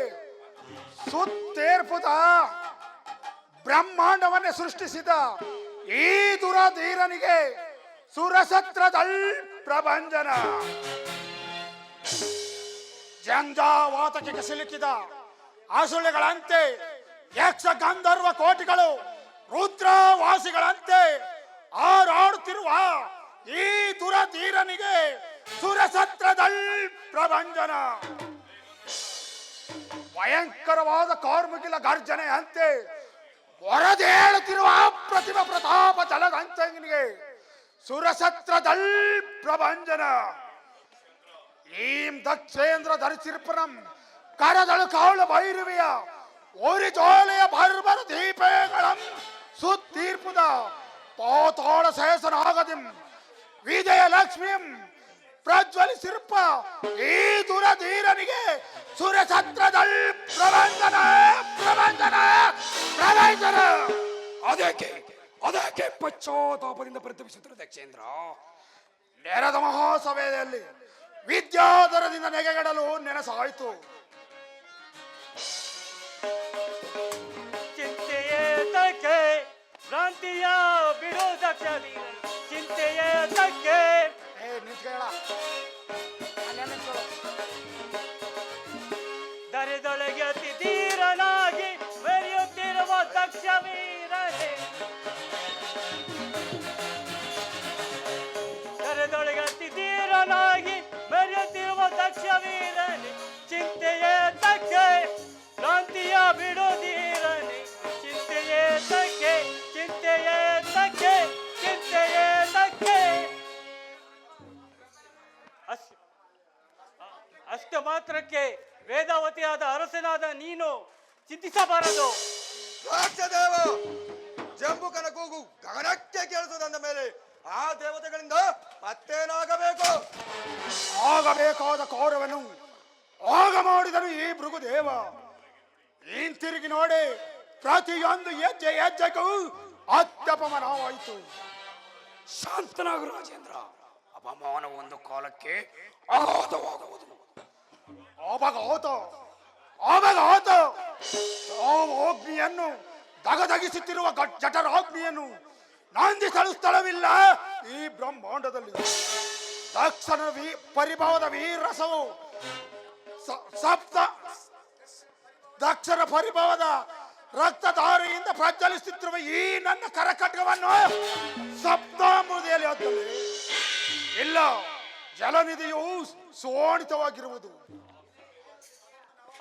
ಸುತ್ತೇರ್ಪುದ ಬ್ರಹ್ಮಾಂಡವನ್ನೇ ಸೃಷ್ಟಿಸಿದ ಈ ದುರಧೀರನಿಗೆ ಸುರಸತ್ರದಲ್ ಪ್ರಭಂಜನ. ಜಂಜಾವಾತಕ್ಕೆ ಸಿಲುಕಿದ ಅಸುಳೆಗಳಂತೆ ಯಕ್ಷ ಗಂಧರ್ವ ಕೋಟಿಗಳು ರುದ್ರವಾಸಿಗಳಂತೆ ಹಾರಾಡುತ್ತಿರುವ ಈ ದುರಧೀರನಿಗೆ ಸುರಸತ್ರದಲ್ ಪ್ರಭಂಜನ. ಭಯಂಕರವಾದ ಕಾರ್ಮಿಕಿಲ ಗರ್ಜನೆಯಂತೆ ಹೊರದೇಳುತ್ತಿರುವ ಅಪ್ರತಿಮ ಪ್ರತಾಪ ಜಲಗಂತನಿಗೆ ಸುರಸತ್ರದಲ್ ಪ್ರಭಂಜನ. ಈಂ ದಕ್ಷೇಂದ್ರ ಧರಿಸಿರ್ಪನಂ ಕರದಳು ಕಾವಳು ಭೈರವಿಯ ಒರಿ ಜೋಲೆಯ ಭರ್ಭರ ದೀಪಗಳಂ ಸುತ್ತೀರ್ಪುದ ಪಾತಾಳ ಶೇಷನಾಗದಿಂ ವಿಜಯ ಲಕ್ಷ್ಮಿಂ ಪ್ರಜ್ವಲಿಸಿರ್ಪ ಈ ದುರಧೀರನಿಗೆ ಸುರಸತ್ರದಲ್ ಪ್ರಭಂಜನ ಪ್ರಭಂಜನ ಪ್ರಭಂಜನ. ಅದಕ್ಕೆ ಪಶ್ಚಾತ್ತಾಪದಿಂದ ಪ್ರತಿಬಿಸುತ್ತಿರುವ ದಕ್ಷೇಂದ್ರ. ನೆರೆದ ಮಹಾಸಭೆಯಲ್ಲಿ ವಿದ್ಯಾಧರದಿಂದ ನೆಗೆಗಡಲು ನೆನಸಾಯಿತು. ಚಿಂತೆಯೇತಕ್ಕೆ ಭ್ರಾಂತಿಯ ಬಿಡು ದಕ್ಷ ಚಿಂತೆಯೇತಕ್ಕೆ. ನಿಂತ್ಕೊಳ್ಳ ದರೆದೊಳಗೆ ಅತಿ ಧೀರನಾಗಿ ಮೆರೆಯುತ್ತಿರುವ ದಕ್ಷ ವೀರನೇ. ದರೆದೊಳಗೆ ಅತಿ ಧೀರನಾಗಿ ಮೆರೆಯುತ್ತಿರುವ ದಕ್ಷ ವೀರನೇ. ಚಿಂತೆಯೇತಕ್ಕೆ ಭ್ರಾಂತಿಯ ಬಿಡು ಧೀರನೇ. ಚಿಂತೆಯೇತಕ್ಕೆ ಚಿಂತೆಯೇತಕ್ಕೆ ಚಿಂತೆಯೇತಕ್ಕೆ. ಅಷ್ಟ ಮಾತ್ರಕ್ಕೆ ವೇದಾವತಿಯಾದ ಅರಸನಾದ ನೀನು ಚಿಂತಿಸಬಾರದು. ರಾಕ್ಷದೇವ ಜಂಬುಕನ ಕೂಗು ಗಗನಕ್ಕೆ ಕೇಳಿಸದಂದ ಮೇಲೆ ಆ ದೇವತೆಗಳಿಂದ ಮತ್ತೇನಾಗಬೇಕು? ಆಗಬೇಕಾದ ಕಾರ್ಯವನ್ನು ಆಗ ಮಾಡಿದನು ಈ ಭೃಗುದೇವ. ಹಿಂತಿರುಗಿ ನೋಡಿ ಪ್ರತಿಯೊಂದು ಹೆಜ್ಜೆ ಹೆಜ್ಜೆಗೂ ಅತ್ಯಪಮಾನವಾಯಿತು. ಶಾಂತನಾಗು ರಾಜೇಂದ್ರ. ಅಪಮಾನ ಒಂದು ಕಾಲಕ್ಕೆ ಅಗಾಧವಾಗುವುದು. ಅಪಘಾತ ಅಪಘಾತ. ಅಗ್ನಿಯನ್ನು ದಗದಗಿಸುತ್ತಿರುವ ಜಠರಾಗ್ನಿಯನ್ನು ನಂದಿಸಲು ಸ್ಥಳವಿಲ್ಲ ಈ ಬ್ರಹ್ಮಾಂಡದಲ್ಲಿ. ದಕ್ಷನ ಪರಿಭವದ ವೀರಸವು ಸಪ್ತ ದಕ್ಷನ ಪರಿಭವದ ರಕ್ತಧಾರೆಯಿಂದ ಪ್ರಜ್ವಲಿಸುತ್ತಿರುವ ಈ ನನ್ನ ಕರಕಟ್ಗವನ್ನು ಸಪ್ತಾಮೃದಿಯಲ್ಲಿ ಹತ್ತಲಿ ಇಲ್ಲ. ಜಲನಿಧಿಯು ಸೋಣಿತವಾಗಿರುವುದು.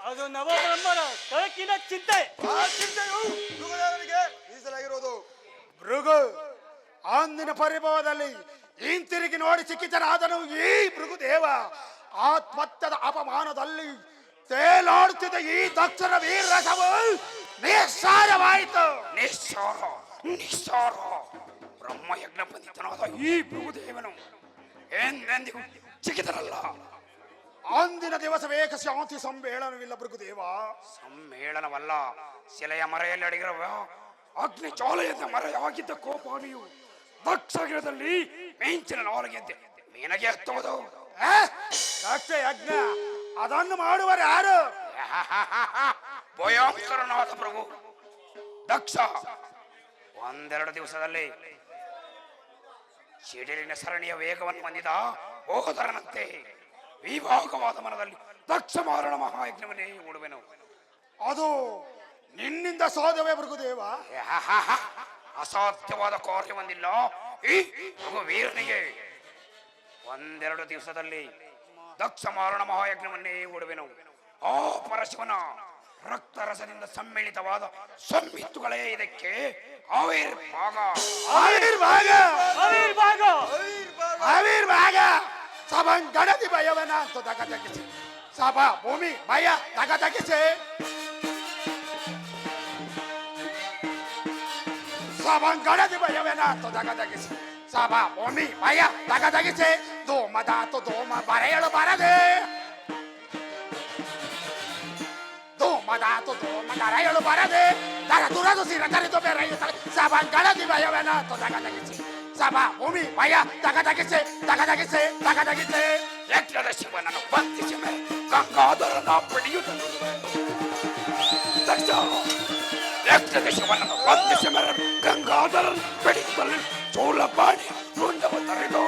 ಅದು ನವಬ್ರಹ್ಮನ ಕಳಕಿನ ಚಿಂತೆ. ಆ ಚಿಂತೆಯು ಮೃಗದೇವನಿಗೆ ಮೀಸಲಾಗಿರುವುದು. ಭೃಗು ಅಂದಿನ ಪರಿಭವದಲ್ಲಿ ಹಿಂತಿರುಗಿ ನೋಡಿ ಸಿಕ್ಕಿತನಾದನು ಈ ಭೃಗುದೇವ. ಆತ್ಮತ್ಯದ ಅಪಮಾನದಲ್ಲಿ ತೇಲಾಡುತ್ತಿದ್ದ ಈ ದಕ್ಷನ ವೀರರಸವು ನಿಸ್ಸಾರವಾಯಿತು. ನಿಸ್ಸಾರ ನಿಸ್ಸಾರ. ಬ್ರಹ್ಮಯಜ್ಞ ಬಂಧಿತನಾದ ಈ ಭೃಗುದೇವನು ಎಂದೆಂದಿಗೂ ಚಿಕ್ಕಿದರಲ್ಲ. ಅಂದಿನ ದಿವಸವೇಕ ಶಾಂತಿ ಸಮ್ಮೇಳನವಿಲ್ಲ ಭೃಗುದೇವ. ಸಮ್ಮೇಳನವಲ್ಲ, ಶಿಲೆಯ ಮರೆಯಲ್ಲಿ ಅಡಗಿರುವ ಅಗ್ನಿ ಜ್ವಾಲೆಯಿಂದ ಮರೆಯಾಗಿದ್ದ ಕೋಪಾನಿಯು ದಕ್ಷಗಿರದಲ್ಲಿ ಮಿಂಚಿನ ನಾಲಿಗೆಯಂತೆ ಮೀನಗೆ ಹತ್ತುವುದು. ದಕ್ಷ ಯಜ್ಞ ಅದನ್ನು ಮಾಡುವರು ಯಾರು? ಭಯಂಕರನಾದ ಪ್ರಭು ದಕ್ಷ ಒಂದೆರಡು ದಿವಸದಲ್ಲಿ ಸಿಡಿಲಿನ ಸರಣಿಯ ವೇಗವನ್ನು ಹೊಂದಿದ ಓದರನಂತೆ ವಿಭಾಗವಾದ ಮನದಲ್ಲಿ ದಕ್ಷ ಮಾರಣ ಮಹಾಯಜ್ಞವನ್ನೇ ಉಡುವೆನು. ಅದು ನಿನ್ನಿಂದ ಸಾಧ್ಯವೇ ಭೃಗುದೇವ? ಅಸಾಧ್ಯವಾದ ಕಾರ್ಯವೊಂದಿಲ್ಲ ಈ ವೀರನಿಗೆ. ಒಂದೆರಡು ದಿವಸದಲ್ಲಿ ದಕ್ಷ ಮಾರಣ ಮಹಾಯಜ್ಞವನ್ನೇ ಹೂಡುವೆನು. ಆ ಪರಶಿವನ ರಕ್ತರಸದಿಂದ ಸಮ್ಮಿಳಿತವಾದ ಸಂಮಿತ್ತುಗಳೇ ಇದಕ್ಕೆ ಆವಿರ್ಭಾಗ. ಆವಿರ್ಭಾಗ ಆವಿರ್ಭಾಗ ಆವಿರ್ಭಾಗ ಸಭಂಗಡದಿ ಭಯವನ ಅಂತ ತಗದಗಿಸಿ ಸಭಾ ಭೂಮಿ ಭಯ ತಗದಗಿಸಿ ಸಭಂಗಡದಿ ಭಯವನ ಅಂತ ತಗದಗಿಸಿ ಸಭಾ ಭೂಮಿ ಭಯ ತಗದಗಿಸಿ ಧೂಮದಾತು ಧೂಮ ಬರೆಯಲು ಬರದೆ ಧೂಮದಾತು ಧೂಮ ಕರೆಯಲು ಬರದೆ ದರ ದುರದು ಸಿರ ಕರೆದು ಬೆರೆಯುತ್ತವೆ ಸಭಂಗಡದಿ ಭಯವನ ಅಂತ ತಗದಗಿಸಿ ಸಭಾ ಭೂಮಿ ಭಯ ತಗದಗಿಸಿ ತಗದಗಿಸಿ ತಗದಗಿಸಿ ಯಜ್ಞದ ಶಿವನನ್ನು ಬಂಧಿಸಿ ಮೇಲೆ ಗಂಗಾಧರನ ಪಡೆಯುತ್ತಲು ಯಜ್ಞದ ಶಿವನನ್ನು ಬಂಧಿಸಿ ಮೇಲೆ ಗಂಗಾಧರನ ಪಡೆಯುತ್ತಲು ಚೋಳಪಾಣಿ ಮುಂಡವ ತರೆದು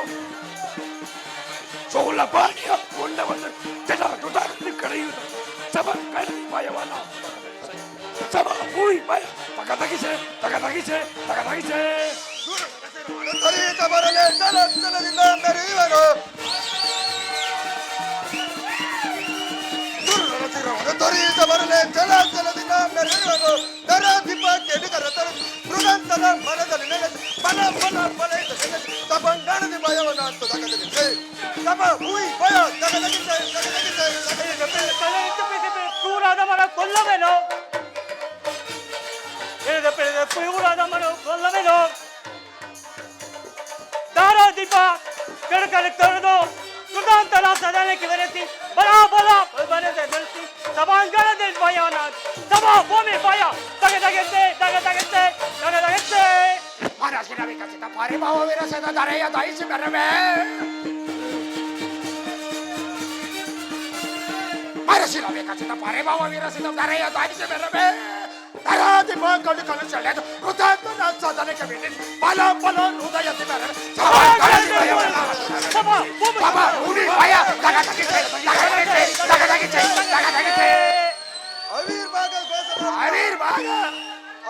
ಚೋಳಪಾಣಿಯ ಮುಂಡವನ್ನು ಜಟಾಟುಟಾರನ್ನು ಕಳೆಯುವುದು ಸಭಾ ಕಳೆದ ಭಯವನ ಸಭಾ ಭೂಮಿ ಭಯ ತಗದಗಿಸಿ ತಗದಗಿಸಿ ತಗದಗಿಸಿ ತರೀತ ಬರಲೆ ಜಲದಿಂದ ಮೆರೆಯುವನು ತರೀತ ಬರಲೆ ಜಲದಿಂದ ಮೆರೆಯುವನು ನರಾಧಿಪ ಕೆಡುಗರ ತರ ಮೃಗಂತನ ಮನದಲ್ಲಿ ನೆಲೆಸಿ ಬಲ ಬಲ ಬಲದ ತಪಂಗಣದಿ ಭಯವನ ಅಂತ ತಗದಗಿಸೆ ತಪ ಹೂಯಿ ಭಯ ತಗದಗಿಸೆ ಕ್ರೂರಾದ ಮನ ಕೊಲ್ಲವೇನೋ ಕ್ರೂರಾದ ಮನ ಕೊಲ್ಲವೇನೋ ದಾರಾದೀಪ ಕೆಳಕಲೆ ತೊಳೆದು ಕೃತಾಂತರ ಸದನಕ್ಕೆ ಬೆರೆಸಿ ಬಲ ಬಲ ಬರದೆ ಬೆಳೆಸಿ ಸಭಾಂಗಣದಲ್ಲಿ ಭಯವನ ಸಭಾ ಭೂಮಿ ಭಯ ತಗದಗೆತ್ತೆ ತಗದಗೆತ್ತೆ ತಗದಗೆತ್ತೆ ಮನಸ್ಸಿನ ವಿಕಸಿತ ಪರಿಭಾವ ವಿರಸದ ಧರೆಯ ದಯಿಸಿ ಬೆರವೇ ಮನಸ್ಸಿನ ವಿಕಸಿತ ಪರಿಭಾವ ವಿರಸಿದ ಧರೆಯ ದಯಿಸಿ ಬೆರವೇ ದಯಾದಿಪ ಕಡು ಕಲು ಸೆಳೆದು ಕೃತಾಂತರ ಸದನಕ್ಕೆ ಬಿಟ್ಟು ಬಲ ಬಲ ಹೃದಯದಿ ಬೆರವೆ ಸಭಾ ಭೂಮಿ ಭಯ ತಗದಗಿಸಿ ತಗದಗಿಸಿ ತಗದಗಿಸಿ ತಗದಗಿಸಿ ಆವಿರ್ಭಾಗ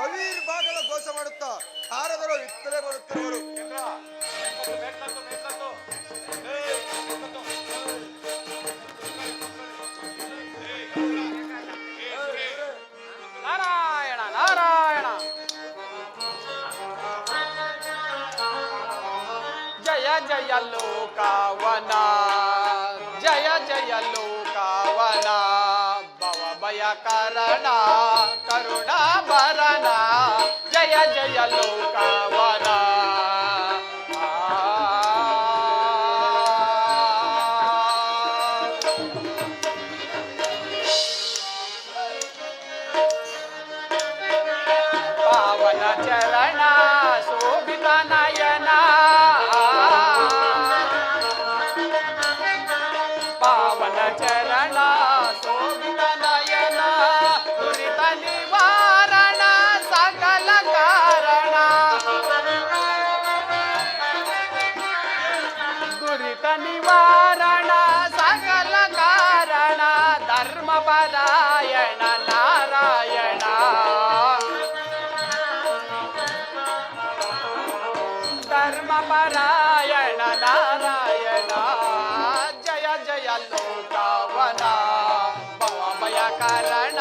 ಅವಿರ್ಭಾಗದ ಘೋಷ ಮಾಡುತ್ತಾ ಶಾರದರು ಇತ್ತಲೇ ಬರುತ್ತಿರುವರು. ನಾರಾಯಣ ನಾರಾಯಣ ಜಯ ಜಯ ಲೋಕವನ ಜಯ ಜಯ ಲೋಕವನ ಭವ ಭಯ ಕರಣ ಕರುಣ ಭರಣ ಜಯ ಜಯ ಲೋಕವನ ಪಾವನ ಚರಣ ಶೋಭಿತ ನಯನ ಪಾವನ ಚರಣ ಶೋಭಿತ ನಯನ ದುರಿತ ನಿವಾರಣ ಸಕಲ ಕಾರಣ ದುರಿತ ನಿವಾರಣ ಸಕಲ ಕಾರಣ ಧರ್ಮಪರಾಯಣ ನಾರಾಯಣ ಧರ್ಮಪರಾಯಣ ನಾರಾಯಣ ಜಯ ಜಯ ಲೋಕವನ ಭವ ಭಯ ಕಾರಣ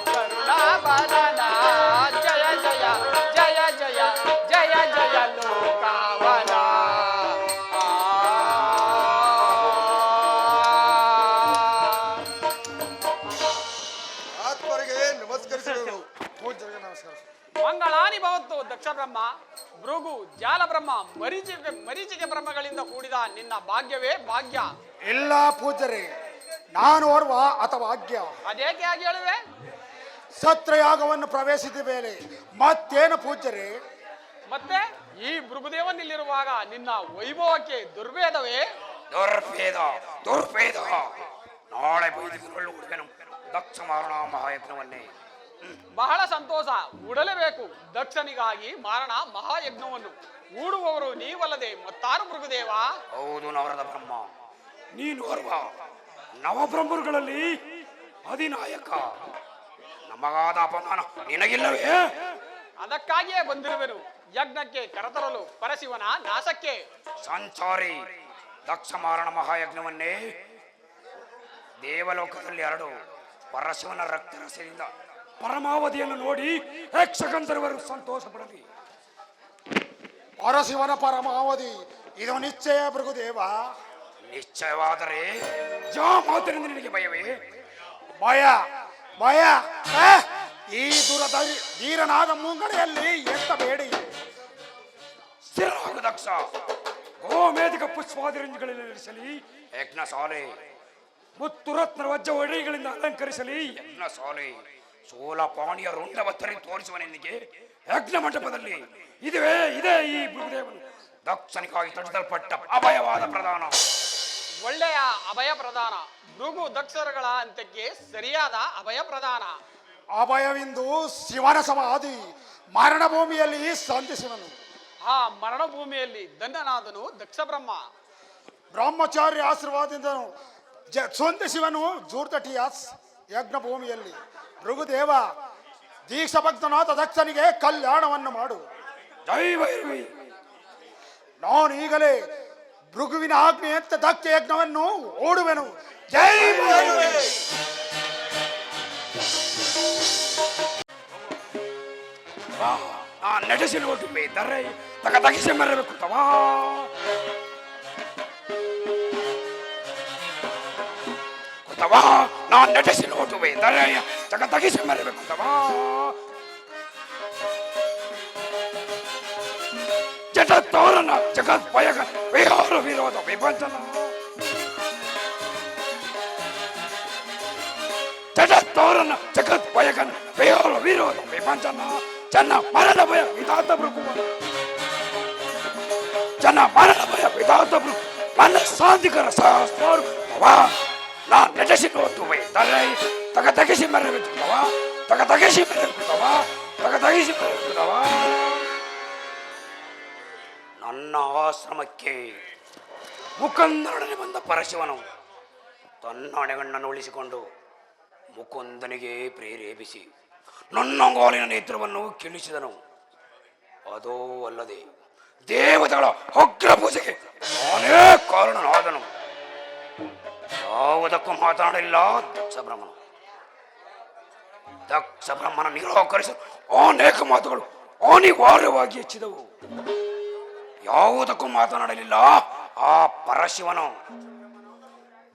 ಕರುಣಾಭರಣ ಜಯ ಜಯ ಜಯ ಜಯ ಜಯ ಜಯ ಲೋಕವನ ಆತ್ಮರಿಗೆ ನಮಸ್ಕರಿಸುವುದು. ಪೂಜ್ಯರಿಗೆ ನಮಸ್ಕಾರ. ಮಂಗಳಾನಿ ಭವತ್ತು ದಕ್ಷ ಬ್ರಹ್ಮ ಭೃಗು ಜಾಲ ಬ್ರಹ್ಮ ಮರೀಚಿಕೆ ಬ್ರಹ್ಮಗಳಿಂದ ಕೂಡಿದ ನಿನ್ನ ಭಾಗ್ಯವೇ ಭಾಗ್ಯ. ಇಲ್ಲ ಪೂಜರೆ, ನಾನು ಓರ್ವ ಅಥವಾ ಭಾಗ್ಯ. ಅದೇಕೆ ಆಗಿ ಹೇಳುವೆ? ಸತ್ರಯಾಗವನ್ನು ಪ್ರವೇಶಿಸಿದ ಮೇಲೆ ಮತ್ತೇನು ಪೂಜರೆ? ಮತ್ತೆ ಈ ಭೃಗುದೇವನಿಲ್ಲಿರುವಾಗ ನಿನ್ನ ವೈಭವಕ್ಕೆ ದುರ್ಭೇದವೇ? ದುರ್ಭೇದ ದುರ್ಭೇದ. ನಾಳೆ ಬೈದುಕೊಳ್ಳುವುದೇನು ದಕ್ಷ ಮಾರಣ ಮಹಾಯಜ್ಞವನ್ನೇ. ಬಹಳ ಸಂತೋಷ, ಉಡಲೇಬೇಕು. ದಕ್ಷನಿಗಾಗಿ ಮಾರಣ ಮಹಾಯಜ್ಞವನ್ನು ಹೂಡುವವರು ನೀವಲ್ಲದೆ ಮತ್ತಾರು ಭೃಗುದೇವ? ಹೌದು ನವರದ ಬ್ರಹ್ಮ. ನೀನು ಓರ್ವ ನವಬ್ರಹ್ಮರುಗಳಲ್ಲಿ ಅಧಿನಾಯಕ. ನಮಗಾದ ಅಪಮಾನ ನಿನಗಿಲ್ಲವೇ? ಅದಕ್ಕಾಗಿಯೇ ಬಂದಿರುವೆನು, ಯಜ್ಞಕ್ಕೆ ಕರೆತರಲು ಪರಶಿವನ ನಾಶಕ್ಕೆ. ಸಂಚಾರಿ ದಕ್ಷ ಮಾರಣ ಮಹಾಯಜ್ಞವನ್ನೇ ದೇವಲೋಕದಲ್ಲಿ ಹರಡು ಪರಶಿವನ ರಕ್ತರಸದಿಂದ ಪರಮಾವಧಿಯನ್ನು ನೋಡಿ ಯಕ್ಷಗಂಧರ್ವರು ಸಂತೋಷ ಪಡಲಿ. ಪರಶಿವನ ಪರಮಾವಧಿ ಇದು ನಿಶ್ಚಯ ಭೃಗುದೇವ. ನಿಶ್ಚಯವಾದರೆ ಮಾತಿನಿಂದ ನಿನಗೆ ಭಯವೇ? ಭಯ ಭಯ ಈ ಧೀರನಾದ ಮುಂಗಡೆಯಲ್ಲಿ ಎತ್ತಬೇಡಿ. ಸ್ಥಿರವಾಗು ದಕ್ಷ. ಗೋಮೇಧಿಕ ಪುಷ್ಪಾದಿರಂಜಗಳಲ್ಲಿ ಇರಿಸಲಿ ಯಜ್ಞ ಶಾಲೆ. ಮುತ್ತು ರತ್ನ ವಜ್ರ ಒಡೆಗಳಿಂದ ಅಲಂಕರಿಸಲಿ ಯಜ್ಞ ಶಾಲೆ. ಸೋಲಪಾಣಿಯ ರುಂಡವತ್ತರಿ ತೋರಿಸುವ ನಿನಗೆ ಯಜ್ಞ ಮಂಟಪದಲ್ಲಿ ಇದೇ ಈ ಭೃಗುದೇವನು ದಕ್ಷನಿಗಾಗಿ ತಡೆದಲ್ಪಟ್ಟ ಅಭಯವಾದ ಪ್ರಧಾನ. ಒಳ್ಳೆಯ ಅಭಯ ಪ್ರದಾನ. ಭೃಗು ದಕ್ಷರುಗಳ ಅಂತ್ಯಕ್ಕೆ ಸರಿಯಾದ ಅಭಯ ಪ್ರದಾನ. ಅಭಯವಿಂದು ಶಿವನ ಸಮಾಧಿ ಮರಣ ಭೂಮಿಯಲ್ಲಿ ಸಂಧಿಸುವನು. ಆ ಮರಣ ಭೂಮಿಯಲ್ಲಿ ಧನ್ಯನಾದನು ದಕ್ಷ ಬ್ರಹ್ಮ. ಬ್ರಹ್ಮಚಾರ್ಯ ಆಶೀರ್ವಾದದಿಂದ ಸಂಧಿಸುವನು ಜೂರ್ತಟಿಯ ಯಜ್ಞ ಭೂಮಿಯಲ್ಲಿ. ಭೃಗುದೇವ ದೀಕ್ಷಭಕ್ತನಾದ ದಕ್ಷನಿಗೆ ಕಲ್ಯಾಣವನ್ನು ಮಾಡು. ಜೈ ಭೈರವಿ. ನಾನು ಈಗಲೇ ಭೃಗುವಿನ ಆಜ್ಞೆಯಂತೆ ದಕ್ಷ ಯಜ್ಞವನ್ನು ಓಡುವೆನು. ಜೈ ಭೈರವಿ. ನಡೆಸಿ ನೋಟು ಬೇದರೆ ತಗ ತಗಿಸಿ ಮರಬೇಕು ತವಾ. ತವಾ ನಾನು ನಡೆಸಿ ನೋಟು ಬೇದರೆ ತಗ ತಗಿಸಿ ಮರಬೇಕು ತವಾ. ಜಗತ್ತೋರನ ಜಗತ್ ಭಯಗ ವಿಹಾರ ವಿರೋಧ ವಿಭಜನ. ಜಗತ್ತೋರನ ಜಗತ್ ಭಯಗನ ವಿಹಾರ ವಿರೋಧ ವಿಭಜನ. ಜನ ಮರಣ ಭಯ ವಿಧಾತ ಭೃಗುವ. ಜನ ಮರಣ ಭಯ ವಿಧಾತ ಭೃಗು ನನ್ನ ಶಾಂತಿಕರ ಸಹಸ್ವಾರು ನಾ ನಡೆಸಿ ನೋಟುವೆ ತಲೆ ತಗ ತಗಿಸಿ ಮರಬೇಕುತ್ತವ. ತಗ ತಗಿಸಿ ಮರಬೇಕುತ್ತವ. ತಗ ತಗಿಸಿ ಮರಬೇಕುತ್ತವ. ನನ್ನ ಆಶ್ರಮಕ್ಕೆ ಮುಕುಂದನೊಡನೆ ಬಂದ ಪರಶಿವನು ತನ್ನ ಹಣೆಗಣ್ಣನ್ನು ಉಳಿಸಿಕೊಂಡು ಮುಕುಂದನಿಗೆ ಪ್ರೇರೇಪಿಸಿ ನನ್ನ ಗೋಲಿನ ನೇತ್ರವನ್ನು ಕಿಳಿಸಿದನು. ಅದೋ ಅಲ್ಲದೆ ದೇವತೆಗಳ ಅಗ್ರ ಪೂಜೆಗೆ ನಾನೇ ಕಾರಣನಾದನು. ಯಾವುದಕ್ಕೂ ಮಾತನಾಡಲಿಲ್ಲ ದಕ್ಷ ಬ್ರಹ್ಮನು. ದಕ್ಷ ಬ್ರಹ್ಮನ ನಿರಾಕರಿಸಲು ಅನೇಕ ಮಾತುಗಳು ಅನಿವಾರ್ಯವಾಗಿ ಹೆಚ್ಚಿದವು. ಯಾವುದಕ್ಕೂ ಮಾತನಾಡಲಿಲ್ಲ ಆ ಪರಶಿವನು.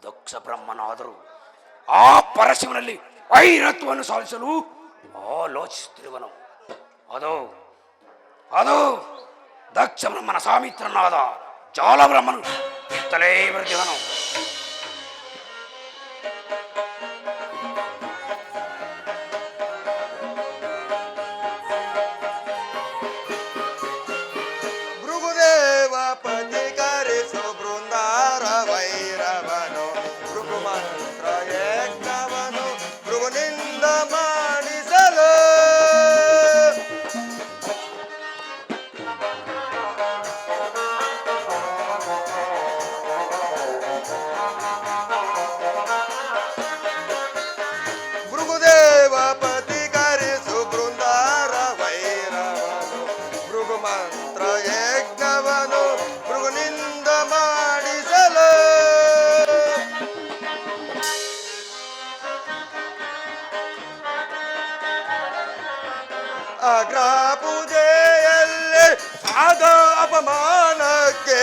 ದಕ್ಷ ಬ್ರಹ್ಮನಾದರೂ ಆ ಪರಶಿವನಲ್ಲಿ ವೈರತ್ವವನ್ನು ಸಾಧಿಸಲು ಆಲೋಚಿಸುತ್ತಿರುವನು. ಅದು ದಕ್ಷ ಬ್ರಹ್ಮನ ಸಾಮಿತ್ರನಾದ ಜಾಲ ಬ್ರಹ್ಮನು ಇತ್ತಲೇ ಬರೆದಿವನು. ಭೃಗುದೇವ ಪತಿ ಕರೆಸು ಬೃಂದಾರ ವೈರವನು ಭೃಗು ಮಂತ್ರ ಯಜ್ಞವನು ಭೃಗುನಿಂದ ಮಾಡಿಸಲು. ಭೃಗುದೇವ ಪತಿ ಕರೆಸು ಬೃಂದಾರ ವೈರವನು ಭೃಗು ಮಂತ್ರ ಯಜ್ಞವನು ಭೃಗುನಿಂದ ಮಾಡಿಸಲು. ಅಗ್ರ ಪೂಜೆಯಲ್ಲಿ ಆದ ಅಪಮಾನಕ್ಕೆ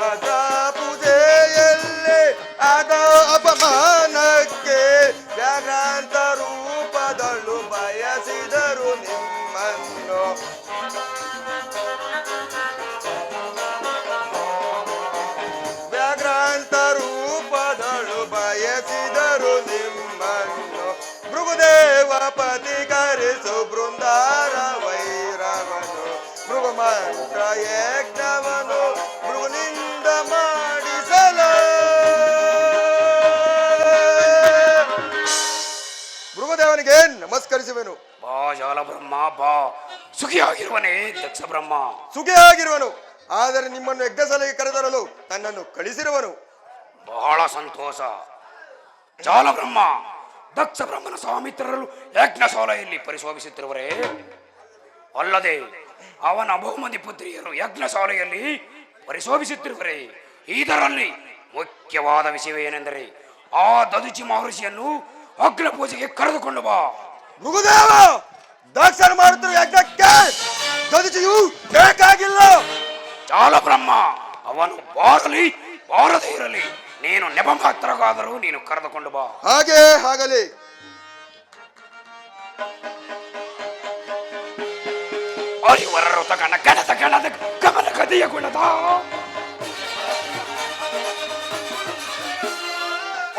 ಅಗ್ರ ಪೂಜೆಯಲ್ಲಿ ಆದ ಅಪಮಾನಕ್ಕೆ ವ್ಯಾಘ್ರಾಂತ ರೂಪದಳು ಬಯಸಿದರು ನಿಮ್ಮನ್ನು. ವ್ಯಾಘ್ರಾಂತ ರೂಪದಳು ಬಯಸಿದರು ನಿಮ್ಮನ್ನು. ಭೃಗುದೇವ ಪತಿ ಕರೆಸು ಬೃಂದಾರ ವೈರವನು ಭೃಗು ಮಂತ್ರ ಯಜ್ಞವನು ಭೃಗುನಿಂದ ಮಾಡಿಸಲು. ಭೃಗುದೇವನಿಗೆ ನಮಸ್ಕರಿಸುವೆನು. ಬಾ ಜಾಲ ಬ್ರಹ್ಮ ಬಾ. ಸುಖಿಯಾಗಿರುವನೇ ದಕ್ಷ ಬ್ರಹ್ಮ. ಸುಖಿಯಾಗಿರುವನು. ಆದರೆ ನಿಮ್ಮನ್ನು ಯಜ್ಞಶಾಲೆಗೆ ಕರೆತರಲು ತನ್ನನ್ನು ಕಳಿಸಿರುವನು. ಬಹಳ ಸಂತೋಷ. ಜಾಲ ಬ್ರಹ್ಮ ದಕ್ಷ ಬ್ರಹ್ಮನ ಸ್ವಾಮಿತ್ರರು ಯಜ್ಞಶಾಲೆಯಲ್ಲಿ ಪರಿಶೋಭಿಸುತ್ತಿರುವರೇ? ಅಲ್ಲದೆ ಅವನ ಬಹುಮಂದಿ ಪುತ್ರಿಯರು ಯಜ್ಞಶಾಲೆಯಲ್ಲಿ ಪರಿಶೋಭಿಸುತ್ತಿರುವರೆ. ಇದರಲ್ಲಿ ಮುಖ್ಯವಾದ ವಿಷಯವೇನೆಂದರೆ ಆ ದದುಚಿ ಮಹರ್ಷಿಯನ್ನು ಅಗ್ರ ಪೂಜೆಗೆ ಕರೆದುಕೊಂಡು ಬಾ. ಮೃಗುದೇವ, ದಕ್ಷರು ಮಾಡುತ್ತಿರುವ ಯಜ್ಞಕ್ಕೆ ದದಿಚಿಯು ಬೇಕಾಗಿಲ್ಲ. ಚಾಲ ಬ್ರಹ್ಮ, ಅವನು ಬಾರದೇ ಇರಲಿ, ನೀನು ನೆಪ ಮಾತ್ರಗಾದರೂ ನೀನು ಕರೆದುಕೊಂಡು ಬಾ. ಹಾಗೆ ಆಗಲಿ. ಅರಿವರರು ತಗಣ ಕಣದ ಗಮನ ಕದೆಯ ಗುಣದ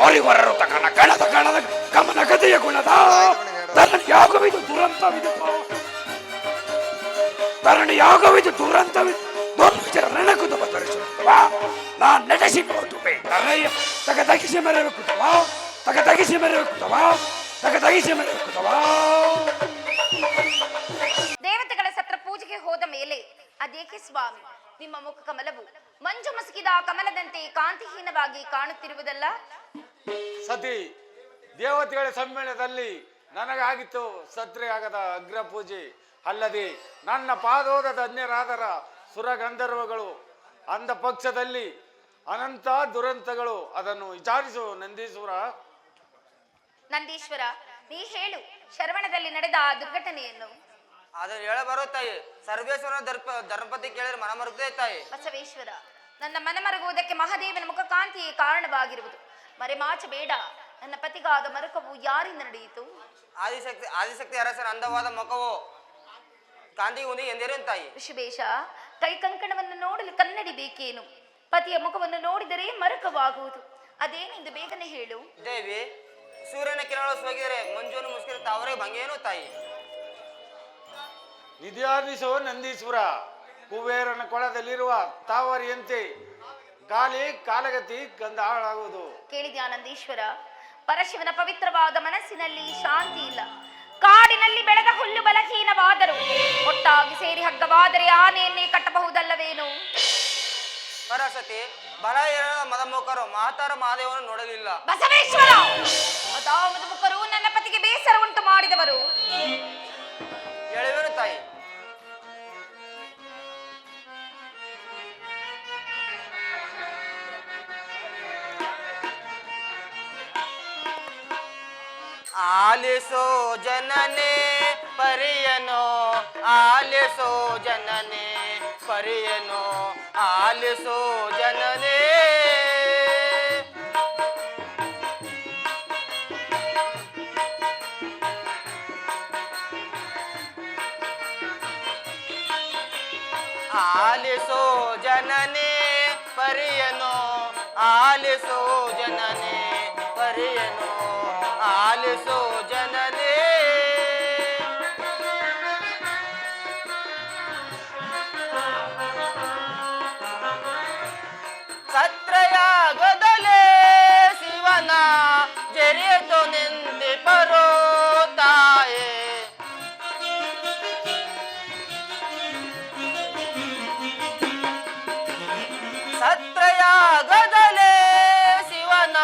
ಅರಿವರರು ತಗಣ ಕಣದ ಗಮನ ಕದೆಯ ಗುಣದ ತರಣಿಯಾಗವಿದು ದುರಂತವಿದು ವಿಚಾರ ನೆನಕುದು ಬತ್ತರಿಸುತ್ತವ ನಾನ್ ನಡೆಸಿ ನೋಡುವೆ. ತಗದಗಿಸಿ ಮೆರವೆಕ್ಕುತ್ತವ ದೇವತೆಗಳ ಸತ್ರ ಪೂಜೆಗೆ ಹೋದ ಮೇಲೆ ಅದೇಕೆ ಸ್ವಾಮಿ ನಿಮ್ಮ ಮುಖ ಕಮಲವು ಮಂಜು ಮಸುಕಿದ ಕಮಲದಂತೆ ಕಾಂತಿಹೀನವಾಗಿ ಕಾಣುತ್ತಿರುವುದಲ್ಲ? ಸತಿ, ದೇವತೆಗಳ ಸಮ್ಮೇಳನದಲ್ಲಿ ನನಗಾಗಿತ್ತು ಸತ್ರೆಯಾಗದ ಅಗ್ರ ಪೂಜೆ. ಅಲ್ಲದೆ ನನ್ನ ಪಾದೋದದ ಅನ್ಯರಾದರ ಸುರಗಂಧರ್ವಗಳು ಅಂದ ಪಕ್ಷದಲ್ಲಿ ಅನಂತ ದುರಂತಗಳು. ಅದನ್ನು ವಿಚಾರಿಸು ನಂದೀಶ್ವರ. ನಂದೀಶ್ವರ, ನೀ ಹೇಳು ಶರವಣದಲ್ಲಿ ನಡೆದ ಆ ದುರ್ಘಟನೆಯನ್ನು. ಅದನ್ನು ಹೇಳ ಬರೋ ತಾಯಿ. ಸರ್ವೇಶ್ವರ ಧರ್ಮಪತಿ ಕೇಳಿದ್ರೆ ಮನ ಮರುಗಿದೆ ತಾಯಿ. ಬಸವೇಶ್ವರ, ನನ್ನ ಮನ ಮರುಗುವುದಕ್ಕೆ ಮಹಾದೇವನ ಮುಖ ಕಾಂತಿಯೇ ಕಾರಣವಾಗಿರುವುದು. ಮರೆಮಾಚಬೇಡ. ನನ್ನ ಪತಿಗಾದ ಮರುಕವು ಯಾರಿಂದ ನಡೆಯಿತು? ಆದಿಶಕ್ತಿ ಅರಸನ ಅಂದವಾದ ಮುಖವು ಕಾಂತಿ ಉಂದಿ ಎಂದಿರು ತಾಯಿ. ಋಷಿವೇಶ, ಕೈ ಕಂಕಣವನ್ನು ನೋಡಲು ಕನ್ನಡಿ ಬೇಕೇನು? ಪತಿಯ ಮುಖವನ್ನು ನೋಡಿದರೆ ಮರುಕವಾಗುವುದು. ಅದೇನೆಂದು ಬೇಗನೆ ಹೇಳು. ದೇವಿ, ಸೂರ್ಯನ ಕಿರಣಗಳು ಸೋಗಿದರೆ ಮಂಜುವನ್ನು ಮುಸ್ಕಿರುತ್ತ ಅವರೇ ಭಂಗೇನು ತಾಯಿ. ನಿಧ್ಯಾದಿಸೋ ನಂದೀಶ್ವರ. ಕುಬೇರನ ಕೊಳದಲ್ಲಿರುವ ತಾವರಿಯಂತೆ ಕಾಲಗತಿ ಗಂಧ ಹಾಳಾಗುವುದು. ಕೇಳಿದ್ಯಾ ನಂದೀಶ್ವರ? ಪರಶಿವನ ಪವಿತ್ರವಾದ ಮನಸ್ಸಿನಲ್ಲಿ ಶಾಂತಿ ಇಲ್ಲ. ಕಾಡಿನಲ್ಲಿ ಬೆಳೆದ ಹುಲ್ಲು ಬಲಹೀನವಾದರೂ ಒಟ್ಟಾಗಿ ಸೇರಿ ಹಗ್ಗವಾದರೆ ಆನೆಯನ್ನೇ ಕಟ್ಟಬಹುದಲ್ಲವೇನು? ಸರಸ್ವತಿ, ಬಲ ಇರದ ಮದಮುಖರು ಮಹಾತಾರ ಮಹಾದೇವನು ನೋಡಲಿಲ್ಲ. ಬಸವೇಶ್ವರ, ಮದಮುಖರು ನನ್ನ ಪತಿಗೆ ಬೇಸರ ಉಂಟು ಮಾಡಿದವರು. ಹೇಳುವೆನು ತಾಯಿ. ಆಲಿಸೋ ಜನನೇ ಪರಿಯನೋ, ಆಲಿಸೋ ಜನನೇ ಪರಿಯನೋ, ಆಲಿಸೋ ಜನನೇ. ಆಲಿಸೋ ಜನನೇ ಪರಿಯನೋ, ಆಲಿಸೋ ಜನನೇ ಪರಿಯನೋ, ಆಲಿಸೋ ಜನನೇ. ಸತ್ರಯಾಗದಲೇ ಶಿವನ ಜರಿಯತು ನಿಂದಿಪರೋ ತಾಯೇ. ಸತ್ರಯಾಗದಲೇ ಶಿವನ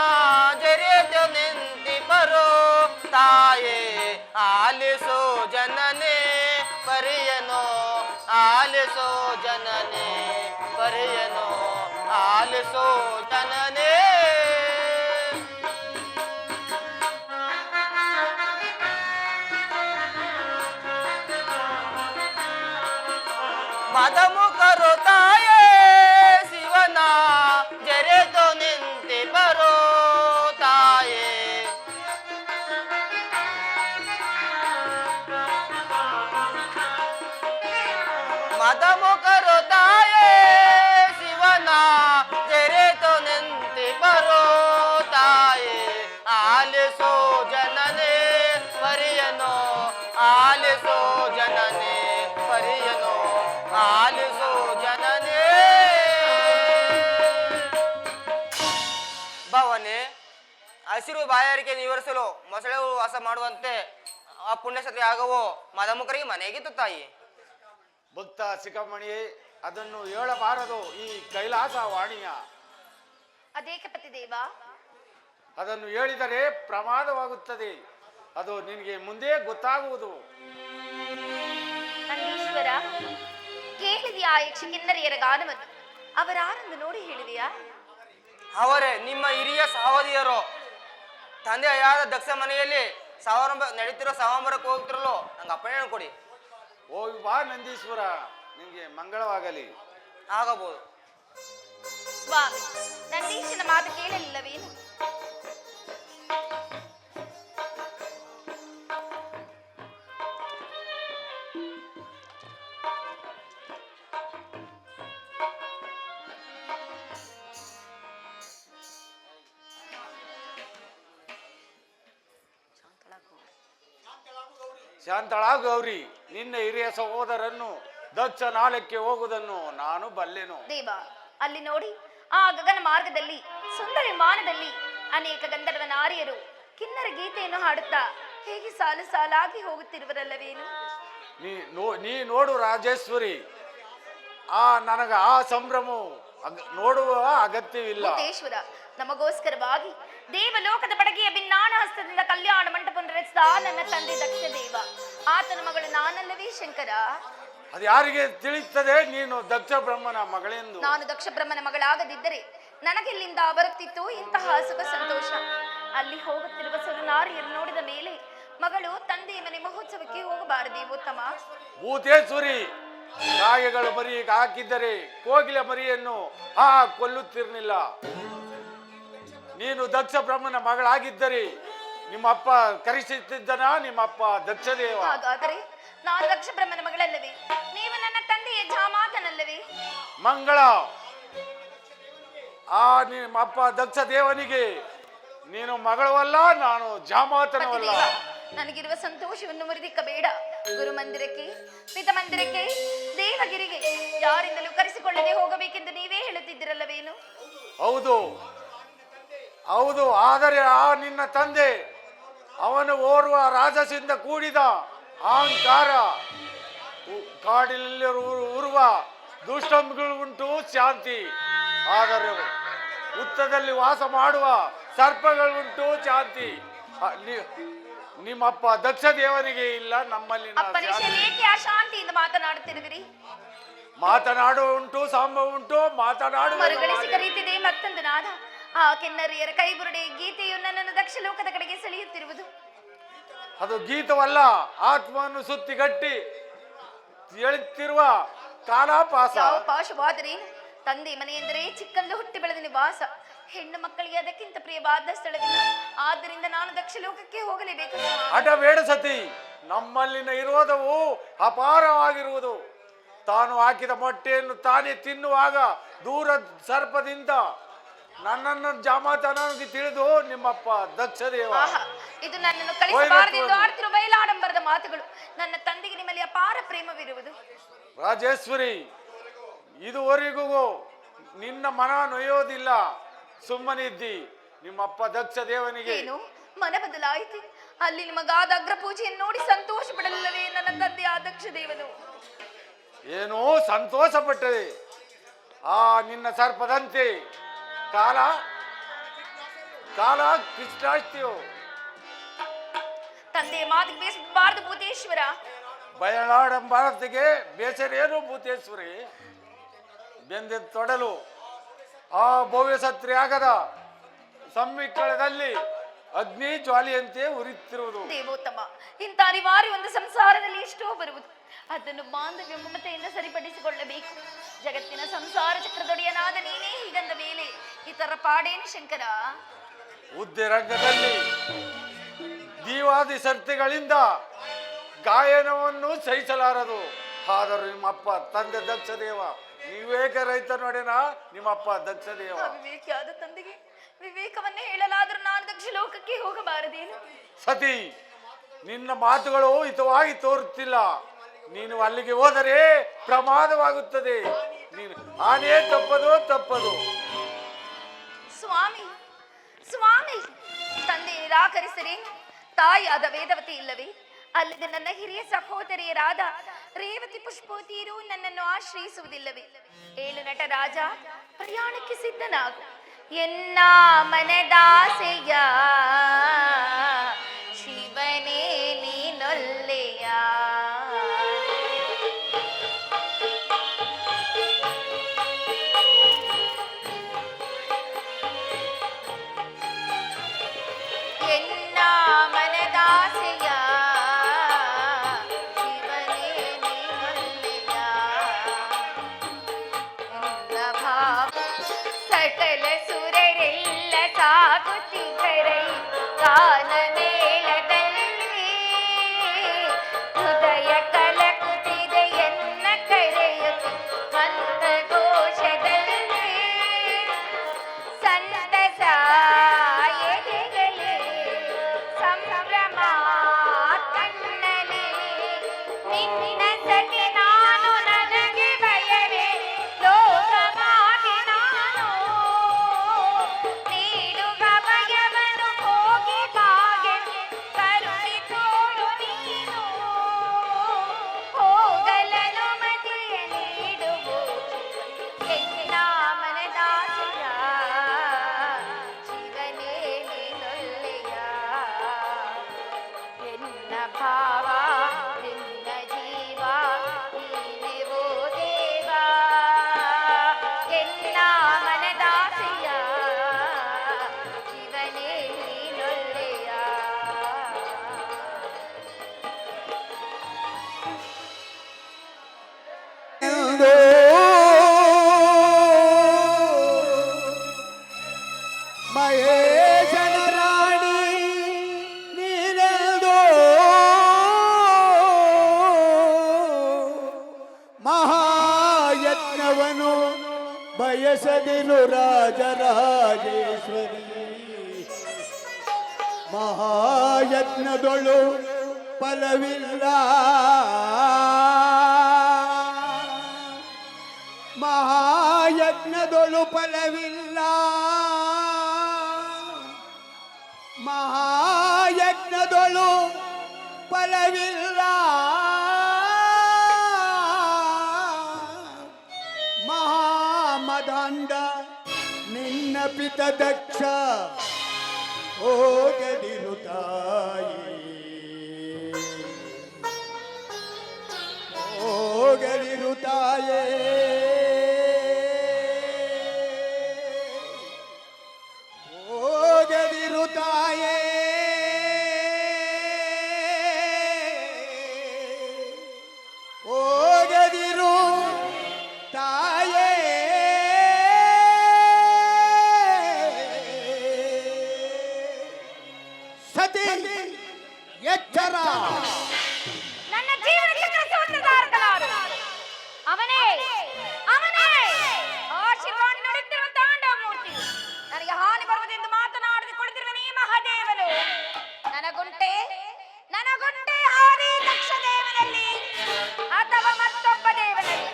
ಜರಿಯತು ನಿಂದಿಪರೋ ತಾಯೇ. ಆಲಿಸೋ ಜನನೇ ಪರಿಯನೋ, ಆಲಿಸೋ ಜನನೇ ಪರಿಯನೋ, ಆಲಿಸೋ ಜನನೇ. ಮದಮುಖರು ತಾಯೇ ಶಿವನ ಜರೆದು ನಿಂತಿ ಬರೋ ತಾಯೇ. ಮದಮುಖರು ತಾಯೇ ಶಿವನ ಜರೆದು ನಿಂತಿ ಬರೋ ತಾಯೇ. ಆಲಿಸೋ ಜನನೇ ಪರಿಯನೋ, ಆಲಿಸೋ ಜನನೇ ಪರಿಯನೋ, ಆಲಿಸೋ ಜನನೇ. ಭವನೆ ಹಸಿರು ಬಾಯಾರಿಕೆ ನಿವಾರಿಸಲು ಮೊಸಳೆಗಳು ವಾಸ ಮಾಡುವಂತೆ ಆ ಪುಣ್ಯಸತಿ ಆಗವೋ ಮದಮುಖರಿಗೆ ಮನೆಗಿತ್ತು ತಾಯಿ. ಭಕ್ತ ಶಿಖಮಣಿಯೇ, ಅದನ್ನು ಹೇಳಬಾರದು ಈ ಕೈಲಾಸ ವಾಣಿಯ. ಅದೇಕೆ ಪತಿದೇವ? ಅದನ್ನು ಹೇಳಿದರೆ ಪ್ರಮಾದವಾಗುತ್ತದೆ. ಅದು ನಿನಗೆ ಮುಂದೆ ಗೊತ್ತಾಗುವುದು. ನಂದೀಶ್ವರ, ಕೇಳಿದೆಯಾ ಯಕ್ಷ ಕಿನ್ನರಿಯರ ಗಾನವನ್ನು? ಅವರಾರೆಂದು ನೋಡಿ ಹೇಳಿದೆಯಾ? ಅವರೇ ನಿಮ್ಮ ಹಿರಿಯ ಸಹೋದರಿಯರು. ತಂದೆಯಾದ ದಕ್ಷ ಮನೆಯಲ್ಲಿ ನಡೀತಿರೋ ಸಂಭ್ರಮಕ್ಕೆ ಹೋಗ್ತಿರಲು ನಂಗೆ ಅಪ್ಪಣೆ ಕೊಡಿ. ಹೋಗಿ ಬಾ ನಂದೀಶ್ವರ, ನಿಮಗೆ ಮಂಗಳವಾಗಲಿ. ಆಗಬಹುದು. ಸ್ವಾಮಿ, ನಂದೀಶನ ಮಾತು ಕೇಳಲಿಲ್ಲವೇನು? ಶಾಂತಳಾ ಗೌರಿ, ನಿನ್ನ ಹಿರಿಯ ಸಹೋದರನ್ನು ದಕ್ಷ ನಾಳಕ್ಕೆ ಹೋಗುವುದನ್ನು ನಾನು ಬಲ್ಲೆನು. ದೇವ, ಅಲ್ಲಿ ನೋಡಿ, ಆ ಗಗನ ಮಾರ್ಗದಲ್ಲಿ ಸುಂದರ ವಿಮಾನದಲ್ಲಿ ಅನೇಕ ಗಂಧರ್ವ ನಾರಿಯರು ಕಿನ್ನರ ಗೀತೆಯನ್ನು ಹಾಡುತ್ತಾ ಹೇಗೆ ಸಾಲು ಸಾಲಾಗಿ ಹೋಗುತ್ತಿರುವರಲ್ಲವೇನು? ನೀ ನೋಡು ರಾಜೇಶ್ವರಿ, ನನಗ ಆ ಸಂಭ್ರಮವು ನೋಡುವ ಅಗತ್ಯವಿಲ್ಲ. ಭೂತೇಶ್ವರ, ನಮಗೋಸ್ಕರವಾಗಿ ದೇವಲೋಕದ ಬಡಗಿಯ ಭಿನ್ನಾಣ ಹಸ್ತದಿಂದ ಕಲ್ಯಾಣ ಮಂಟಪವನ್ನು ರಚಿಸಿದ ನನ್ನ ತಂದೆ ದಕ್ಷ ದೇವ, ಆತನ ಮಗಳು ನಾನಲ್ಲವೇ ಶಂಕರ? ಅದು ಯಾರಿಗೆ ತಿಳಿಯುತ್ತದೆ ನೀನು ದಕ್ಷ ಬ್ರಹ್ಮನ ಮಗಳೆಂದು? ನಾನು ದಕ್ಷ ಬ್ರಹ್ಮನ ಮಗಳಾಗದಿದ್ದರೆ ನನಗೆಲ್ಲಿಂದ ಬರುತ್ತಿತ್ತು ಇಂತಹ ಸುಖ ಸಂತೋಷ? ಅಲ್ಲಿ ಹೋಗುತ್ತಿರುವ ಸುರನಾರಿಯರು ನೋಡಿದ ಮೇಲೆ ಮಗಳು ತಂದೆಯ ಮನೆ ಮಹೋತ್ಸವಕ್ಕೆ ಹೋಗಬಾರದೇ ಉತ್ತಮ? ಭೂತೇಶ್ವರಿ, ಕಾಗೆಗಳು ಮರಿ ಹಾಕಿದ್ದರೆ ಕೋಗಿಲೆ ಮರಿಯನ್ನು ಕೊಲ್ಲುತ್ತಿರಲಿಲ್ಲ. ನೀನು ದಕ್ಷ ಬ್ರಹ್ಮನ ಮಗಳಾಗಿದ್ದರೆ ನಿಮ್ಮಪ್ಪ ಕರೆಸುತ್ತಿದ್ದನ ನಿಮ್ಮಪ್ಪ ದಕ್ಷದೇವ. ಹಾಗಾದರೆ ನಾನು ದಕ್ಷ ಬ್ರಹ್ಮನ ಮಗಳಲ್ಲವೇ? ನೀವು ನನ್ನ ತಂದೆಯ ಜಾಮಾತನಲ್ಲವೇ? ಮಂಗಳ, ನಿಮ್ಮಪ್ಪ ದಕ್ಷ ದೇವನಿಗೆ ನೀನು ಮಗಳವಲ್ಲ, ನಾನು ಜಾಮಾತನವಲ್ಲ. ನನಗಿರುವ ಸಂತೋಷವನ್ನು ಮುರಿದಿಕ್ಕಬೇಡ. ಗುರು ಮಂದಿರಕ್ಕೆ, ಪಿತ ಮಂದಿರಕ್ಕೆ, ದೇವಗಿರಿಗೆ ಯಾರಿಂದಲೂ ಕರೆಸಿಕೊಳ್ಳದೆ ಹೋಗಬೇಕೆಂದು ನೀವೇ ಹೇಳುತ್ತಿದ್ದಿರಲ್ಲವೇನು? ಹೌದು ಹೌದು, ಆದರೆ ನಿನ್ನ ತಂದೆ ಅವನು ಓರ್ವ ರಾಜಸಿಂದ ಕೂಡಿದ ಅಹಂಕಾರ, ಕಾಡಿನಲ್ಲಿ ಉರುವ ದುಷ್ಟಂಗಳು ಉಂಟು ಶಾಂತಿ, ಆದರೆ ಹುತ್ತದಲ್ಲಿ ವಾಸ ಮಾಡುವ ಸರ್ಪಗಳುಂಟು ಶಾಂತಿ. ನಿಮ್ಮಪ್ಪ ದಕ್ಷ ದೇವರಿಗೆ ಇಲ್ಲ, ನಮ್ಮಲ್ಲಿ ಶಾಂತಿಯಿಂದ ಮಾತನಾಡುತ್ತಿರುವಿರಿ. ಮಾತನಾಡುವ ಉಂಟು, ಸಾಂಬ ಉಂಟು, ಮಾತನಾಡುವ ಮರುಗಳಿಸಿ ಕರೀತಿದೆ ಮತ್ತೊಂದು ನಾದ. ಆ ಕಿನ್ನರಿಯರ ಕೈಬುರುಡೆ ಗೀತೆಯು ನನ್ನನ್ನು ದಕ್ಷ ಲೋಕದ ಕಡೆಗೆ ಸೆಳೆಯುತ್ತಿರುವುದು. ಅದು ಗೀತವಲ್ಲ, ಆತ್ಮವನ್ನು ಸುತ್ತಿಗಟ್ಟಿ ಎಳುತ್ತಿರುವ ಕಾಲಾಪಾಸ. ಪಾಶವಾದರೇನು? ತಂದೆ ಮನೆ ಎಂದರೆ ಚಿಕ್ಕಂದು ಹುಟ್ಟಿ ಬೆಳೆದ ನಿವಾಸ. ಹೆಣ್ಣು ಮಕ್ಕಳಿಗೆ ಅದಕ್ಕಿಂತ ಪ್ರಿಯವಾದ ಸ್ಥಳವಿಲ್ಲ. ಆದ್ದರಿಂದ ನಾನು ದಕ್ಷ ಲೋಕಕ್ಕೆ ಹೋಗಲೇಬೇಕು. ಹಠಬೇಡ ಸತಿ, ನಮ್ಮಲ್ಲಿನ ವಿರೋಧವು ಅಪಾರವಾಗಿರುವುದು. ತಾನು ಹಾಕಿದ ಮೊಟ್ಟೆಯನ್ನು ತಾನೇ ತಿನ್ನುವಾಗ ದೂರ ಸರ್ಪದಿಂದ ನನ್ನನ್ನು ಜಾಮಾತನಿಗೆ ತಿಳಿದು ನಿಮ್ಮಪ್ಪ ದಕ್ಷದೇವ. ಇದು ನನ್ನನ್ನು ಕಳಿಸಬಾರದೆಂದು ಆಡ್ತಿರುವ ಬಯಲಾಡಂಬರದ ಮಾತುಗಳು. ನನ್ನ ತಂದೆಗೆ ನಿಮ್ಮಲ್ಲಿ ಅಪಾರ ಪ್ರೇಮವಿರುವುದು. ರಾಜೇಶ್ವರಿ, ಇದುವರೆಗೂ ನಿನ್ನ ಮನ ನೊಯ್ಯೋದಿಲ್ಲ, ಸುಮ್ಮನಿದ್ದಿ. ನಿಮ್ಮಪ್ಪ ದಕ್ಷ ದೇವನಿಗೆ ಏನು ಮನ ಬದಲಾಯಿತು? ಅಲ್ಲಿ ನಿಮಗಾದ ಅಗ್ರ ಪೂಜೆಯನ್ನು ನೋಡಿ ಸಂತೋಷ ಪಡಲಿಲ್ಲವೇ ನನ್ನ ತಂದೆ ಆ ದಕ್ಷ ದೇವನು? ಏನೋ ಸಂತೋಷ ಪಟ್ಟದೆ. ನಿನ್ನ ಸರ್ಪದಂತೆ ಕಾಲ ಕಾಲ ಕೃಷ್ಣಾಸ್ತಿಯೋ. ತಂದೆಯ ಮಾತಿಗೆ ಬೇಸಬಾರದು ಭೂತೇಶ್ವರ. ಬಯಲಾಡಂಬಾರತಿಗೆ ಬೇಸರೇನು ಭೂತೇಶ್ವರಿ? ಬೆಂದ ತೊಡಲು ಆ ಭವ್ಯ ಸತ್ರಿಯಾಗದ ಸಮ್ಮಿಕ್ಕಳದಲ್ಲಿ ಅಗ್ನಿ ಜ್ವಾಲಿಯಂತೆ ಉರಿತಿರುವುದು. ದೇವೋತ್ತಮ, ಇಂಥ ಅನಿವಾರ್ಯ ಒಂದು ಸಂಸಾರದಲ್ಲಿ ಎಷ್ಟೋ ಬರುವುದು. ಅದನ್ನು ಬಾಂಧವ್ಯ ಮಮತೆಯಿಂದ ಸರಿಪಡಿಸಿಕೊಳ್ಳಬೇಕು. ಜಗತ್ತಿನ ಸಂಸಾರ ಚಕ್ರದೊಡೆಯನಾದ ನೀನೇ ಹೀಗಂದ ಮೇಲೆ ಇತರ ಪಾಡೇನು ಶಂಕರ? ಉದ್ದೆ ರಂಗದಲ್ಲಿ ದೀವಾದಿ ಸರ್ತಿಗಳಿಂದ ಗಾಯನವನ್ನು ಸಹಿಸಲಾರದು. ಆದರೂ ನಿಮ್ಮಪ್ಪ ತಂದೆ ದಕ್ಷದೇವ, ವಿವೇಕ ರೈತ ನೋಡೇನ ನಿಮ್ಮಪ್ಪ ದಕ್ಷದೇವ. ವಿವೇಕಿಯಾದ ತಂದೆಗೆ ವಿವೇಕವನ್ನೇ ಹೇಳಲಾದರೂ ನಾನು ದಕ್ಷ ಲೋಕಕ್ಕೆ ಹೋಗಬಾರದೇನು? ಸತಿ, ನಿನ್ನ ಮಾತುಗಳು ಹಿತವಾಗಿ ತೋರುತ್ತಿಲ್ಲ. ನೀನು ಅಲ್ಲಿಗೆ ಹೋದರೆ ಪ್ರಮಾದವಾಗುತ್ತದೆ. ನೀನು ಆನೇ ತಪ್ಪದು. ಸ್ವಾಮಿ ಸ್ವಾಮಿ, ತಂದೆ ನಿರಾಕರಿಸರೇನು? ತಾಯಿಯಾದ ವೇದವತಿ ಇಲ್ಲವೇ? ಅಲ್ಲದೆ ನನ್ನ ಹಿರಿಯ ಸಹೋದರಿಯರಾದ ರೇವತಿ ಪುಷ್ಪವತಿಯರು ನನ್ನನ್ನು ಆಶ್ರಯಿಸುವುದಿಲ್ಲವೇ? ಏಳು ನಟರಾಜ, ಪ್ರಯಾಣಕ್ಕೆ ಸಿದ್ಧನಾಗು. ಎನ್ನ ಮನದಾಸೆಯ ಶಿವನೇ ನೀನೊಲ್ಲೆಯ. ಸಕಲ ಸುರರೆಲ್ಲ ಸಾಗುತ್ತಿದ್ದರೈ ಗಾನ ಮೇಳದಲ್ಲಿ ಹೃದಯ ಕಲಕುತ್ತಿದೆ ಎನ್ನ ಕರೆಯುತ್ತಿ ಮಂದ ಘೋಷದಲ್ಲಿ ಸಂತಸ ಎದೆಗಲಿ ಸಂಭ್ರಮ ಕಣ್ಣಲಿ ನಿನ್ನ ಸತಿ ನಾನು ನನಗೆ ಭಯವೇ ಲೋಕಮಾತೆ ನಾನು ನೀಡುವ ಭಯವನ್ನು ಹೋಗಿ ಬಾಗೆ ಕರುಣೆ ತೋರು ನೀನು ಹೋಗಲನು ಮತಿಯ ನೀಡುವು ಎನ್ನ ಮನದಾಸೆಯ ಶಿವನೇ ನೀನೊಲ್ಲೆಯ ಎನ್ನ ಭಾವ ನಿನ್ನ ಜೀವ ನೀನೆ ಓ ದೇವ ಎನ್ನ ಮನದಾಸೆಯ ಶಿವನೇ ನೀನೊಲ್ಲೆಯ ಮಹೇಶನ ರಾಣಿ ನೀನೆಂದೋ ಮಹಾಯಜ್ಞವನು ಬಯಸದಿರು ರಾಜರಾಜೇಶ್ವರಿ ಮಹಾಯಜ್ಞದೊಳು ಫಲವಿಲ್ಲ ಮಹಾಯಜ್ಞದೊಳು ಫಲವಿಲ್ಲ ಮಹಾಯಜ್ಞದೊಳು ಫಲವಿಲ್ಲ ಮಹಾಮದಾಂಡ ನಿನ್ನ ಪಿತ ದಕ್ಷ ಹೋಗದಿರು ತಾಯಿ ಹೋಗದಿರು ತಾಯೇ ಹೋಗದಿರು ತಾಯೇ ಹೋಗದಿರು ತಾಯೇ ಸತಿ ಎಚ್ಚರ ನನ್ನ ಜೀವನ ಚಕ್ರ ಸುತ್ತದಾರಕಲಾರು ಅವನೇ ಅವನೇ ಆಶೀರ್ವಾದ ನುಡಿತಿರುವ ತಾಂಡವ ಮೂರ್ತಿ ನನಗೆ ಹಾನಿ ಬರುವುದೆಂದು ಮಾತನಾಡದೆ ಕುಳಿತಿರುವ ನೀ ಮಹಾದೇವನು ನನಗುಂಟೆ ಹಾರಿ ದಕ್ಷ ದೇವನಲ್ಲಿ ಅಥವಾ ಮತ್ತೊಬ್ಬ ದೇವನಲ್ಲಿ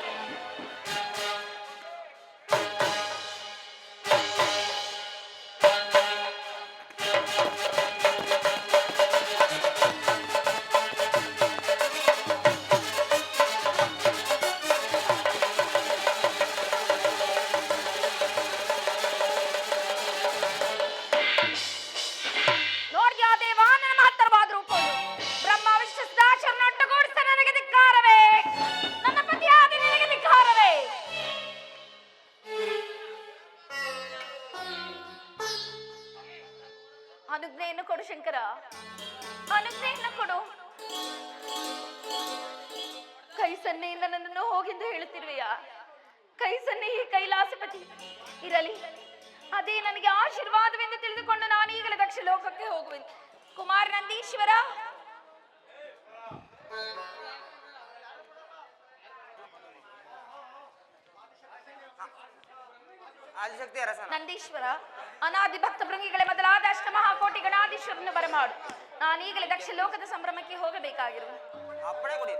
ನೋಡ್ದ್ಯಾ ದೇವ ನನ್ನ ಮಹತ್ತರವಾದ ರೂಪವು ಬ್ರಹ್ಮ ವಿಷ್ಣು ಸದಾಶಿವನೊಟ್ಟುಗೂಡಿಸ ನನಗೆ ಧಿಕ್ಕಾರವೇ ನನ್ನ ಪತಿಯಾದ ನಿನಗೆ ಧಿಕ್ಕಾರವೇ ಅನುಜ್ಞೆಯನ್ನು ಕೊಡು ಶಂಕರ ಅನುಜ್ಞೆಯನ್ನು ಕೊಡು ಕೈ ಸನ್ನೆಯಿಂದ ನನ್ನನ್ನು ಹೋಗೆಂದು ಹೇಳುತ್ತಿರುವೆಯಾ ಕೈ ಸನ್ನೆ ಈ ಕೈಲಾಸಪತಿ ಇರಲಿ ಅದೇ ನನಗೆ ಆಶೀರ್ವಾದವೆಂದು ತಿಳಿದುಕೊಂಡು ನಾನು ಈಗಲೇ ದಕ್ಷ ಲೋಕಕ್ಕೆ ಹೋಗುವೆನು ಕುಮಾರ ನಂದೀಶ್ವರ ಆದಿಶಕ್ತಿ ಅರಸನ ನಂದೀಶ್ವರ ಅನಾದಿ ಭಕ್ತ ಭೃಂಗಿಗಳೇ ಮೊದಲಾದ ಅಷ್ಟ ಮಹಾಕೋಟಿ ಗಣಾಧೀಶ್ವರನ್ನು ಬರಮಾಡು ನಾನು ಈಗಲೇ ದಕ್ಷ ಲೋಕದ ಸಂಭ್ರಮಕ್ಕೆ ಹೋಗಬೇಕಾಗಿರುವ ಅಪ್ಪಣೆ ಕೊಡಿ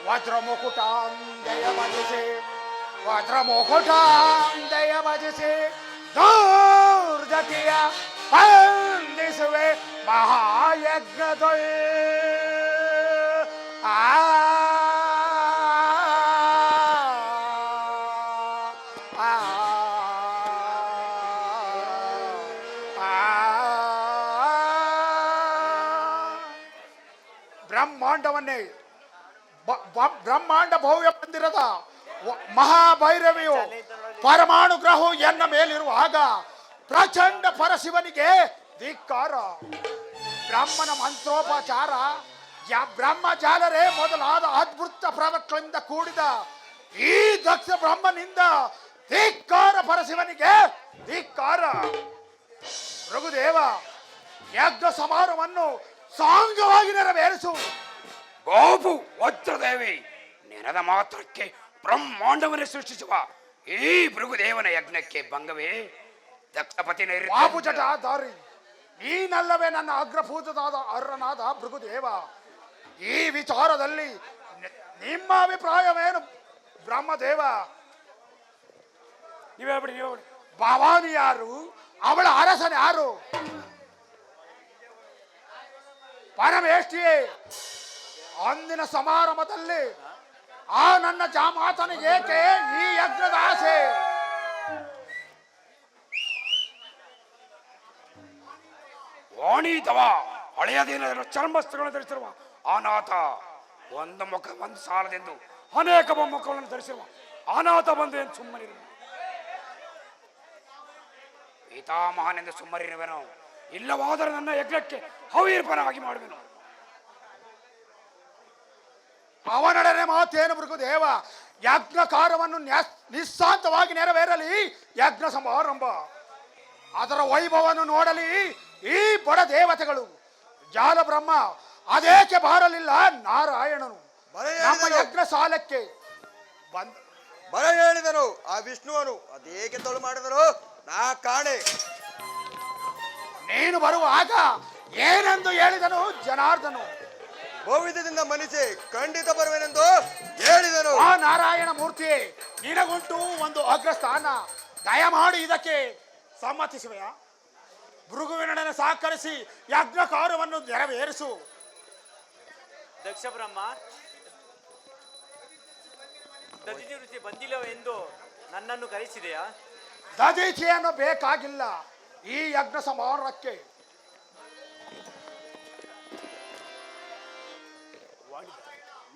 ವಜ್ರಮುಕುಟಾಂ ದಯಮಜಿಸಿ ವಜ್ರಮುಕುಟಾಂ ದಯಮಜಿಸಿ ದುರ್ಜಟಿಯ ಬಂಧಿಸುವೆ ಮಹಾಯಜ್ಞದೊಳ್ ಆ ಆ ಆ ಬ್ರಹ್ಮಾಂಡವನ್ನೇ ಬ್ರಹ್ಮಾಂಡ ಭವ್ಯ ಮಂದಿರದ ಮಹಾಭೈರವಿಯು ಪರಮಾಣು ಗ್ರಹವು ಎನ್ನ ಮೇಲಿರುವಾಗ ಪ್ರಚಂಡ ಪರಶಿವನಿಗೆ ಧಿಕ್ಕಾರ. ಬ್ರಹ್ಮನ ಮಂತ್ರೋಪಚಾರ ಬ್ರಹ್ಮಜಾಲರೇ ಮೊದಲಾದ ಅದ್ಭುತ ಪ್ರವಕ್ಗಳಿಂದ ಕೂಡಿದ ಈ ದಕ್ಷ ಬ್ರಹ್ಮನಿಂದ ಧಿಕ್ಕಾರ. ಪರಶಿವನಿಗೆ ಧಿಕ್ಕಾರ. ರಘುದೇವ, ಯಜ್ಞ ಸಮಾರೋಹವನ್ನು ಸಾಂಗವಾಗಿ ನೆರವೇರಿಸು. ಗೋಪು ವಜ್ರದೇವಿ, ನೆನದ ಮಾತ್ರಕ್ಕೆ ಬ್ರಹ್ಮಾಂಡವನ್ನೇ ಸೃಷ್ಟಿಸುವ ಈ ಭೃಗುದೇವನ ಯಜ್ಞಕ್ಕೆ ಭಂಗವೇ? ದಕ್ಷಪತಿ ಬಾಬು ಜಟಾಧಾರಿ, ನೀನಲ್ಲವೇ ನನ್ನ ಅಗ್ರಪೂಜದಾದ ಅರ್ಹನಾದ ಭೃಗುದೇವ. ಈ ವಿಚಾರದಲ್ಲಿ ನಿಮ್ಮ ಅಭಿಪ್ರಾಯವೇನು ಬ್ರಹ್ಮದೇವ? ನೀವೇ ಬಿಡಿ, ನೀವೇ ಬಿಡಿ. ಭವಾನಿ ಯಾರು? ಅವಳ ಅರಸನ ಯಾರು? ಪರಮೇಷ್ಠಿಯೇ, ಅಂದಿನ ಸಮಾರಂಭದಲ್ಲಿ ಆ ನನ್ನ ಜಾಮಾತನಿಗೆ ಏಕೆ ಈ ಯಜ್ಞದ ಆಸೆ? ವಾಣಿತವ ಹಳೆಯ ದಿನದ ಚರ್ಮಸ್ತ್ರಗಳನ್ನು ಧರಿಸಿರುವ ಅನಾಥ, ಒಂದು ಮುಖ ಒಂದು ಸಾಲದೆಂದು ಅನೇಕ ಮೊಮ್ಮಕ್ಕಳನ್ನು ಧರಿಸಿರುವ ಅನಾಥ ಬಂದು ಎಂದು ಸುಮ್ಮನಿರು. ಪಿತಾಮಹನೆಂದು ಸುಮ್ಮನಿರುವೆನು, ಇಲ್ಲವಾದರೆ ನನ್ನ ಯಜ್ಞಕ್ಕೆ ಹವೀರ್ಪರವಾಗಿ ಮಾಡುವೆನು. ಅವನೊಡನೆ ಮಾತೇನು ಭೃಗುದೇವ? ಯಜ್ಞ ಕಾರ್ಯವನ್ನು ನಿಸ್ಸಾಂತವಾಗಿ ನೆರವೇರಲಿ ಯಜ್ಞ ಸಮಾರಂಭ. ಅದರ ವೈಭವವನ್ನು ನೋಡಲಿ ಈ ಬಡ ದೇವತೆಗಳು. ಜಾಲ ಬ್ರಹ್ಮ ಅದೇಕೆ ಬಾರಲಿಲ್ಲ ನಾರಾಯಣನು ನಮ್ಮ ಯಜ್ಞ ಸಾಲಕ್ಕೆ ಬರ ಹೇಳಿದನು ಆ ವಿಷ್ಣುವನು, ಅದೇಕೆ ತೊಳು ಮಾಡಿದರು ನಾ ಕಾಣೆ. ನೀನು ಬರುವಾಗ ಏನೆಂದು ಹೇಳಿದನು ಜನಾರ್ದನು? ಗೋವಿಂದದಿಂದ ಮನಿಸಿ ಖಂಡಿತ ಬರುವೆನೆಂದು ಹೇಳಿದನು. ಆ ನಾರಾಯಣ ಮೂರ್ತಿ, ನಿನಗುಂಟು ಒಂದು ಅಗ್ರಸ್ಥಾನ, ದಯಮಾಡಿ ಇದಕ್ಕೆ ಸಮ್ಮತಿಸುವೆಯಾ? ಭೃಗುವಿನೊಡನೆ ಸಹಕರಿಸಿ ಯಜ್ಞ ಕಾರ್ಯವನ್ನು ನೆರವೇರಿಸು. ದಕ್ಷ ಬ್ರಹ್ಮ, ದಧಿತಿ ಋಷಿ ಬಂದಿಲ್ಲವೆಂದು ನನ್ನನ್ನು ಕರೆಸಿದೆಯಾ? ದಧೀಚಿಯನ್ನು ಬೇಕಾಗಿಲ್ಲ ಈ ಯಜ್ಞ ಸಮಾರೋಹಕ್ಕೆ.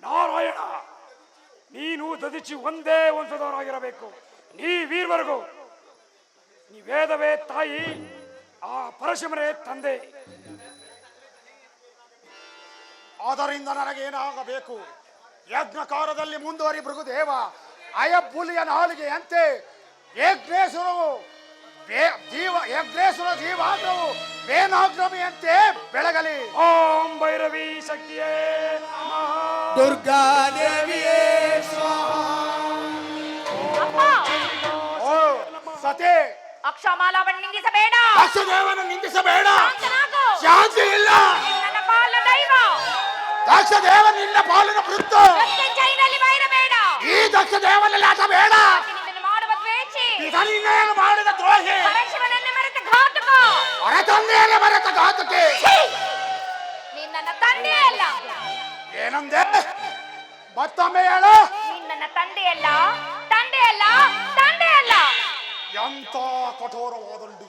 ನಾರಾಯಣ, ನೀನು ದದಿಚಿ ಒಂದೇ ವಂಶದವರಾಗಿರಬೇಕು. ನೀವೀರ್ವರೆಗೂ ನೀ ವೇದವೇ ತಾಯಿ, ಆ ಪರಶಿವನೇ ತಂದೆ. ಆದ್ದರಿಂದ ನನಗೇನಾಗಬೇಕು? ಯಜ್ಞ ಕಾರ್ಯದಲ್ಲಿ ಮುಂದುವರಿ ಭೃಗುದೇವ. ಅಯಬ್ಬುಲಿಯ ನಾಲಿಗೆಯಂತೆ ಯಜ್ಞೇಶ್ವರವು ಯಜ್ಞೇಶ್ವರ ಜೀವಾಗ್ರವು ವೇನಾಗ್ರಮಿಯಂತೆ ಬೆಳಗಲಿ. ಓಂ ಭೈರವಿ ಶಕ್ತಿಯೇ ದುರ್ಗಾ ದೇವಿಯೇ ಓ ಸತೆ, ಅಕ್ಷಮಾಲಾವನ್ನು ನಿಂದಿಸಬೇಡ. ದಕ್ಷದೇವನ ನಿಂದಿಸಬೇಡ. ಶಾಂತನಾಗು. ಶಾಂತಿ ಇಲ್ಲ. ನನ್ನ ಪಾಲ ದೈವ. ದಕ್ಷದೇವ ನಿನ್ನ ಪಾಲಿನ ವೃತ್ತ. ಜೈನಲ್ಲಿ ಬೈರಬೇಡ. ಈ ದಕ್ಷದೇವನಲ್ಲಿ ಆಟ ಬೇಡ. ನಿನ್ನನ್ನು ಮಾಡುವ ದ್ವೇಷಿ. ಇದನ್ನೇನು ಮಾಡಿದ ದ್ರೋಹಿ. ಪರಶಿವನನ್ನೇ ಮರೆತ ಘಾತಕ. ಹೊರತಂದೆಯಲ್ಲೇ ಮರೆತ ಘಾತಕ್ಕೆ. ನೀನ್ ನನ್ನ ತಂದೆ ಅಲ್ಲ. ಏನಂದೆ? ಮತ್ತೊಮ್ಮೆ ಹೇಳು. ನೀನ್ ನನ್ನ ತಂದೆಯಲ್ಲ, ತಂದೆಯಲ್ಲ, ತಂದೆಯಲ್ಲ. ಎಂತ ಕಠೋರವಾದಂಡು.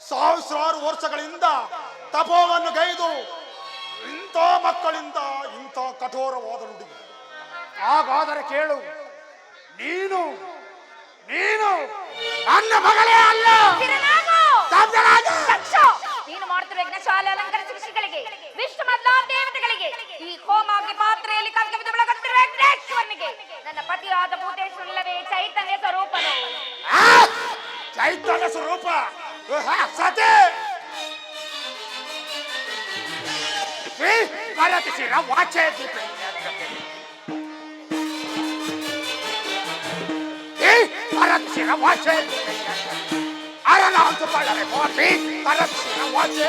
ಸಾವಿರಾರು ವರ್ಷಗಳಿಂದ ತಪೋವನ್ನು ಗೈದು ಇಂಥ ಮಕ್ಕಳಿಂದ ಇಂಥ ಕಠೋರವಾದಂಡು. ಹಾಗಾದರೆ ಕೇಳು, ನೀನು ನೀನು ನನ್ನ ಮಗಳೇ ಅಲ್ಲ. ಸ್ಥಿರನಾಗು. ಸ್ತಬ್ಧನಾಗು. ದಕ್ಷ, ನೀನು ಮಾಡುತ್ತಿರುವ ಯಜ್ಞಶಾಲೆ ಅಲಂಕರಿಸಿದ ಋಷಿಗಳಿಗೆ, ವಿಷ್ಣು ಮೊದಲಾದ ದೇವತೆಗಳಿಗೆ, ಈ ಹೋಮಾಗ್ನಿ ಪಾತ್ರೆಯಲ್ಲಿ ಕವಿದು ಬೆಳಗುತ್ತಿರುವ ಯಜ್ಞೇಶ್ವರನಿಗೆ ನನ್ನ ಪತಿಯಾದ ಭೂತೇಶ್ವರಲ್ಲವೇ ಚೈತನ್ಯ ಸ್ವರೂಪನು. ಚೈತನ್ಯ ಸ್ವರೂಪ ಸತೆ ಕರತಿಸಿರ ವಾಚೆ ಕರತಿಸಿರ ವಾಚೆ ಅರನ ಅಂತಕೊಳ್ಳರೆ ಹೋಗಿ ಕರತಿಸಿರ ವಾಚೆ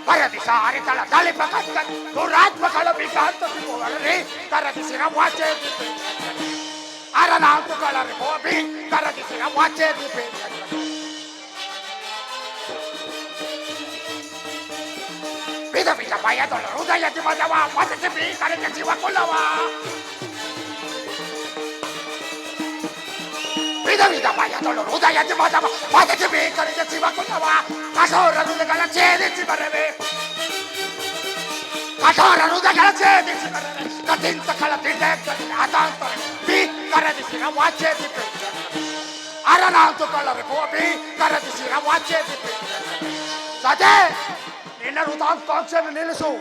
ಕರದಿ ಸಾರಿ ತಳ ತಳಿಪ ಕತ್ತ ದುರಾತ್ಮಕಳ ವಿಕಾಂತ ಸಿಗುವಲ್ಲಿ ಕರತಿಸಿರ ವಾಚೆ ಅರನ ಅಂತಕೊಳ್ಳರೆ ಹೋಗಿ ಕರತಿಸಿರ ವಾಚೆ ದೀಪೆ ವಿಧ ವಿಧ ಭಯದೊಳ ಹೃದಯ ದಿಮದವ ಮದತಿ ಭೀಕರಿಗೆ ಜೀವ ಕೊಲ್ಲವ ವಿಧ ವಿಧ ಭಯದೊಳು ಹೃದಯದ ಮದವ ಮದಕ್ಕೆ ಬೇಕರಿದ ಶಿವಕುಲವ ಕಠೋರ ಹೃದಯಗಳ ಛೇದಿಸಿ ಬರವೆ ಕಠೋರ ಹೃದಯಗಳ ಛೇದಿಸಿ ಬರವೆ ಕಥಿಂತ ಕಳತಿಂಡ ಅತಾಂತರ ಬಿ ಕರದಿಸಿರ ವಾಚೇದಿ ಅರನಾಂತು ಕಳ್ಳರೆ ಕೋಪಿ ಕರದಿಸಿರ ವಾಚೇದಿ ಸದೇ ನಿನ್ನ ಹೃದಯಾಕಾಂಕ್ಷೆಯನ್ನು ನಿಲ್ಲಿಸು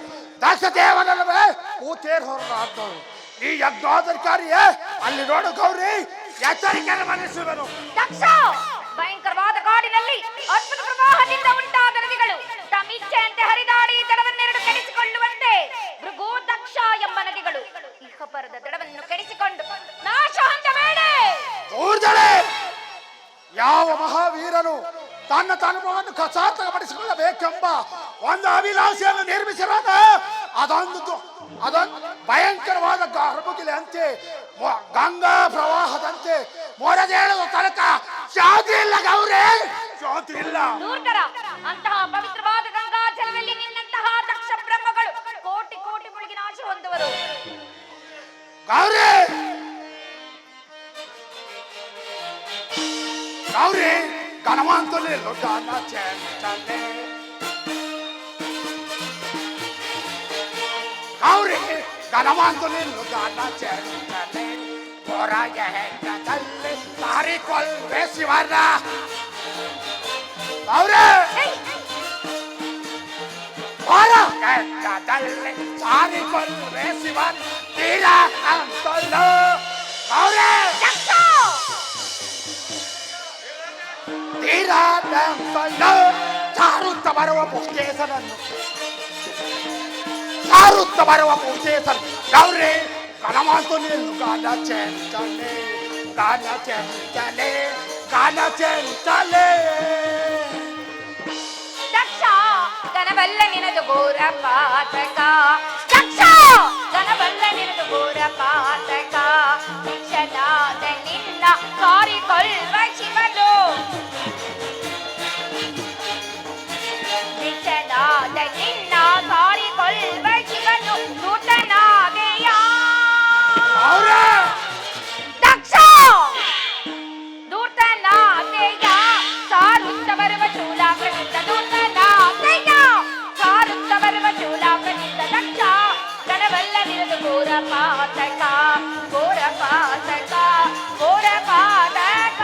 ದಕ್ಷ ದೇವನಲ್ಲವೇ ಕೂತೇರ್ ಹೊರನಾದನು ಈ ಯಜ್ಞಾಧಿಕಾರಿಯೇ ಅಲ್ಲಿ ನೋಡು ಗೌರಿ ಎಚ್ಚರಿಕೆಯನ್ನು ಮನ್ನಿಸುವನು ದಕ್ಷ ಭಯಂಕರವಾದ ಕಾಡಿನಲ್ಲಿ ಅದ್ಭುತ ಪ್ರವಾಹದಿಂದ ಉಂಟಾದ ನದಿಗಳು ತಮ್ಮ ಇಚ್ಛೆಯಂತೆ ಹರಿದಾಡಿ ದಡವನ್ನೆರಡು ಕೆಡಿಸಿಕೊಳ್ಳುವಂತೆ ಭೃಗು ದಕ್ಷ ಎಂಬ ನದಿಗಳು ಇಹಪರದ ದಡವನ್ನು ಕೆಡಿಸಿಕೊಂಡು ನಾಶ ಹೊಂದಬೇಡ. ದೂರ್ಜಳೆ ಯಾವ ಮಹಾವೀರನು ತನ್ನ ತನುವನ್ನು ಸಾರ್ಥಕಪಡಿಸಿಕೊಳ್ಳಬೇಕೆಂಬ ಒಂದು ಅಭಿಲಾಷೆಯನ್ನು ನಿರ್ಮಿಸಿರುವಾಗ ಅದೊಂದು ಭಯಂಕರವಾದ ಗರ್ಭಗಿಲೆ ಅಂತೆ ಗಂಗಾ ಪ್ರವಾಹದಂತೆ ಮೊರದೇಳುವ ತನಕ ಶಾಂತಿ ಇಲ್ಲ ಗೌರಿ, ಶಾಂತಿ ಇಲ್ಲ. ದೂರ್ಧರ ಅಂತಹ ಪವಿತ್ರವಾದ ಗಂಗಾ ಜಲದಲ್ಲಿ ನಿನ್ನಂತಹ ದಕ್ಷ ಬ್ರಹ್ಮಗಳು ಕೋಟಿ ಕೋಟಿ ಮುಳುಗಿ ನಾಶ ಹೊಂದುವರು. ಗೌರಿ ಗೌರಿ ಗಣವಂತಲ್ಲಿ ಲೊಡ್ಡಾನ ಚೆಂಚನೆ ಗೌರಿ ಗಣವಂತಲ್ಲಿ ಲೊಡ್ಡಾನ ಚೆಂಚನೆ ಹೊರಗ ಹೆಂಗದಲ್ಲಿ ತಾರಿಕೊಲ್ವೆ ಶಿವನ ಗೌರಿ ಹೊರ ಹೆಂಗದಲ್ಲಿ ತಾರಿಕೊಲ್ವೆ ಶಿವನ್ ತೀರ ಅಂತಲ್ಲ ಗೌರಿ ಸಾರುತ್ತ ಬರುವ ಪುಷ್ಟೇಸನನ್ನು ಸಾರುತ್ತ ಬರುವ ಪುಷ್ಟೇಸನ್ ಗೌರಿ ಗಣಮಾಂತು ನಿಲ್ಲು ಗಾನ ಚೆಂಚಲೆ ಗಾನ ಚೆಂಚಲೆ ಗಾನ ಚೆಂಚಲೆ ದಕ್ಷ ಗಣವಲ್ಲ ನಿನದು ಘೋರ ಪಾತಕ ದಕ್ಷ ಗಣವಲ್ಲ ನಿನದು ಘೋರ ಪಾತಕ ಶಿಕ್ಷಣಾದ ನಿನ್ನ ಕಾರಿಕೊಳ್ಳುವ ಶಿವನು ಶಿಕ್ಷಣಾದ ನಿನ್ನ ಕಾರಿಕೊಳ್ಳುವ ಶಿವನು ದೂತನಾದೆಯ ದಕ್ಷ ದೂತನಾದೆಯ ಸಾರುತ್ತ ಬರುವ ಶೂಲಾಗ್ರದಿಂದ ದೂತನಾದೆಯ ಸಾರುತ್ತ ಬರುವ ಶೂಲಾಗ್ರದಿಂದ ದಕ್ಷ ಗಣವಲ್ಲ ನಿರದು ಘೋರ ಪಾತಕ ಘೋರ ಪಾತಕ ಘೋರ ಪಾತಕ.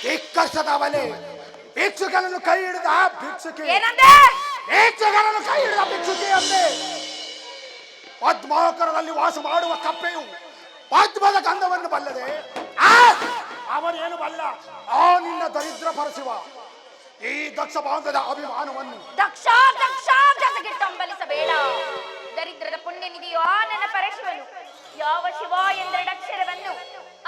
ಧಿಕ್ಕರಿಸದವನೇ ಭಿಕ್ಷುಕನನ್ನು ಕೈ ಹಿಡಿದ ಭಿಕ್ಷುಕಿ ಏನಂದೆ? ಭಿಕ್ಷುಕನನ್ನು ಕೈ ಹಿಡಿದ ಭಿಕ್ಷುಕಿ ಅಂದೆ. ಪದ್ಮಾಕರದಲ್ಲಿ ವಾಸ ಮಾಡುವ ಕಪ್ಪೆಯು ಪದ್ಮದ ಗಂಧವನ್ನು ಬಲ್ಲದೆ ಅವನೇನು ಬಲ್ಲ ಆ ನಿನ್ನ ದರಿದ್ರ ಪರಶಿವ ಈ ದಕ್ಷ ಬಾಂಧದ ಅಭಿಮಾನವನ್ನು ದಕ್ಷ ದಕ್ಷ ಜಗಗಿಟ್ಟಂಬಲಿಸಬೇಡ. ದರಿದ್ರದ ಪುಣ್ಯ ನಿಧಿಯೋ ಆ ನನ್ನ ಪರಶಿವನು ಯಾವ ಶಿವ ಎಂದೆರಡಕ್ಷರವನ್ನು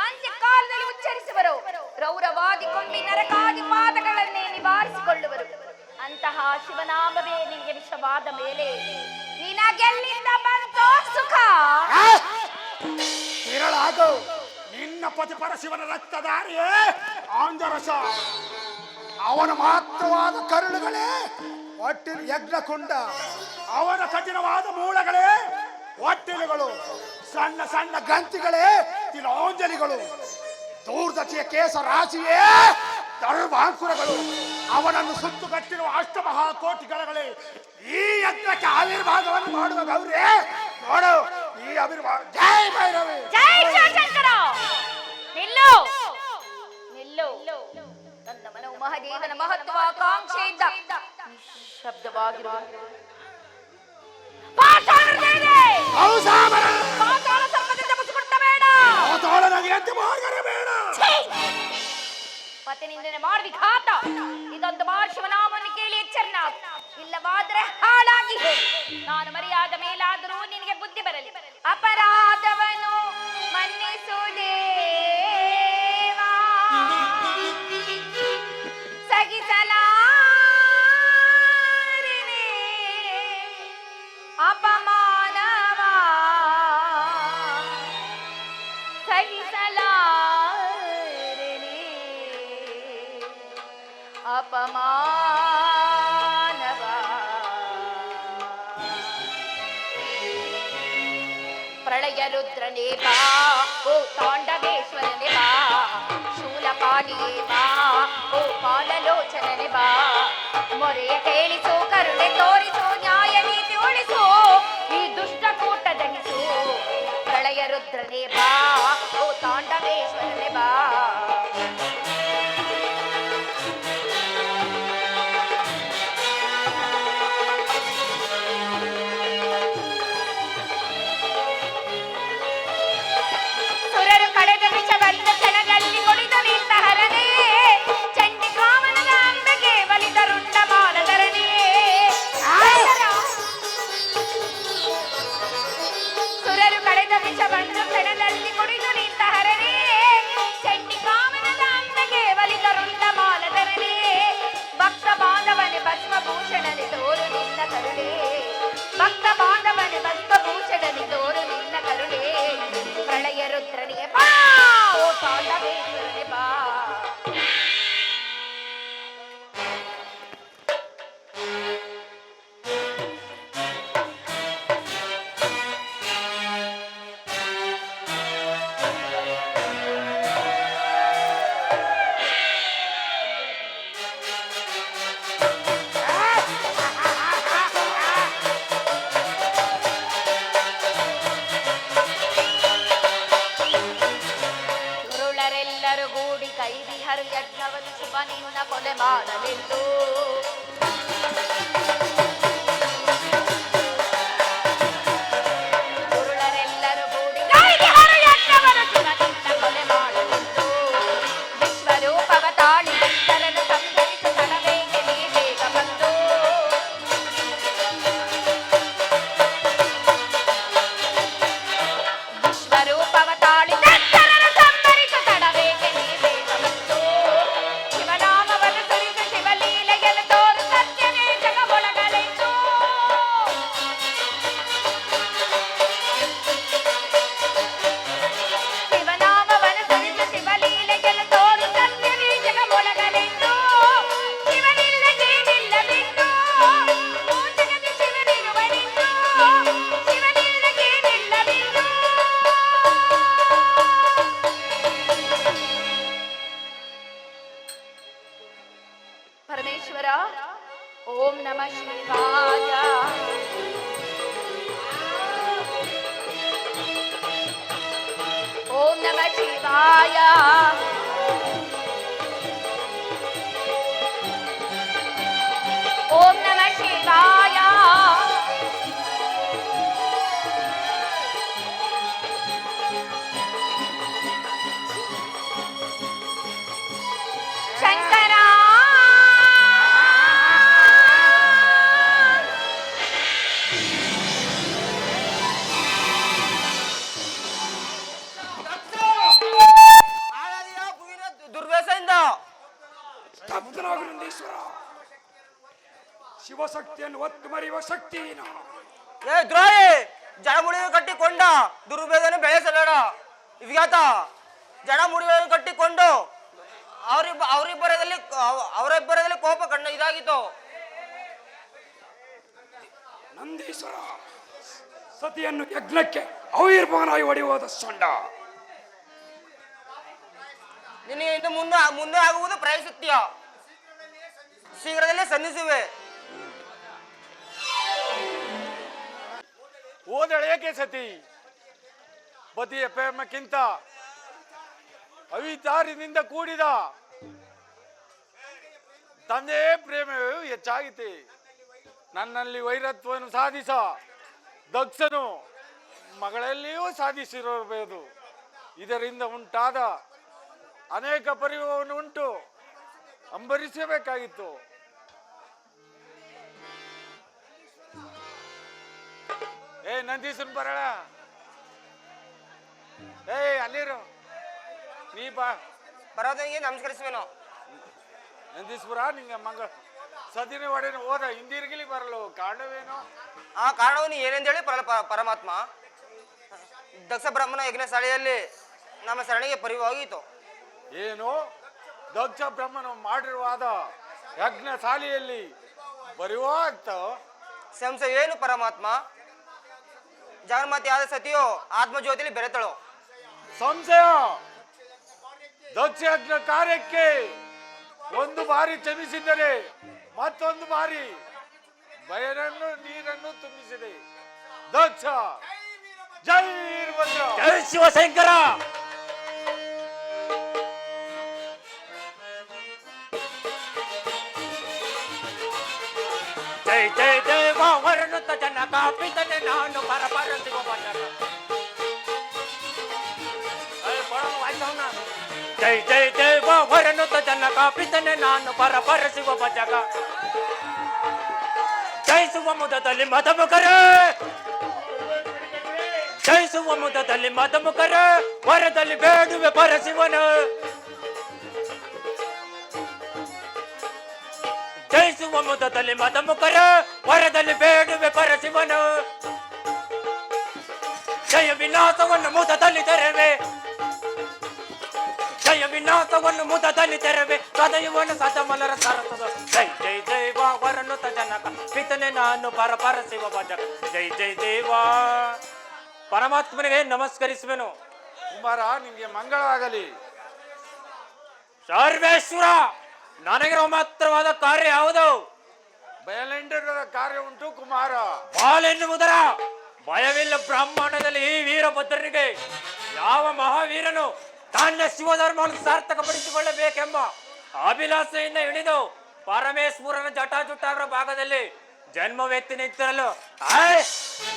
ಅಂತ್ಯಕಾಲದಲ್ಲಿ ಉಚ್ಚರಿಸುವರು. ರೌರವಾದಿ ಕೊಂಬಿ ನರಕಾದಿ ಪಾದಗಳನ್ನೇ ನಿವಾರಿಸಿಕೊಳ್ಳುವರು. ಅಂತಹ ಶಿವನಾಮವೇ ನಿನಗೆ ವಿಷವಾದ ಮೇಲೆ ನಿನಗೆಲ್ಲಿಂದ ಬಂತೋ ಸುಖ? ತಿರಳಾಗು ನಿನ್ನ ಪತಿ ಪರಶಿವನ ರಕ್ತಧಾರಿಯೇ ಆಂಜರಸ ಅವನ ಮಾತ್ರವಾದ ಕರುಳುಗಳೇ ಒಟ್ಟಿನ ಯಜ್ಞಕುಂಡ ಅವನ ಕಠಿಣವಾದ ಮೂಳೆಗಳೇ ಹೊಟ್ಟೆಲುಗಳು ಸಣ್ಣ ಸಣ್ಣ ಗ್ರಂಥಿಗಳೇ ತಿಲೋಂಜಲಿಗಳು ದೂರ್ದಶಿಯ ಕೇಸ ರಾಶಿಯೇ ಧರ್ಮಾಂಕುರಗಳು ಅವನನ್ನು ಸುತ್ತುಗಟ್ಟಿರುವ ಅಷ್ಟಮಹಾಕೋಟಿಗಳೇ ಈ ಯಜ್ಞಕ್ಕೆ ಆವಿರ್ಭಾಗವನ್ನು ಮಾಡುವ ಗೌರಿ ನೋಡು ಈ ಆವಿರ್ಭಾಗ. ಜೈ ಭೈರವಿ ಜೈ ಶಿವಶಂಕರ. ನಿಲ್ಲು ನಿಲ್ಲು. ನನ್ನ ಮನವು ಮಹಾದೇವನ ಮಹತ್ವಾಕಾಂಕ್ಷೆಯಿಂದ ನಿಶ್ಶಬ್ದವಾಗಿರುವ ಪಾತಾಳ ಸರ್ಪದಿಂದ ಮುಸುಗುಟ್ಟಬೇಡ. ಪತಿ ನಿಂದನೆ ಮಾಡಿ ಘಾತ. ಇದೊಂದು ಬಾರಿ ಶಿವನಾಮವನ್ನು ಕೇಳಿ ಎಚ್ಚರನಾಗು, ಇಲ್ಲವಾದರೆ ಹಾಳಾಗಿ ಹೋಗು. ನಾನು ಮರೆಯಾದ ಮೇಲಾದರೂ ನಿನಗೆ ಬುದ್ಧಿ ಬರಲಿ. ಅಪರಾಧವನು ಮನ್ನಿಸುವುದೇವಾ ಸಗಿಸಲಾರಿನೇ ಅಪಮಾನವ ಸಗಿಸಲಾರಿನೇ ಅಪಮಾನವ. ಪ್ರಳಯ ರುದ್ರನೇ ಬಾ, ಓ ತಾಂಡವೇಶ್ವರನೇ ಮೊರೆಯ ಕೇಳಿಸು ಕರುಣೆ ತೋರಿಸು ನ್ಯಾಯ ನೀತಿ ಉಳಿಸು ಈ ದುಷ್ಟ ಕೂಟ ದಹಿಸು ಪ್ರಳಯ ರುದ್ರನೇ ಬಾ ಓ ತಾಂಡವೇಶ್ವರನೇ ಬಾ ಸುರರು ಕಳೆದ ವಿಷವನ್ನು ಕ್ಷಣದಲ್ಲಿ ಕೊಡಿದು ನಿಂತ ಹರನೇ ಚಂಡಿ ಕಾಮನದ ಅಂಬೆಗೆ ಬಲಿದರುಂಡ ಮಾಲಧರಣೆ ಸುರರು ಕಳೆದ ವಿಷವನ್ನು ಕ್ಷಣದಲ್ಲಿ ಕುಡಿದು ನಿಂತ ಹರನೇ ಚಂಡಿ ಕಾಮನದ ಅಂಬೆಗೆ ಬಲಿದರುಂಡ ಮಾಲಧರಣೆ ಭಕ್ತ ಬಾಂಧವನೆ ಭಸ್ಮಭೂಷಣನೆ ತೋರು ನಿನ್ನ ಕರುಣೆ ಭಕ್ತ ಬಾಂಧವನೆ ಭಸ್ಮಭೂಷಣನೆ ತೋರು ನಿನ್ನ ಕರುಣೆ ಪ್ರಳಯ ರುದ್ರನಿಗೆ ಬಾ ಓ ತಾಂಡವೇಶ್ವರನೇ ಬಾ ಗುರುಳರೆಲ್ಲರೂ ಗೂಡಿ ಕೈದಿಹರು ಯಜ್ಞವನ್ನು ಶುಭ ನಿನ್ನ ಕೊಲೆ ಮಾಡಲೆಂದು ಗುರುಳರೆಲ್ಲರೂ ಗೂಡಿ ಕೈದಿಹರು ಯಜ್ಞವನ್ನು ಶುಭ ನಿನ್ನ ಕೊಲೆ ಮಾಡಲೆಂದು ವಿಶ್ವರೂಪವ ತಾಳಿ ದುಷ್ಟರನ್ನು ಸಂಹರಿಸು ತಡಬೇಕೆ ನೀ ಬೇಗ ಬಂದು ವಿಶ್ವರೂಪವ ತಾಳಿ ದುಷ್ಟರನ್ನು ಸಂಹರಿಸು ತಡಬೇಕೆ ನೀ ಬೇಗ ಬಂದು ಶಿವನಾಮವನ್ನು ಸುರಿದು ಶಿವಲೀಲೆಗೆಲ್ಲ ತೋರು ಸತ್ಯವೇ ಜಗವೊಳಗಲೆಂದು ಶಿವನಾಮವನ್ನು ಸುರಿದು ಶಿವಲೀಲೆಗೆಲ್ಲ ತೋರು ಸತ್ಯವೇ ಜಗವೊಳಗಲೆಂದು ಶಿವನಿಲ್ಲಗೇನಿಲ್ಲವೆಂದು ಓ ಜಗದಿ ಶಿವನಿರುವನೆಂದು ಶಿವನಿಲ್ಲಗೇನಿಲ್ಲವೆಂದು ಪರಮೇಶ್ವರ ಓಂ ನಮಃ ಶಿವಾಯ ಓಂ ನಮಃ ಶಿವಾಯ ಓಂ ನಮಃ ಶಿವಾಯ ಶಂಕರ ದುರ್ವ್ಯಸನದಿಂದ ಸ್ತಬ್ಧನಾಗು ನಂದೀಶ್ವರ ಶಿವಶಕ್ತಿಯನ್ನು ಒತ್ತು ಮರೆಯುವ ಶಕ್ತಿಹೀನ ಏ ದ್ರೋಹಿ ಜಡಮುಡಿಯನ್ನು ಕಟ್ಟಿಕೊಂಡ ದುರ್ಭೇದನೆ ಬೆಳೆಸಬೇಡ ಇವ್ಯಾತ ಜಡಮುಡಿಗಳನ್ನು ಕಟ್ಟಿಕೊಂಡು ಅವರಿಬ್ಬರದಲ್ಲಿ ಕೋಪ ಕಂಡು ಇದಾಗಿತ್ತು ನಂದೀಶ್ವರ ಸತಿಯನ್ನು ಯಜ್ಞಕ್ಕೆ ಅವಿರ್ಭವನಾಗಿ ಹೊಡೆಯುವುದ ಸೊಂಡ ನಿನಗೆ ಇನ್ನು ಮುಂದೆ ಆಗುವುದು ಪ್ರಯತ್ನಿಸುತ್ತೀಯ ಶೀಘ್ರದಲ್ಲೇ ಸಂಧಿಸುವೆ ಓದಳೇಕೆ ಸತಿ ಪತಿಯ ಪ್ರೇಮಕ್ಕಿಂತ ಅವಿಚಾರದಿಂದ ಕೂಡಿದ ತಂದೆಯೇ ಪ್ರೇಮವೇ ಹೆಚ್ಚಾಗಿದೆ. ನನ್ನಲ್ಲಿ ವೈರತ್ವವನ್ನು ಸಾಧಿಸ ದಕ್ಷನು ಮಗಳಲ್ಲಿಯೂ ಸಾಧಿಸಿರಬಹುದು. ಇದರಿಂದ ಉಂಟಾದ ಅನೇಕ ಪರಿವವನ್ನು ಉಂಟು ಅಂಬರಿಸಬೇಕಾಗಿತ್ತು. ಏ ನಂದೀಶನ್ ಬರಳ, ಏ ಅಲ್ಲಿರು ನೀ ಬಾ. ಬರೋದಂಗೆ ನಮಸ್ಕರಿಸುವೆನು. ನಂದೀಶ್ವರ ನಿಂಗೆ ಮಂಗಳ ಸದಿನ ಒಡೆನ ಹೋದ ಹಿಂದಿರುಗಿಲಿ ಬರಲು ಕಾರಣವೇನು? ಆ ಕಾರಣವನ್ನು ಏನೆಂದೇಳಿ ಪರಮಾತ್ಮ ದಕ್ಷ ಬ್ರಹ್ಮನ ಯಜ್ಞ ಸ್ಥಳದಲ್ಲಿ ನಮ್ಮ ಶರಣಿಗೆ ಪರಿವಾಯಿತು. ಏನು ದಕ್ಷ ಬ್ರಹ್ಮನು ಮಾಡಿರುವಾದ ಯಜ್ಞ ಶಾಲೆಯಲ್ಲಿ ಬರುವಾಗ್ತ ಸಂಶಯ ಏನು ಪರಮಾತ್ಮ? ಜಗನ್ಮಾತೆಯಾದ ಸತಿಯು ಆತ್ಮಜ್ಯೋತಿಯಲ್ಲಿ ಬೆರೆತಳು. ಸಂಶಯ ದಕ್ಷ ಯಜ್ಞ ಕಾರ್ಯಕ್ಕೆ ಒಂದು ಬಾರಿ ಕ್ಷಮಿಸಿದರೆ ಮತ್ತೊಂದು ಬಾರಿ ಬಯಲನ್ನು ನೀರನ್ನು ತುಂಬಿಸಿದೆ. ದಕ್ಷ ಜೈ ವೀರಭದ್ರ. ಜೈ ಶಿವಶಂಕರ. ಜೈ ಜೈ ದೇವ ವರ್ಣುತ ಜನಕ ಪಿತನೆ ನಾನು ಪರಪರ ಶಿವ ಭಜಕ. ಜೈ ಜೈ ದೇವ ವರ್ಣುತ ಜನಕ ಪಿತನೆ ನಾನು ಪರಪರ ಶಿವ ಭಜಕ. ಜಯಿಸುವ ಮುದದಲ್ಲಿ ಮದಮುಖರ, ಜಯಿಸುವ ಮುದದಲ್ಲಿ ಮದಮುಖರ, ವರದಲ್ಲಿ ಬೇಡುವೆ ಪರಶಿವನು. ಜಯಿಸುವ ಮುದದಲ್ಲಿ ಮದಮುಖರ, ವರದಲ್ಲಿ ಬೇಡುವೆ ಪರಶಿವನು. ಜಯ ವಿನಾಶವನ್ನು ಮುದದಲ್ಲಿ ತೆರವೆ, ಜಯ ವಿನಾಶವನ್ನು ಮುದದಲ್ಲಿ ತೆರವೆ, ಸದೈವನು ಸದಮಲರ ಸರಸದ. ಜೈ ಜೈ ದೇವ ವರನುತ ಜನಕ ಪಿತನೆ ನಾನು ಪರಪರ ಶಿವ ಭಜಕ. ಜೈ ಜೈ ದೇವ. ಪರಮಾತ್ಮನಿಗೆ ನಮಸ್ಕರಿಸುವೆನು. ಕುಮಾರ, ನಿಮಗೆ ಮಂಗಳವಾಗಲಿ. ಸರ್ವೇಶ್ವರ, ನನಗಿರೋ ಮಾತ್ರವಾದ ಕಾರ್ಯ ಯಾವುದು? ಬಯಲೆಂಡರದ ಕಾರ್ಯ ಉಂಟು ಕುಮಾರ. ಬಾಲೆನ್ನುವುದರ ಭಯವಿಲ್ಲ ಬ್ರಾಹ್ಮಣದಲ್ಲಿ ಈ ವೀರಭದ್ರನಿಗೆ. ಯಾವ ಮಹಾವೀರನು ತನ್ನ ಶಿವಧರ್ಮವನ್ನು ಸಾರ್ಥಕಪಡಿಸಿಕೊಳ್ಳಬೇಕೆಂಬ ಅಭಿಲಾಷೆಯಿಂದ ಹಿಡಿದು ಪರಮೇಶ್ವರನ ಜಟಾಜುಟಾಗ್ರ ಭಾಗದಲ್ಲಿ ಜನ್ಮವೆತ್ತಿ ನಿಂತಿರಲು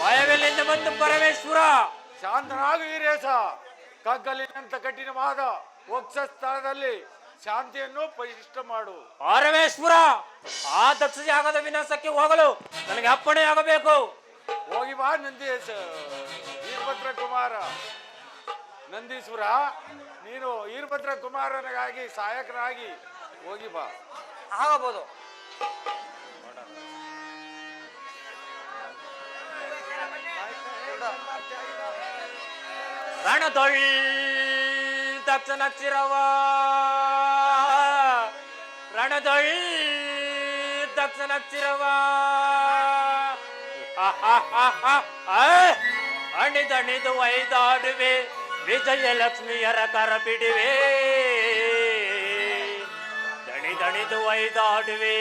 ಭಯವಿಲ್ಲಿಂದ ಬಂದು ಪರಮೇಶ್ವರ. ಶಾಂತನಾಗು ವೀರೇಶ. ಕಗ್ಗಲಿನಂತ ಕಠಿಣವಾದ ವಕ್ಷಸ್ಥಳದಲ್ಲಿ ಶಾಂತಿಯನ್ನು ಪರಿಶಿಷ್ಟ ಮಾಡು. ಪರಮೇಶ್ವರ, ಆ ದಕ್ಷ ಯಾಗದ ವಿನಾಶಕ್ಕೆ ಹೋಗಲು ನನಗೆ ಅಪ್ಪಣೆಯಾಗಬೇಕು. ಹೋಗಿ ಬಾ ನಂದೀಶ. ವೀರಭದ್ರ ಕುಮಾರ ನಂದೀಶ್ವರ, ನೀನು ವೀರಭದ್ರ ಕುಮಾರನಿಗಾಗಿ ಸಹಾಯಕನಾಗಿ ಹೋಗಿ ಬಾ. ಆಗಬಹುದು. ರಣದೊಳ್ ದಕ್ಷನ ಚಿರವ, ರಣದೊಳ್ ದಕ್ಷನ ಚಿರವ. ಅಣಿದಣಿದು ಒಯ್ದಾಡುವೆ, ವಿಜಯಲಕ್ಷ್ಮಿಯರ ಕರ ಬಿಡುವೆ. ದಣಿದಣಿದು ಒಯ್ದಾಡುವೆ,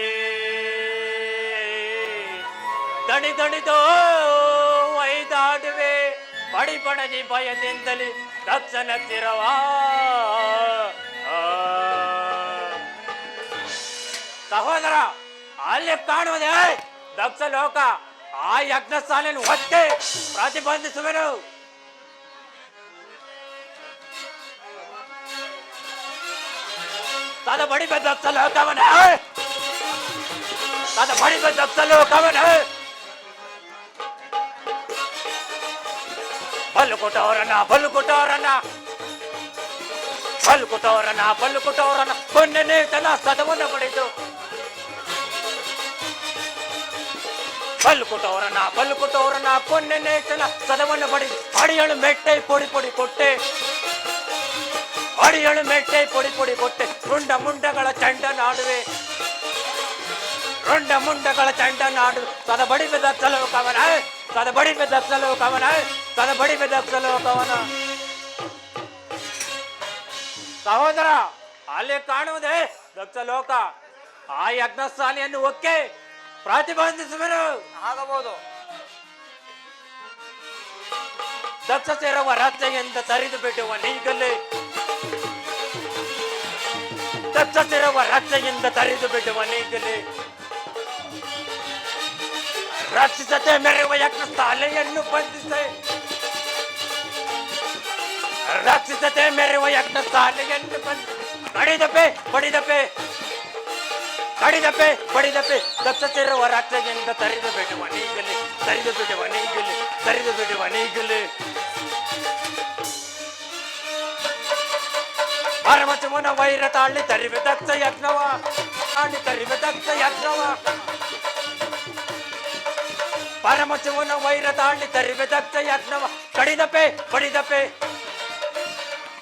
ದಣಿದಣಿದು ಒಯ್ದಾಡುವೆ. ಬಡಿ ಬಡದಿ ಭಯದಿಂದಲೇ ದಕ್ಷನ ಚಿರವ. ಸಹೋದರ, ಅಲ್ಲಿ ಕಾಣುವುದೇ ದಕ್ಷ ಲೋಕ. ಆ ಯಜ್ಞಶಾಲೆಯನ್ನು ಒತ್ತೆ ಪ್ರತಿಬಂಧಿಸುವೆನು. ತದ ಬಡಿಬೆ ದಕ್ಷ ಲೋಕವನ, ತದ ಬಡಿಬೆ ದಕ್ಷ ಲೋಕವನ. ಬಲ್ಲುಕೊಟ್ಟವರನ್ನ ಬಲ್ಲುಕೊಟ್ಟವರನ್ನ ಬಲ್ಲುಕೊಟ್ಟವರನ್ನ ಬಲ್ಲುಕೊಟ್ಟವರನ್ನ ಕೊನ್ನೆನೆ ತನ ಸದವನ್ನು ಪಡೆದು. ಬಲ್ಲುಕೊಟ್ಟವರನ್ನ ಬಲ್ಲುಕೊಟ್ಟವರನ್ನ ಕೊನ್ನೆನೆ ತನ ಸದವನ್ನು ಪಡೆದು. ಅಡಿಯಳು ಮೆಟ್ಟೆ ಪೊಡಿ ಪೊಡಿ ಕೊಟ್ಟೆ, ಅಡಿಯಳು ಮೆಟ್ಟೆ ಪೊಡಿ ಪೊಡಿ ಕೊಟ್ಟೆ. ರುಂಡ ಮುಂಡಗಳ ಚಂಡ ನಾಡುವೆ, ರುಂಡ ಮುಂಡಗಳ ಚಂಡ ನಾಡುವೆ. ತದ ಬಡಿಬೆ ದಕ್ಷ ಲೋಕವನ, ತದ ಬಡಿಬೆ ದಕ್ಷ ಲೋಕವನ, ತದ ಬಡಿಬೆ ದಕ್ಷ ಲೋಕವನ. ಸಹೋದರ, ಅಲ್ಲಿ ಕಾಣುವುದೇ ದಕ್ಷ ಲೋಕ. ಆ ಯಜ್ಞಶಾಲೆಯನ್ನು ಒಕ್ಕೆ ಪ್ರತಿಬಂಧಿಸುವೆನು. ಆಗಬಹುದು. ದಕ್ಷ ಸೇರುವ ರಾಜ್ಯದಿಂದ ತರಿದು ಬಿಡುವ ನೀಗಲೇ, ದಕ್ಷ ಸೇರುವ ರಾಜ್ಯದಿಂದ ತರಿದು ಬಿಡುವ ನೀಗಲೇ. ರಕ್ಷಿಸತೆ ಮೆರೆಯುವ ಯಜ್ಞಶಾಲೆಯನ್ನು ಬಂಧಿಸೆ, ರಕ್ಷಿಸತೆ ಮೆರೆಯುವ ಯಜ್ಞಶಾಲೆಯನ್ನು ಬಂಧಿಸೆ. ಕಡಿದಪೆ ಬಡಿದಪೆ, ಕಡಿದಪೆ ಬಡಿದಪೆ. ದಕ್ಷ ಸೇರುವ ರಾಜ್ಯದಿಂದ ತರಿದು ಬಿಡುವ ನೀಗಲೇ, ತರಿದು ಬಿಡುವ ನೀಗಲೇ, ತರಿದು ಬಿಡುವ ನೀಗಲೇ. ಪರಮಶಿವನ ವೈರ ತಾಳಿ ತರಿವೆ ದಕ್ಷ ಯಜ್ಞವ, ತಾಳಿ ತರಿವೆ ದಕ್ಷ ಯಜ್ಞವ. ಪರಮಶಿವನ ವೈರ ತಾಳಿ ತರಿವೆ ದಕ್ಷ ಯಜ್ಞವ. ಕಡಿದಪೆ ಬಡಿದಪೆ,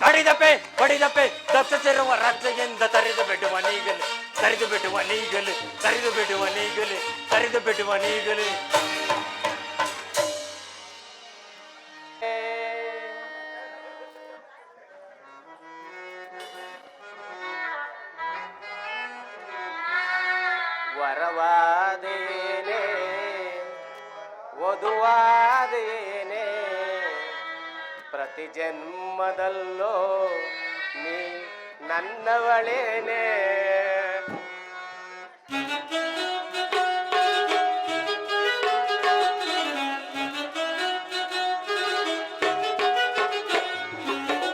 ಕಡಿದಪೆ ಬಡಿದಪೆ. ದಕ್ಷ ಸೇರುವ ರಾಜ್ಯದಿಂದ ತರಿದು ಬಿಡುವ ನೀಗಲೇ, ತರಿದು ಬಿಡುವ ನೀಗಲೇ, ತರಿದು ಬಿಡುವ ನೀಗಲೇ, ತರಿದು ಬಿಡುವ ನೀಗಲೇ. ವರವಾದೇನೆ ವಧುವಾದೇನೆ ಪ್ರತಿ ಜನ್ಮದಲ್ಲೋ ನೀ ನನ್ನವಳೇನೆ.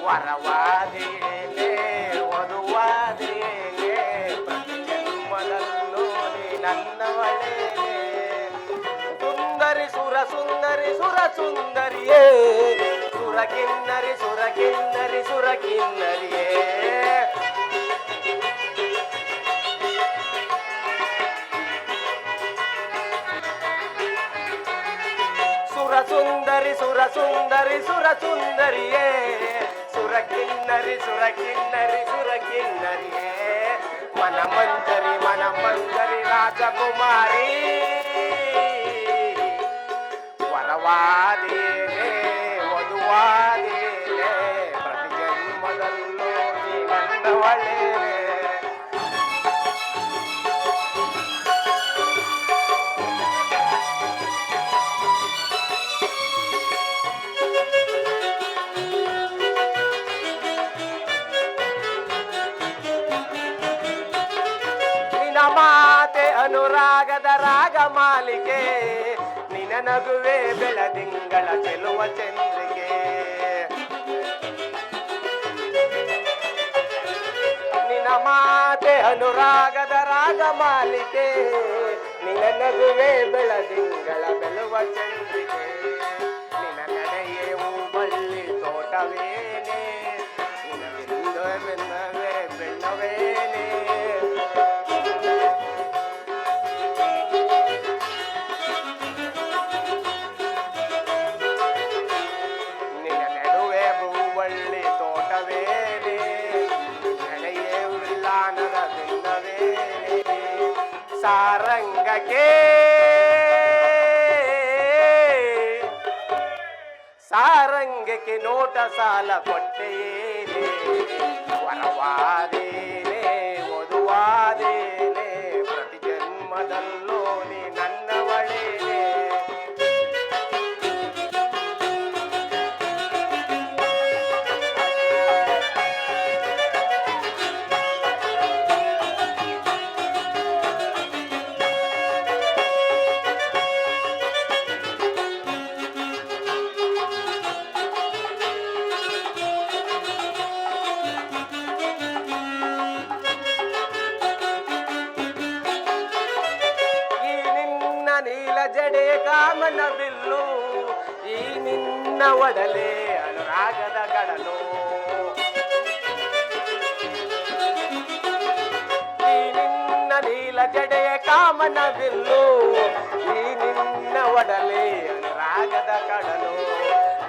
ವರವಾದೇನೆ ವಧುವಾದೇನೆ ಪ್ರತಿ ಜನ್ಮದಲ್ಲೂ ನೀ ನನ್ನವಳೇನೆ. ಸುಂದರಿ ಸುರ ಸುಂದರಿ ಸುರ ಸುಂದರಿಯೇ ಸುರ ಕಿನ್ನರಿ ಸುರ ಕಿನ್ನರಿ ಸುರ ಕಿನ್ನರಿಯೇ. ಸುರ ಸುಂದರಿ ಸುರ ಸುಂದರಿ ಸುರ ಸುಂದರಿಯೇ ಸುರ ಕಿನ್ನರಿ ಸುರ ಕಿನ್ನರಿ ಸುರ ಕಿನ್ನರಿಯೇ. ಮನಮಂಜರಿ ರಾಜಕುಮಾರಿ ವರವಾದೇನೆ ವಧುವಾದೇನೆ ಪ್ರತಿ ಜನ್ಮದಲ್ಲೂ ನೀ ನನ್ನವಳೇನೆ. ಮಾತೆ ಅನುರಾಗದ ರಾಗ ಮಾಲಿಕೆ ನಿನ ನಗುವೆ ಬೆಳದಿಂಗಳ ಚೆಲುವ ಚಂದ್ರಿಕೆ. ನಿನ ಮಾತೆ ಅನುರಾಗದ ರಾಗ ಮಾಲಿಕೆ ನಿನ ನಗುವೆ ಬೆಳದಿಂಗಳ ಬೆಳುವ ಚಂದ್ರಿಕೆ. ನಿನ ನಡೆಯೇ ಹೂಬಳ್ಳಿ ತೋಟವೇನೆ ನಿನ ಬಿಂದುವೆ ಬೆನ್ನವೇ ಬೆಣ್ಣವೇನೆ. ಸಾರಂಗಕ್ಕೆ ಸಾರಂಗಕ್ಕೆ ನೋಟ ಸಾಲ ಕೊಟ್ಟೆಯೇನೆ ವರವಾದೇನೆ ವಧುವಾದೇನೆ ಪ್ರತಿ ಜನ್ಮದಲ್ಲೂ ನೀ ನನ್ನವಳೇನೆ. ಜಡೆ ಕಾಮನ ಬಿಲ್ಲು ಈ ನಿನ್ನ ಒಡಲೆ ಅನುರಾಗದ ಗಡಲು. ಈ ನಿನ್ನ ನೀಲ ಜಡೆಯ ಕಾಮನ ಬಿಲ್ಲು ಈ ನಿನ್ನ ಒಡಲೆ ಅನುರಾಗದ ಕಡಲು.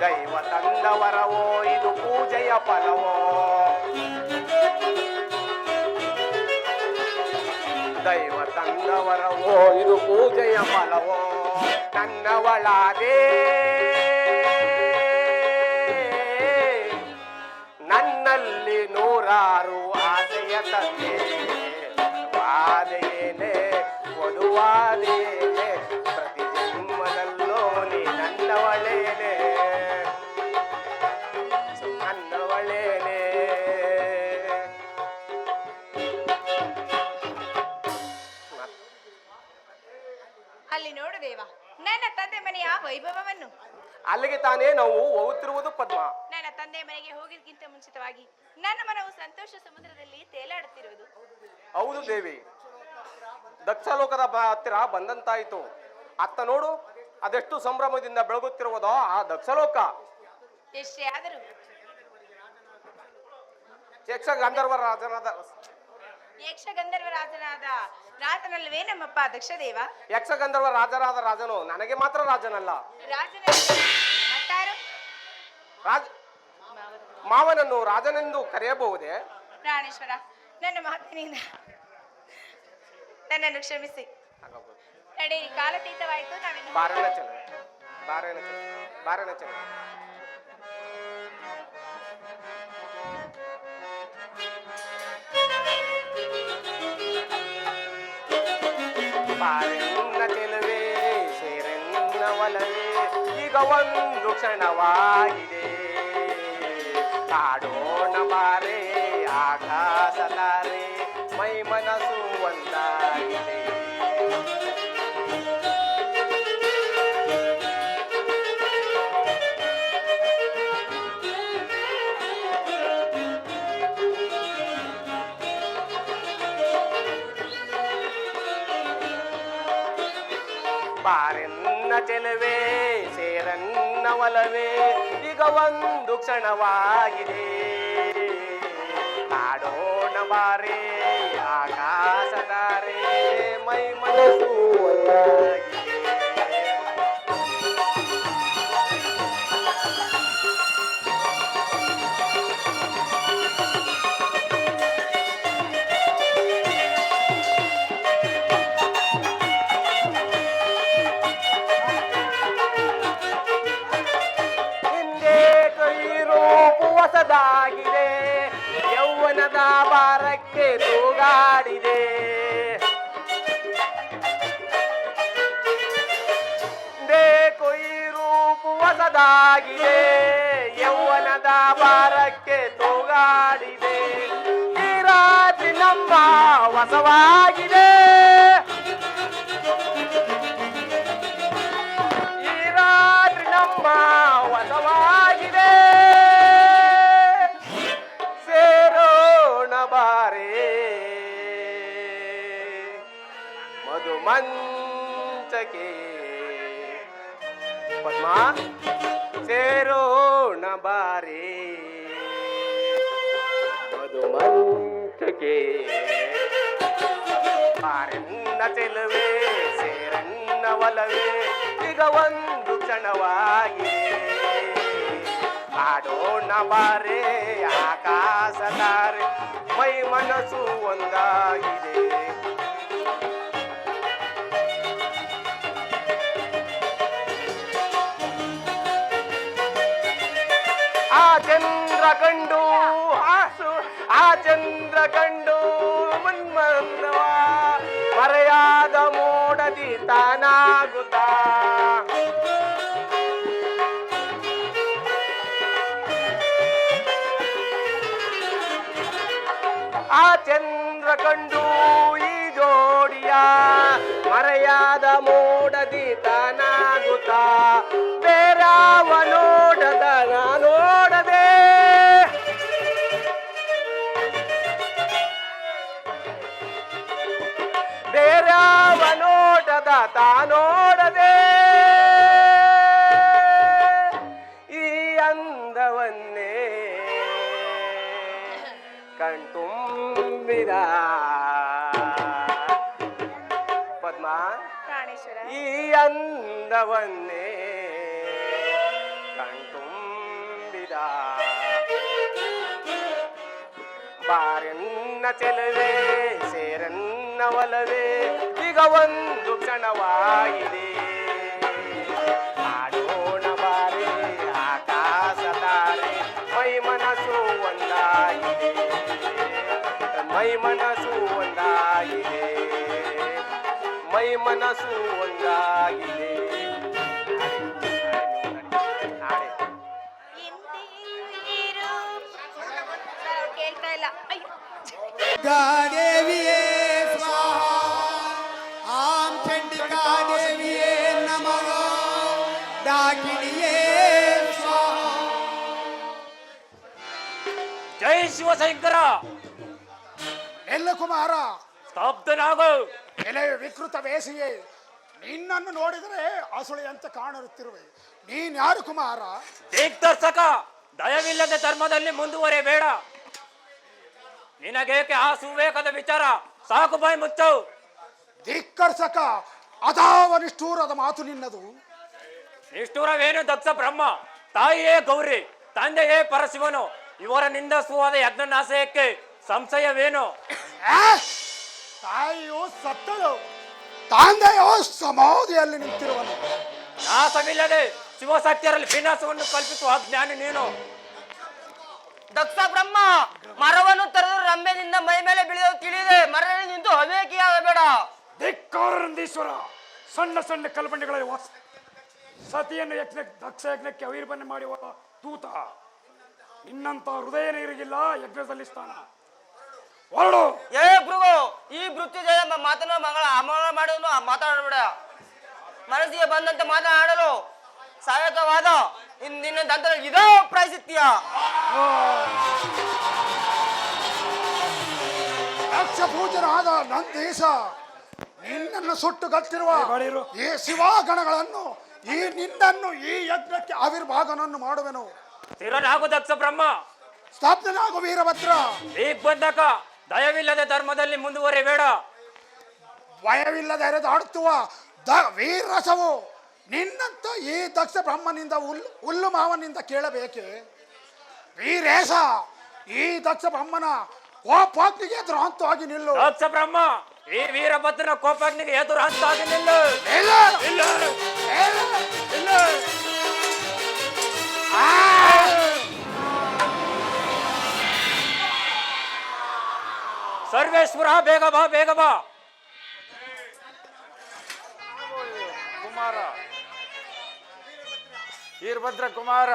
ದೈವ ತಂದವರವೋ ಇದು ಪೂಜೆಯ ಫಲವೋ ದೈವ ತಂದವರವೋ ಇದು ಪೂಜೆಯ ಫಲವೋ. ನನ್ನವಳಾದೆ ನನ್ನಲ್ಲಿ ನೂರಾರು ಆಸೆಯ ತಂದೆ. ವಾದೇನೆ ವಧುವಾದೇನೆ ಪ್ರತಿ ಜನ್ಮದಲ್ಲೂ ನೀ ನನ್ನವಳೇನೆ ನನ್ನವಳೇನೆ. ಅಲ್ಲಿ ನೋಡು ದೇವ ನನ್ನ ತಂದೆ ಮನೆಯ ವೈಭವವನ್ನು. ಅಲ್ಲಿಗೆ ತಾನೇ ನಾವು ಹೋಗುತ್ತಿರುವುದು ಪದ್ಮ. ನನ್ನ ತಂದೆ ಮನೆಗೆ ಹೋಗಿದ್ಕಿಂತ ಮುಂಚಿತವಾಗಿ ನನ್ನ ಮನವು ಸಂತೋಷ ಸಮುದ್ರದಲ್ಲಿ ತೇಲಾಡುತ್ತಿರುವುದು. ಹೌದು ದೇವಿ, ದಕ್ಷಲೋಕದ ಹತ್ತಿರ ಬಂದಂತಾಯಿತು. ಅತ್ತ ನೋಡು ಅದೆಷ್ಟು ಸಂಭ್ರಮದಿಂದ ಬೆಳಗುತ್ತಿರುವುದೋ ಆ ದಕ್ಷಲೋಕ. ಎಷ್ಟೇ ಆದರೂ ಯಕ್ಷಗಂಧರ್ವರಾಜನಾದ ರಾಜನಲ್ವೇ ನಮ್ಮಪ್ಪ ದಕ್ಷದೇವ? ಯಕ್ಷಗಂಧರ್ವ ರಾಜರಾದ ರಾಜನು ನನಗೆ ಮಾತ್ರ ರಾಜನಲ್ಲ. ಮಾವನನ್ನು ರಾಜನೆಂದು ಕರೆಯಬಹುದೇ? ಪ್ರಾಣೇಶ್ವರ, ನನ್ನ ಮಾತಿನಿಂದ ನನ್ನನ್ನು ಕ್ಷಮಿಸಿ. ನಡೆ, ಕಾಲತೀತವಾಯಿತು. ನಾವೇನು ಬಾರಣ ಚಲ ಬಾರಣ ಚಲ ಬಾರಣ ಚಲ. ಬಾರೆನ್ನ ಚೆಲುವೆ ಸೇರೆನ್ನ ಒಲವೇ ಈಗ ಒಂದು ಕ್ಷಣವಾಗಿದೆ ಆಡೋಣ ಬಾರೆ ಆಕಾಶ ತಾರೆ ಮೈ ಮನಸ್ಸು ಒಂದಾಗಿದೆ ಬಾರೆನ್ನ ಚೆಲುವೆ ಸೇರನ್ನ ಒಲವೇ ಈಗ ಒಂದು ಕ್ಷಣವಾಗಿದೆ ಆಡೋಣ ಬಾರೆ ಆಕಾಶ ತಾರೆ ಮೈ ಮನಸ್ಸು ಒಂದಾಗಿದೆ ಹೊಸದಾಗಿದೆ ಯೌವನದ ಭಾರಕ್ಕೆ ತೂಗಾಡಿದೆ ದೇಕೋ ಈ ರೂಪು ಹೊಸದಾಗಿದೆ ಯೌವನದ ಭಾರಕ್ಕೆ ತೂಗಾಡಿದೆ ಈ ರಾತ್ರಿ ನಮ್ಮ ಹೊಸವಾಗಿದೆ ಈ ರಾತ್ರಿ ನಮ್ಮ ಹೊಸವಾಗಿದೆ ಬಾರೆ ಮಧು ಮಂಚಕೆ ಪದ್ಮ ಸೇರೋಣ ಬಾರೆ ಮಧು ಮಂಚಕೆ ಬಾರೆನ್ನ ಚೆಲುವೆ ಸೇರನ್ನ ಒಲವೇ ಈಗ ಒಂದು ಕ್ಷಣವಾಗಿದೆ ಆಡೋಣ ಬಾರೆ ಆಕಾಶ ತಾರೆ ಮೈ ಮನಸ್ಸು ಒಂದಾಗಿದೆ ಆ ಚಂದ್ರ ಕಂಡು ಆ ಚಂದ್ರ ಕಂಡು ಮನ್ಮಂದವ ಮರೆಯಾದ ಮೋಡದಿ ತಾನಾಗುತ್ತಾ ಆ ಚಂದ್ರ ಕಂಡು ಈ ಜೋಡಿಯ ಮರೆಯಾದ ಮೋಡದಿ ತಾನಾಗುತ್ತಾ ಬೇರಾವ ನೋಡದ ನೋಡದೆ ಬೇರಾವ ನೋಡದ ತಾನೋಡದೆ ಈ ಅಂದವನ್ನೇ ಕಣ್ತುಂಬಿದ ಪದ್ಮ ಪ್ರಾಣೇಶ್ವರ ಈ ಅಂದವನ್ನೇ ಕಣ್ತುಂಬಿದ ಬಾರೆನ್ನ ಚೆಲುವೆ ಸೇರನ್ನ ಒಲವೇ ಈಗ ಒಂದು ಕ್ಷಣವಾಗಿದೆ ಆಡೋಣ ಬಾರೆ ಆಕಾಶ ತಾರೆ ಮೈ ಮನಸ್ಸು ಒಂದಾಗಿದೆ ಮೈ ಮನಸ್ಸು ಒಂದಾಗಿದೆ ಮೈ ಮನಸ್ಸು ಒಂದಾಗಿದೆ ಕೇಳ್ತಾ ಇಲ್ಲ ಅಯ್ಯೋ ದೇವಿಯೇ ಸ್ವಾಹ ಆಂ ಚಂಡಿಕಾ ದೇವಿಯೇ ನಮಃ ಡಾಕಿಣಿಯೇ ಸ್ವಾಹ ಜೈ ಶಿವಶಂಕರ. ಎಲ್ಲ ಕುಮಾರ ಸ್ತಬ್ಧನಾಗು. ಎಲೆ ವಿಕೃತ ವೇಸಿಯೇ, ನಿನ್ನನ್ನು ನೋಡಿದರೆ ಅಸುಳಿ ಅಂತ ಕಾಣುತ್ತಿರುವೆ. ನೀನ್ ಯಾರು ಕುಮಾರ? ದಿಗ್ದರ್ಶಕ, ದಯವಿಲ್ಲದೆ ಧರ್ಮದಲ್ಲಿ ಮುಂದುವರಿಯಬೇಡ. ನಿನಗೇಕೆ ಆ ಸುವೇಕದ ವಿಚಾರ? ಸಾಕು ಬಾಯಿ ಮುಚ್ಚು. ಧಿಕ್ಕರ್ಸಕ, ಅದಾವ ನಿಷ್ಠೂರದ ಮಾತು ನಿನ್ನದು. ನಿಷ್ಠೂರವೇನು ದಕ್ಷ ಬ್ರಹ್ಮ, ತಾಯಿಯೇ ಗೌರಿ, ತಂದೆಯೇ ಪರಶಿವನು, ಇವರ ನಿಂದಿಸುವಾದ ಯಜ್ಞನಾಶಯಕ್ಕೆ ಸಂಶಯವೇನು? ತಾಯಿಯು ಸತ್ತಳು, ತಂದೆಯೋ ಸಮಾಧಿಯಲ್ಲಿ ನಿಂತಿರುವನು. ನಾಶವಿಲ್ಲದೆ ಶಿವಸತ್ಯರಲ್ಲಿ ವಿನಾಶವನ್ನು ಕಲ್ಪಿಸುವ ಅಜ್ಞಾನಿ ನೀನು. ದಕ್ಷ ಬ್ರಹ್ಮ, ಮರವನ್ನು ತರಲು ರಂಬೆನಿಂದ ಮೈ ಮೇಲೆ ಬೀಳುವುದು ತಿಳಿದೆ, ಮರದಲ್ಲಿ ನಿಂತು ಅವೇಕಿಯಾಗಬೇಡ. ಧಿಕ್ಕಾರ ನಂದೀಶ್ವರ. ಸಣ್ಣ ಸಣ್ಣ ಕಲ್ಪನೆಗಳಲ್ಲಿ ವಾಸ ಸತಿಯನ್ನು ದಕ್ಷ ಯಜ್ಞಕ್ಕೆ ಅವಿರ್ಭನೆ ಮಾಡುವ ದೂತ. ನಿನ್ನಂತ ಹೃದಯ ನೀರಿಗಿಲ್ಲ ಯಜ್ಞದಲ್ಲಿ ಸ್ಥಾನ. ಹೊರಡು. ಏ ಭೃಗು, ಈ ಮೃತ್ಯುಜಯ ಮಾತನ್ನು ಮಗಳ ಅಮಲ ಮಾಡುವುದು ಮಾತಾಡಬೇಡ. ಮನಸ್ಸಿಗೆ ಬಂದಂತೆ ಮಾತನಾಡಲು ಸಹಾಯಕವಾದ ನಿನ್ನ ದಂತ ಇದೋ ಪ್ರಾಯಶ್ಚಿತ್ಯ. ದಕ್ಷ ಪೂಜನಾದ ನಂದೀಶ, ನಿನ್ನನ್ನು ಸುಟ್ಟುಗಟ್ಟಿರುವ ಈ ಶಿವಾಗಣಗಳನ್ನು ನಿನ್ನನ್ನು ಈ ಯಜ್ಞಕ್ಕೆ ಆವಿರ್ಭಾಗನನ್ನು ಮಾಡುವೆನು. ಸ್ಥಿರನಾಗು ದಕ್ಷ ಬ್ರಹ್ಮ. ಸ್ತಬ್ಧನಾಗು ವೀರಭದ್ರ. ಈಗ ಬಂದಕ ದಯವಿಲ್ಲದೆ ಧರ್ಮದಲ್ಲಿ ಮುಂದುವರಿಬೇಡ. ಭಯವಿಲ್ಲದೆ ಹರಿದಾಡುತ್ತುವ ವೀರರಸವು ನಿನ್ನಂತ ಈ ದಕ್ಷ ಬ್ರಹ್ಮನಿಂದ ಹುಲ್ಲು ಮಾವನಿಂದ ಕೇಳಬೇಕೆ? ವೀರೇಶ, ಈ ದಕ್ಷ ಬ್ರಹ್ಮನ ಕೋಪಾಗ್ನಿಗೆ ಎದುರಾಂತವಾಗಿ ನಿಲ್ಲು. ದಕ್ಷ ಬ್ರಹ್ಮ, ಈ ವೀರಭದ್ರನ ಕೋಪಾಗ್ನಿಗೆ ಎದುರಾಂತವಾಗಿ ನಿಲ್ಲು. ಇಲ್ಲ ಇಲ್ಲ ಇಲ್ಲ. ಸರ್ವೇಶ್ವರ, ಬೇಗ ಬಾ, ಬೇಗ ಬಾ. ಕುಮಾರ, ವೀರಭದ್ರ ಕುಮಾರ,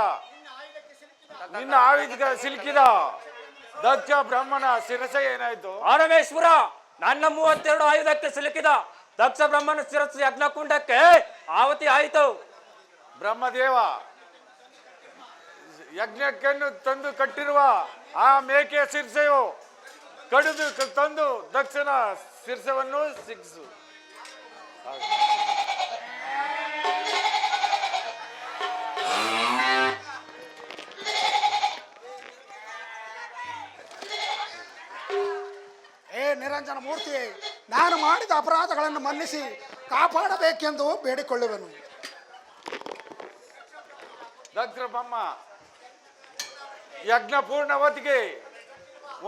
ನಿನ್ನ ಆಯುಧ ಸಿಲುಕಿದ ದಕ್ಷ ಬ್ರಹ್ಮನ ಶಿರಸ ಏನಾಯ್ತು? ಪರಮೇಶ್ವರ, ನನ್ನ 32 ಆಯುಧಕ್ಕೆ ಸಿಲುಕಿದ ದಕ್ಷ ಬ್ರಹ್ಮನ ಶಿರಸ್ಸು ಯಜ್ಞಕುಂಡಕ್ಕೆ ಆವತಿ ಆಯಿತು. ಬ್ರಹ್ಮದೇವ, ಯಜ್ಞಕ್ಕನ್ನು ತಂದು ಕಟ್ಟಿರುವ ಆ ಮೇಕೆಯ ಶಿರಸೆಯು ಕಡಿದು ತಂದು ದಕ್ಷನ ಶಿರಸವನ್ನು ಸಿಕ್ಕಿಸು. ನಿರಂಜನ ಮೂರ್ತಿ, ನಾನು ಮಾಡಿದ ಅಪರಾಧಗಳನ್ನು ಮನ್ನಿಸಿ ಕಾಪಾಡಬೇಕೆಂದು ಬೇಡಿಕೊಳ್ಳುವೆನು. ದಕ್ಷ ಬ್ರಹ್ಮ ಯಜ್ಞ ಪೂರ್ಣವತಿಗೆ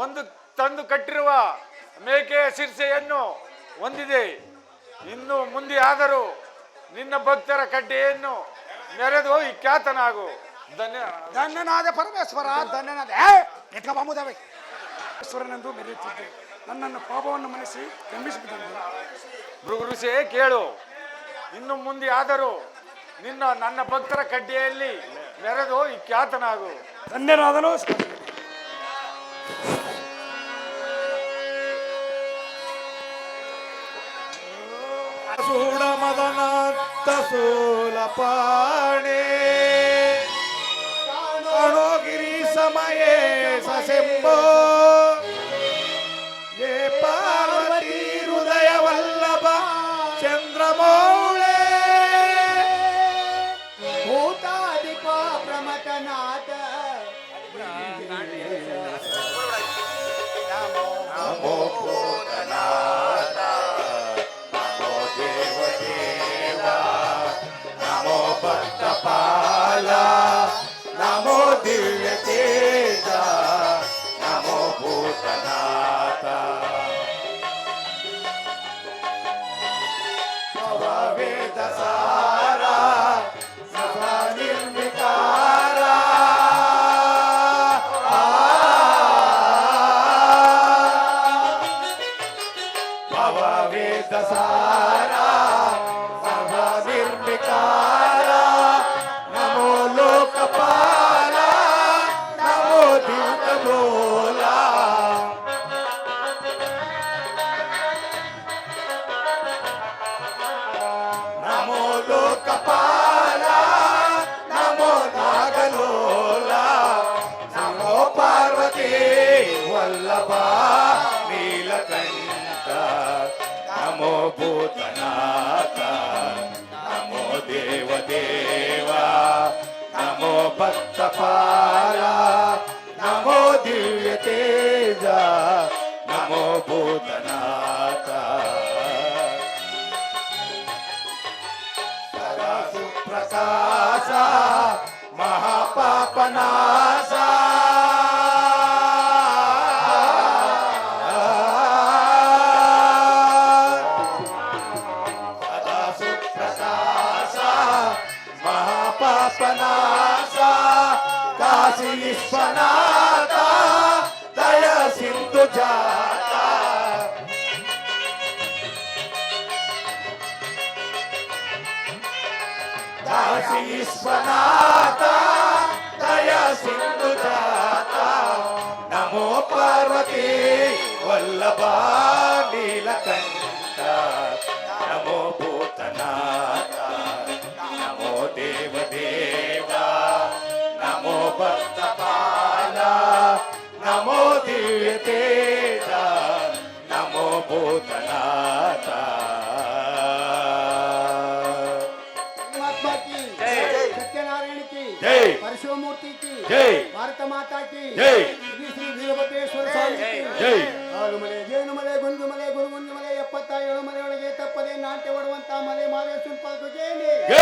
ಒಂದು ತಂದು ಕಟ್ಟಿರುವ ಮೇಕೆಯ ಶಿರಸೆಯನ್ನು ಹೊಂದಿದೆ. ಇನ್ನು ಮುಂದೆ ಆದರೂ ನಿನ್ನ ಭಕ್ತರ ಕಡ್ಡೆಯನ್ನು ಮೆರೆದು ಖ್ಯಾತನಾಗು. ಧನ್ಯನಾದ ಪರಮೇಶ್ವರ, ಧನ್ಯನಾದ. ಎತ್ಕಬಾಮುದವೇ ಈಶ್ವರನೆಂದು ಮೆರೆಯುತ್ತಿದ್ದೆ. ನನ್ನನ್ನು ಪಾಪವನ್ನು ಮನಸ್ಸಿ ಕ್ಷಮಿಸಿಬಿಟ್ಟನು. ಭೃಗುರುಷೇ ಕೇಳು, ಇನ್ನು ಮುಂದೆ ಆದರೂ ನನ್ನ ಭಕ್ತರ ಕಡ್ಡಿಯಲ್ಲಿ ಮೆರೆದು ಖ್ಯಾತನಾಗು. ಧನ್ಯನಾದನು. ಸೂಡ ಮದನಾತ್ತ ಸೂಲಪಾಣೆ ಕಾಣೋಗಿರಿ ಸಮಯೇ ಸಸೆಂಬೋ ಯೇ ಪಾರ್ವತಿ ಹೃದಯ ವಲ್ಲಭ ಚಂದ್ರಮೌಳೆ ಭೂತಾಧಿಪ ಪ್ರಮಥನಾಥ ನಮೋ ಭೂತನಾಥ ನಮೋ ದೇವದೇವ ನಮೋ ಭಕ್ತಪಾಲ ನಮೋ ದಿವ್ಯ ತೇಜ ನಮೋ ಭೂತನಾಥ ವೇದ ಸಾರ ಸದಾ ನಿರ್ವಿಕಾರ ವೇದ ಸಾರ ಸದಾ ನಿರ್ವಿಕಾರ ನಮೋ ಲೋಕಪಾಲ ನಮೋ ದಿವ್ಯ ಮೂಲ ನಮೋ ಲೋಕಪಾಲ ನಮೋ ನಾಗಲೋಲ ನಮೋ ಪಾರ್ವತಿ ವಲ್ಲಭ ನೀಲಕಂಠ ನಮೋ ಭೂತನಾಥ ನಮೋ ದೇವದೇವ ನಮೋ ಭಕ್ತಪಾಲ ನಮೋ ದಿವ್ಯ ತೇಜ ನಮೋ ಭೂತನಾಥ ಸದಾ ಸುಪ್ರಕಾಶ ಮಹಾಪಾಪನಾಶ ಸದಾ ಸುಪ್ರಕಾಶ ಮಹಾಪಾಪನಾಶ ಕಾಶಿ ವಿಶ್ವನಾಥ ದಯ ಸಿಂಧು ಜಾತ ವಿಶ್ವನಾಥ ದಯ ಸಿಂಧು ಜಾತ ನಮೋ ಪಾರ್ವತಿ ವಲ್ಲಭ ನೀಲಕಂಠ ನಮೋ ಭೂತನಾಥ ನಮೋ ದೇವದೇವ ನಮೋ ಭಕ್ತಪಾಲ ನಮೋ ದಿವ್ಯ ತೇಜ ನಮೋ ಭೂತನಾಥ परमात्मा की जय। सत्यनारायण की जय। परशुमूर्ति की जय। भारत माता की जय। श्री श्री वीरभद्रेश्वर स्वामी की जय। ಆಲುಮಲೆ ಜೇನುಮಲೆ ಗುಂಜುಮಲೆ ಗುರುಗುಂಜುಮಲೆ 77 ಮಲೆ ಒಳಗೆ ತಪ್ಪದೆ ನಾಟ್ಯ ಒಡುವಂತ ಮಲೆ ಮಾದೇಶ್ವರ ಪಾದಕ್ಕೆ ಜೈ.